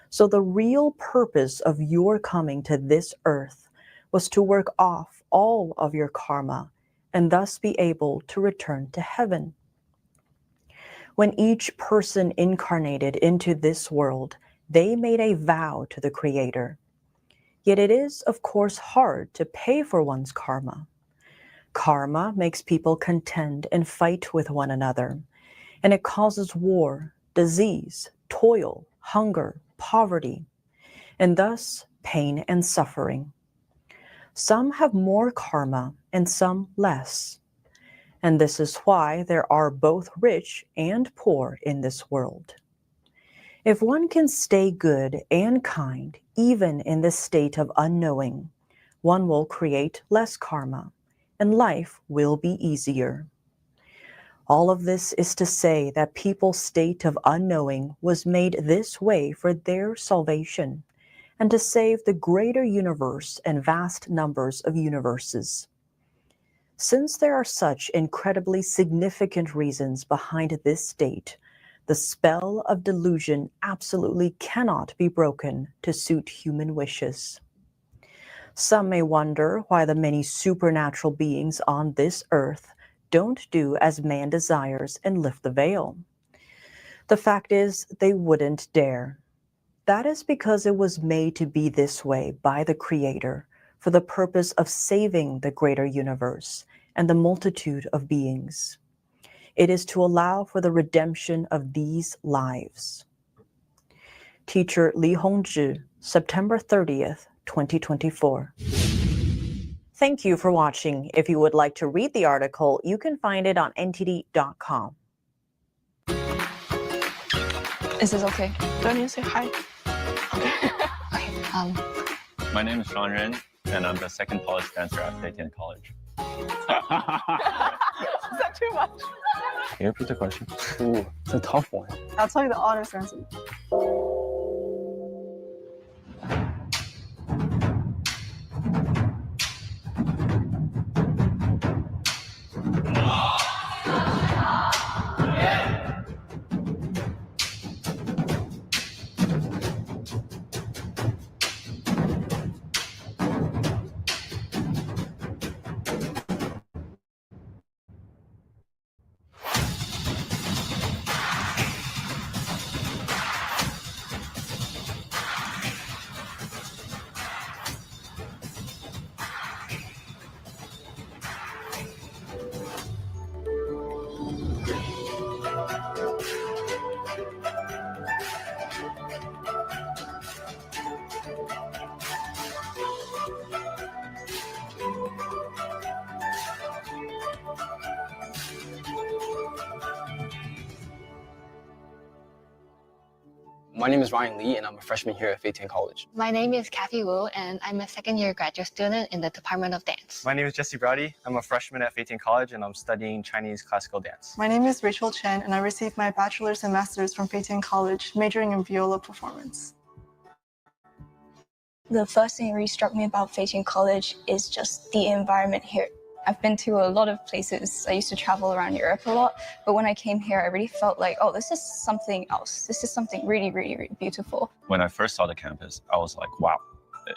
So the real purpose of your coming to this earth was to work off all of your karma and thus be able to return to heaven. When each person incarnated into this world, they made a vow to the Creator. Yet it is, of course, hard to pay for one's karma. Karma makes people contend and fight with one another, and it causes war, disease, toil, hunger, poverty, and thus pain and suffering. Some have more karma and some less. And this is why there are both rich and poor in this world. If one can stay good and kind, even in the state of unknowing, one will create less karma, and life will be easier. All of this is to say that people's state of unknowing was made this way for their salvation, and to save the greater universe and vast numbers of universes. Since there are such incredibly significant reasons behind this state, the spell of delusion absolutely cannot be broken to suit human wishes. Some may wonder why the many supernatural beings on this earth don't do as man desires and lift the veil. The fact is, they wouldn't dare. That is because it was made to be this way by the Creator for the purpose of saving the greater universe and the multitude of beings. It is to allow for the redemption of these lives. Teacher Li Hongzhi, September 30th, 2024. Thank you for watching. If you would like to read the article, you can find it on ntd.com. Is this okay? Do I need to say hi? Okay. My name is Sean Ren, and I'm the second polish dancer at Fei Tian College. Is that too much? Can you repeat the question? Ooh, it's a tough one. I'll tell you the honest answer. My name is Ryan Lee, and I'm a freshman here at Fei Tian College. My name is Kathy Wu, and I'm a second-year graduate student in the Department of Dance. My name is Jesse Browdy. I'm a freshman at Fei Tian College, and I'm studying Chinese classical dance. My name is Rachel Chen, and I received my bachelor's and master's from Fei Tian College, majoring in viola performance. The first thing that really struck me about Fei Tian College is just the environment here. I've been to a lot of places. I used to travel around Europe a lot, but when I came here, I really felt like, oh, this is something else. This is something really, really, really beautiful. When I first saw the campus, I was like, wow.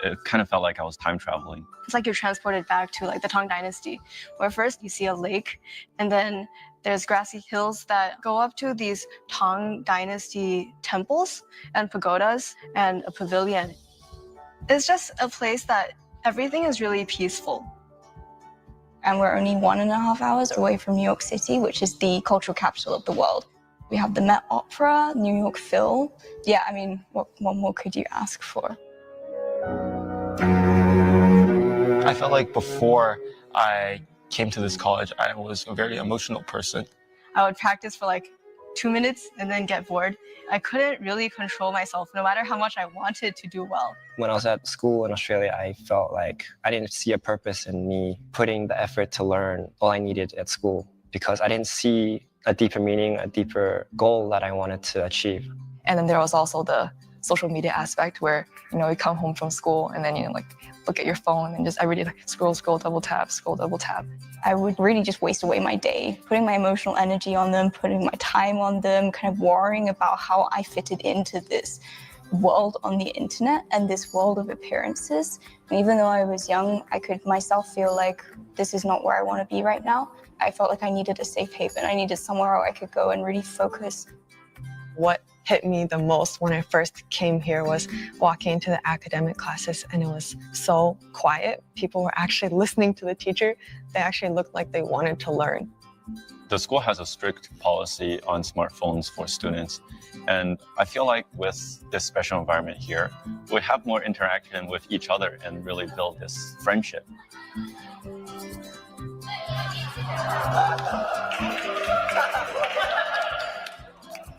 It kind of felt like I was time traveling. It's like you're transported back to like the Tang Dynasty, where first you see a lake, and then there's grassy hills that go up to these Tang Dynasty temples and pagodas and a pavilion. It's just a place that everything is really peaceful. And we're only 1.5 hours away from New York City, which is the cultural capital of the world. We have the Met Opera, New York Phil. Yeah, I mean, what more could you ask for? I felt like before I came to this college, I was a very emotional person. I would practice for like 2 minutes and then get bored. I couldn't really control myself, no matter how much I wanted to do well. When I was at school in Australia, I felt like I didn't see a purpose in me putting the effort to learn all I needed at school because I didn't see a deeper meaning, a deeper goal that I wanted to achieve. And then there was also the social media aspect where, you know, you come home from school and then, you know, like look at your phone and just every day like scroll, double tap, scroll, double tap. I would really just waste away my day, putting my emotional energy on them, putting my time on them, kind of worrying about how I fitted into this world on the internet and this world of appearances. And even though I was young, I could myself feel like this is not where I want to be right now. I felt like I needed a safe haven. I needed somewhere where I could go and really focus. What hit me the most when I first came here was walking into the academic classes, and it was so quiet. People were actually listening to the teacher. They actually looked like they wanted to learn. The school has a strict policy on smartphones for students. And I feel like with this special environment here, we have more interaction with each other and really build this friendship.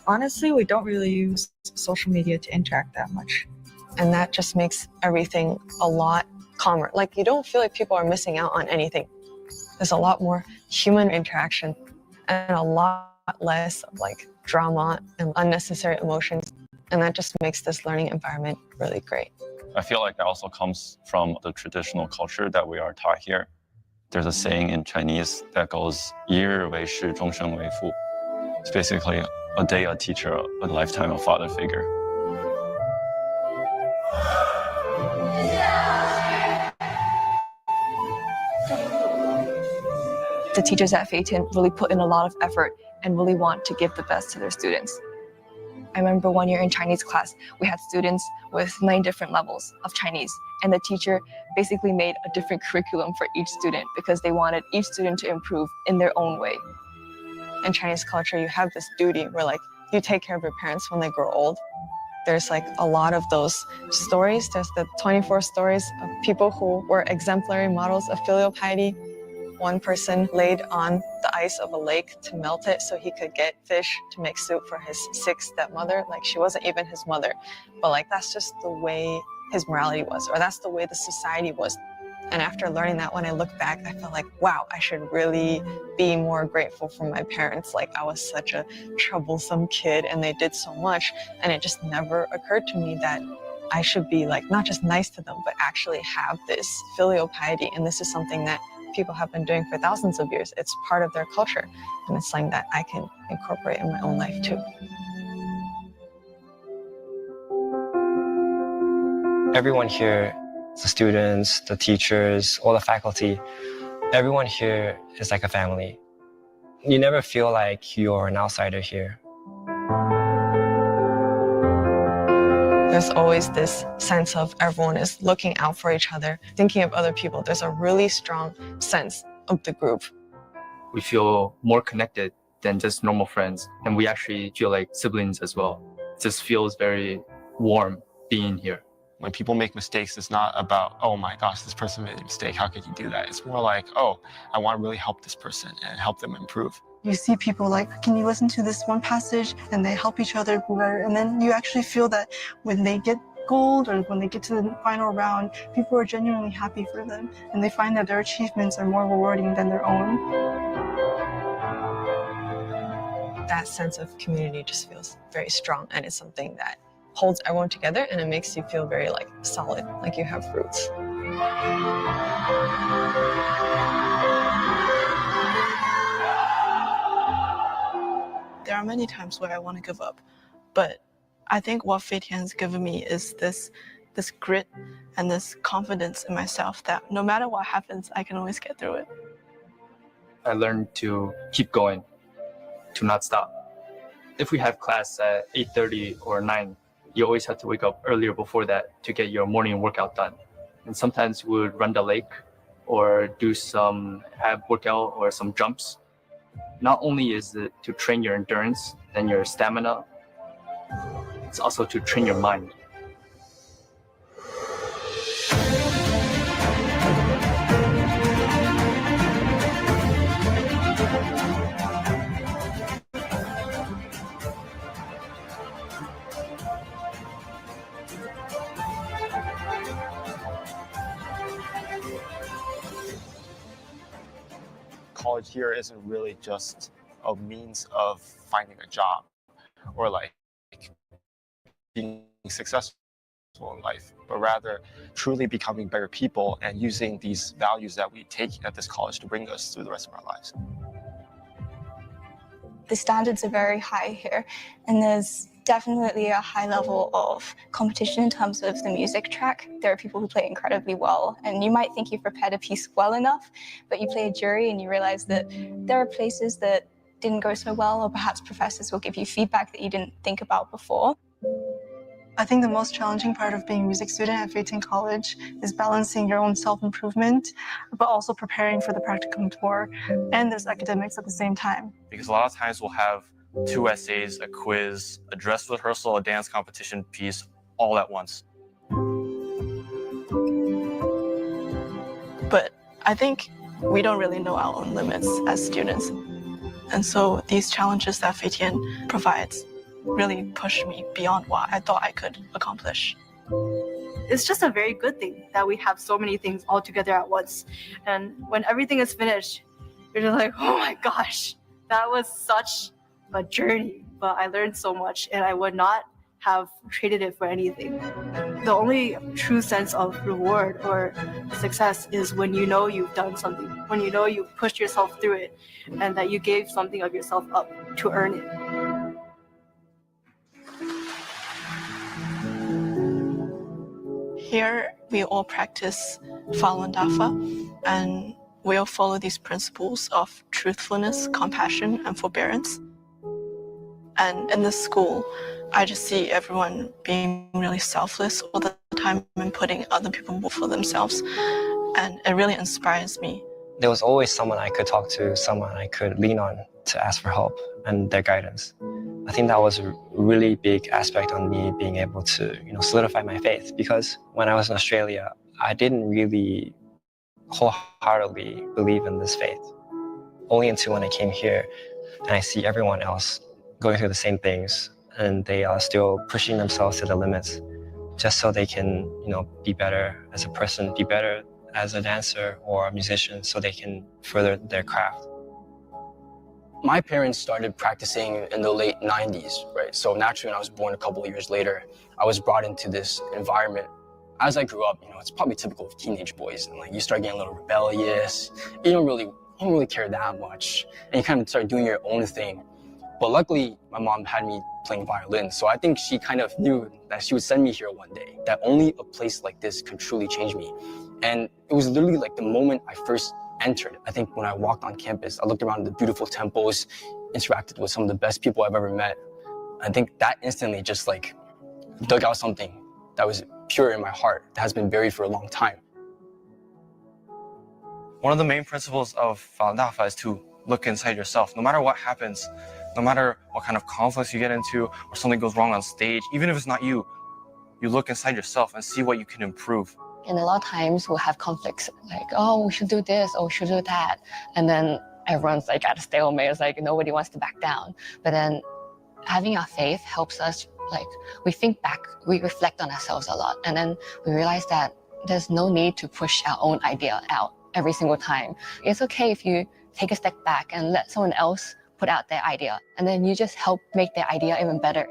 Honestly, we don't really use social media to interact that much. And that just makes everything a lot calmer. Like, you don't feel like people are missing out on anything. There's a lot more human interaction and a lot less of like drama and unnecessary emotions. And that just makes this learning environment really great. I feel like that also comes from the traditional culture that we are taught here. There's a saying in Chinese that goes, 一日为师，终生为父. It's basically a day a teacher, a lifetime a father figure. The teachers at Fei Tian really put in a lot of effort and really want to give the best to their students. I remember one year in Chinese class, we had students with 9 different levels of Chinese, and the teacher basically made a different curriculum for each student because they wanted each student to improve in their own way. In Chinese culture, you have this duty where like you take care of your parents when they grow old. There's like a lot of those stories. There's the 24 stories of people who were exemplary models of filial piety. One person laid on the ice of a lake to melt it so he could get fish to make soup for his sick stepmother. Like she wasn't even his mother, but like that's just the way his morality was, or that's the way the society was. And after learning that, when I look back, I felt like, wow, I should really be more grateful for my parents. Like I was such a troublesome kid and they did so much. And it just never occurred to me that I should be like, not just nice to them, but actually have this filial piety. And this is something that people have been doing for thousands of years. It's part of their culture. And it's something that I can incorporate in my own life too. Everyone here, the students, the teachers, all the faculty, everyone here is like a family. You never feel like you're an outsider here. There's always this sense of everyone is looking out for each other, thinking of other people. There's a really strong sense of the group. We feel more connected than just normal friends, and we actually feel like siblings as well. It just feels very warm being here. When people make mistakes, it's not about, oh my gosh, this person made a mistake, how could you do that? It's more like, oh, I want to really help this person and help them improve. You see people like, can you listen to this one passage? And they help each other do better. And then you actually feel that when they get gold or when they get to the final round, people are genuinely happy for them. And they find that their achievements are more rewarding than their own. That sense of community just feels very strong. And it's something that holds everyone together, and it makes you feel very like solid, like you have roots. There are many times where I want to give up, but I think what Fei Tian has given me is this grit and this confidence in myself that no matter what happens, I can always get through it. I learned to keep going, to not stop. If we have class at 8:30 or 9, you always have to wake up earlier before that to get your morning workout done. And sometimes we would run the lake or do some ab workout or some jumps. Not only is it to train your endurance and your stamina, it's also to train your mind. College here isn't really just a means of finding a job or like being successful in life, but rather truly becoming better people and using these values that we take at this college to bring us through the rest of our lives. The standards are very high here, and there's definitely a high level of competition in terms of the music track. There are people who play incredibly well, and you might think you've prepared a piece well enough, but you play a jury and you realize that there are places that didn't go so well, or perhaps professors will give you feedback that you didn't think about before. I think the most challenging part of being a music student at Fei Tian College is balancing your own self-improvement, but also preparing for the practicum tour and there's academics at the same time. Because a lot of times we'll have 2 essays, a quiz, a dress rehearsal, a dance competition piece, all at once. But I think we don't really know our own limits as students. And so these challenges that Fei Tian provides really pushed me beyond what I thought I could accomplish. It's just a very good thing that we have so many things all together at once. And when everything is finished, you're just like, oh my gosh, that was such a journey. But I learned so much and I would not have traded it for anything. The only true sense of reward or success is when you know you've done something, when you know you've pushed yourself through it and that you gave something of yourself up to earn it. Here, we all practice Falun Dafa, and we all follow these principles of truthfulness, compassion, and forbearance. And in this school, I just see everyone being really selfless all the time and putting other people before themselves. And it really inspires me. There was always someone I could talk to, someone I could lean on to ask for help and their guidance. I think that was a really big aspect on me being able to, solidify my faith, because when I was in Australia, I didn't really wholeheartedly believe in this faith. Only until when I came here and I see everyone else going through the same things and they are still pushing themselves to the limits just so they can, be better as a person, be better as a dancer or a musician so they can further their craft. My parents started practicing in the late 90s, right? So naturally, when I was born a couple of years later, I was brought into this environment. As I grew up, it's probably typical of teenage boys, and you start getting a little rebellious. You don't really care that much, and you kind of start doing your own thing. But luckily, my mom had me playing violin, so I think she kind of knew that she would send me here one day, that only a place like this could truly change me. And it was literally like the moment I first entered. I think when I walked on campus, I looked around the beautiful temples, interacted with some of the best people I've ever met. I think that instantly just dug out something that was pure in my heart, that has been buried for a long time. One of the main principles of Fundado is to look inside yourself. No matter what happens, no matter what kind of conflicts you get into or something goes wrong on stage, even if it's not you, you look inside yourself and see what you can improve. And a lot of times we'll have conflicts, like, oh, we should do this, or we should do that. And then everyone's at a stalemate. It's nobody wants to back down. But then having our faith helps us, we think back, we reflect on ourselves a lot. And then we realize that there's no need to push our own idea out every single time. It's okay if you take a step back and let someone else put out their idea. And then you just help make their idea even better.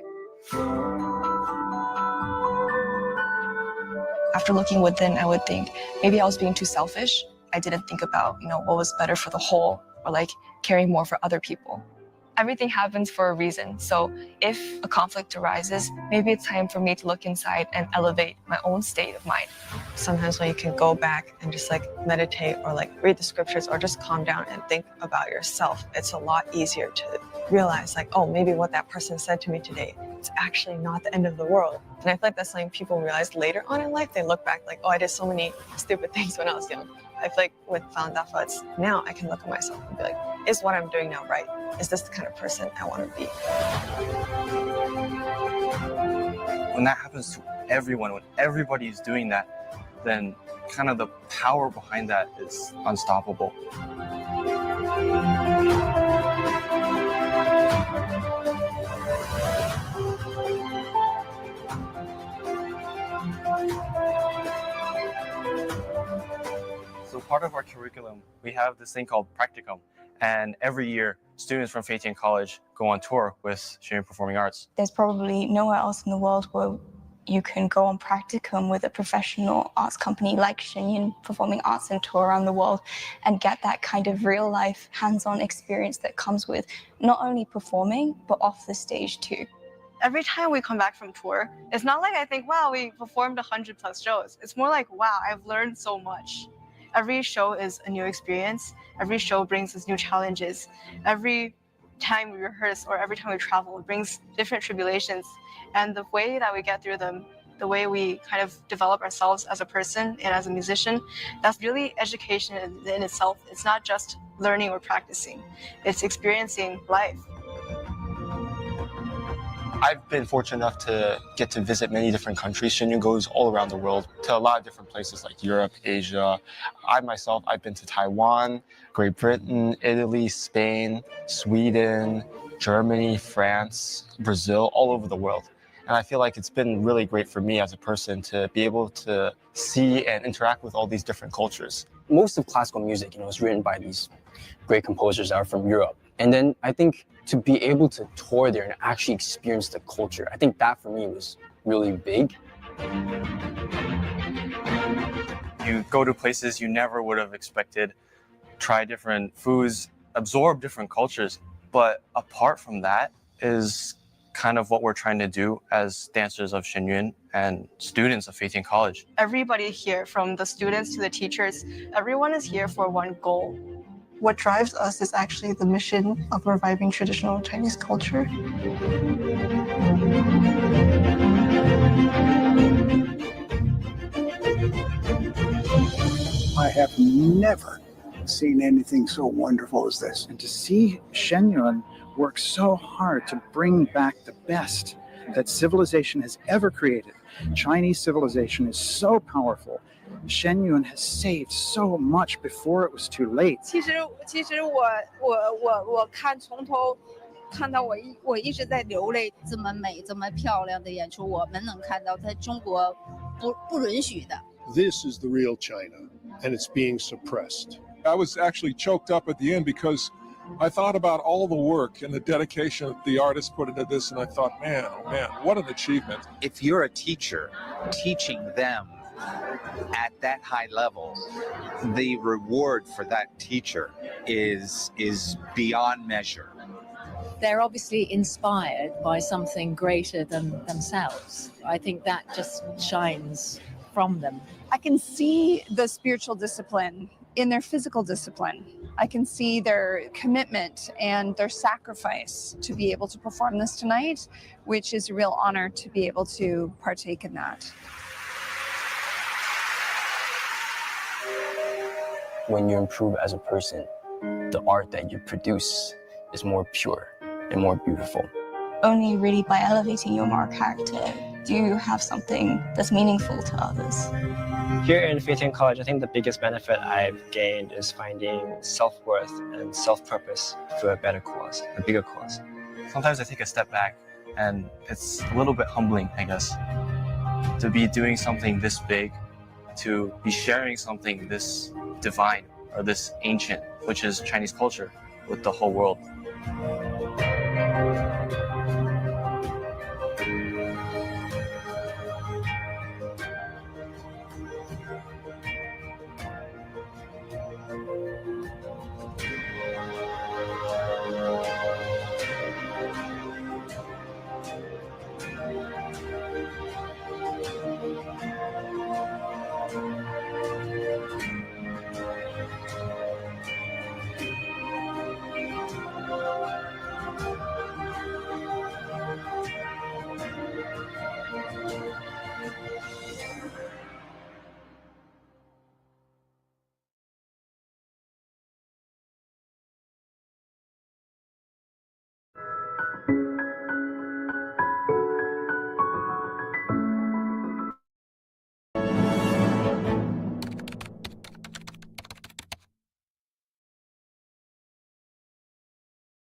After looking within, I would think maybe I was being too selfish. I didn't think about, what was better for the whole, or caring more for other people. Everything happens for a reason. So if a conflict arises, maybe it's time for me to look inside and elevate my own state of mind. Sometimes when you can go back and just meditate or read the scriptures or just calm down and think about yourself, it's a lot easier to realize oh, maybe what that person said to me today, it's actually not the end of the world. And I feel like that's something people realize later on in life. They look back oh, I did so many stupid things when I was young. I feel like with Fundado, it's now I can look at myself and be is what I'm doing now right? Is this the kind of person I want to be? When that happens to everyone, when everybody is doing that, then kind of the power behind that is unstoppable. So part of our curriculum, we have this thing called practicum. And every year, students from Fei Tian College go on tour with Student Performing Arts. There's probably nowhere else in the world where you can go on practicum with a professional arts company like Shenyang Performing Arts and tour around the world and get that kind of real life hands-on experience that comes with not only performing, but off the stage too. Every time we come back from tour, it's not I think, wow, we performed 100+ shows. It's more wow, I've learned so much. Every show is a new experience. Every show brings us new challenges. Every time we rehearse or every time we travel, it brings different tribulations. And the way that we get through them, the way we kind of develop ourselves as a person and as a musician, that's really education in itself. It's not just learning or practicing. It's experiencing life. I've been fortunate enough to get to visit many different countries. Shenyang goes all around the world to a lot of different places like Europe, Asia. I've been to Taiwan, Great Britain, Italy, Spain, Sweden, Germany, France, Brazil, all over the world. And I feel like it's been really great for me as a person to be able to see and interact with all these different cultures. Most of classical music, is written by these great composers that are from Europe. And then I think to be able to tour there and actually experience the culture, I think that for me was really big. You go to places you never would have expected, try different foods, absorb different cultures. But apart from that is kind of what we're trying to do as dancers of Shenyun and students of Fei Tian College. Everybody here, from the students to the teachers, everyone is here for one goal. What drives us is actually the mission of reviving traditional Chinese culture. I have never seen anything so wonderful as this. And to see Shenyun work so hard to bring back the best that civilization has ever created. Chinese civilization is so powerful. Shenyun has saved so much before it was too late. 其实我看从头看到我一直在流泪。这么美、这么漂亮的演出，我们能看到，在中国不允许的。 This is the real China, and it's being suppressed. I was actually choked up at the end because I thought about all the work and the dedication that the artists put into this, and I thought, man, oh man, what an achievement. If you're a teacher, teaching them at that high level, the reward for that teacher is beyond measure. They're obviously inspired by something greater than themselves. I think that just shines from them. I can see the spiritual discipline in their physical discipline. I can see their commitment and their sacrifice to be able to perform this tonight, which is a real honor to be able to partake in that. When you improve as a person, the art that you produce is more pure and more beautiful. Only really by elevating your moral character do you have something that's meaningful to others. Here in Fei Tian College, I think the biggest benefit I've gained is finding self-worth and self-purpose for a better cause, a bigger cause. Sometimes I take a step back and it's a little bit humbling, I guess, to be doing something this big, to be sharing something this divine or this ancient, which is Chinese culture, with the whole world.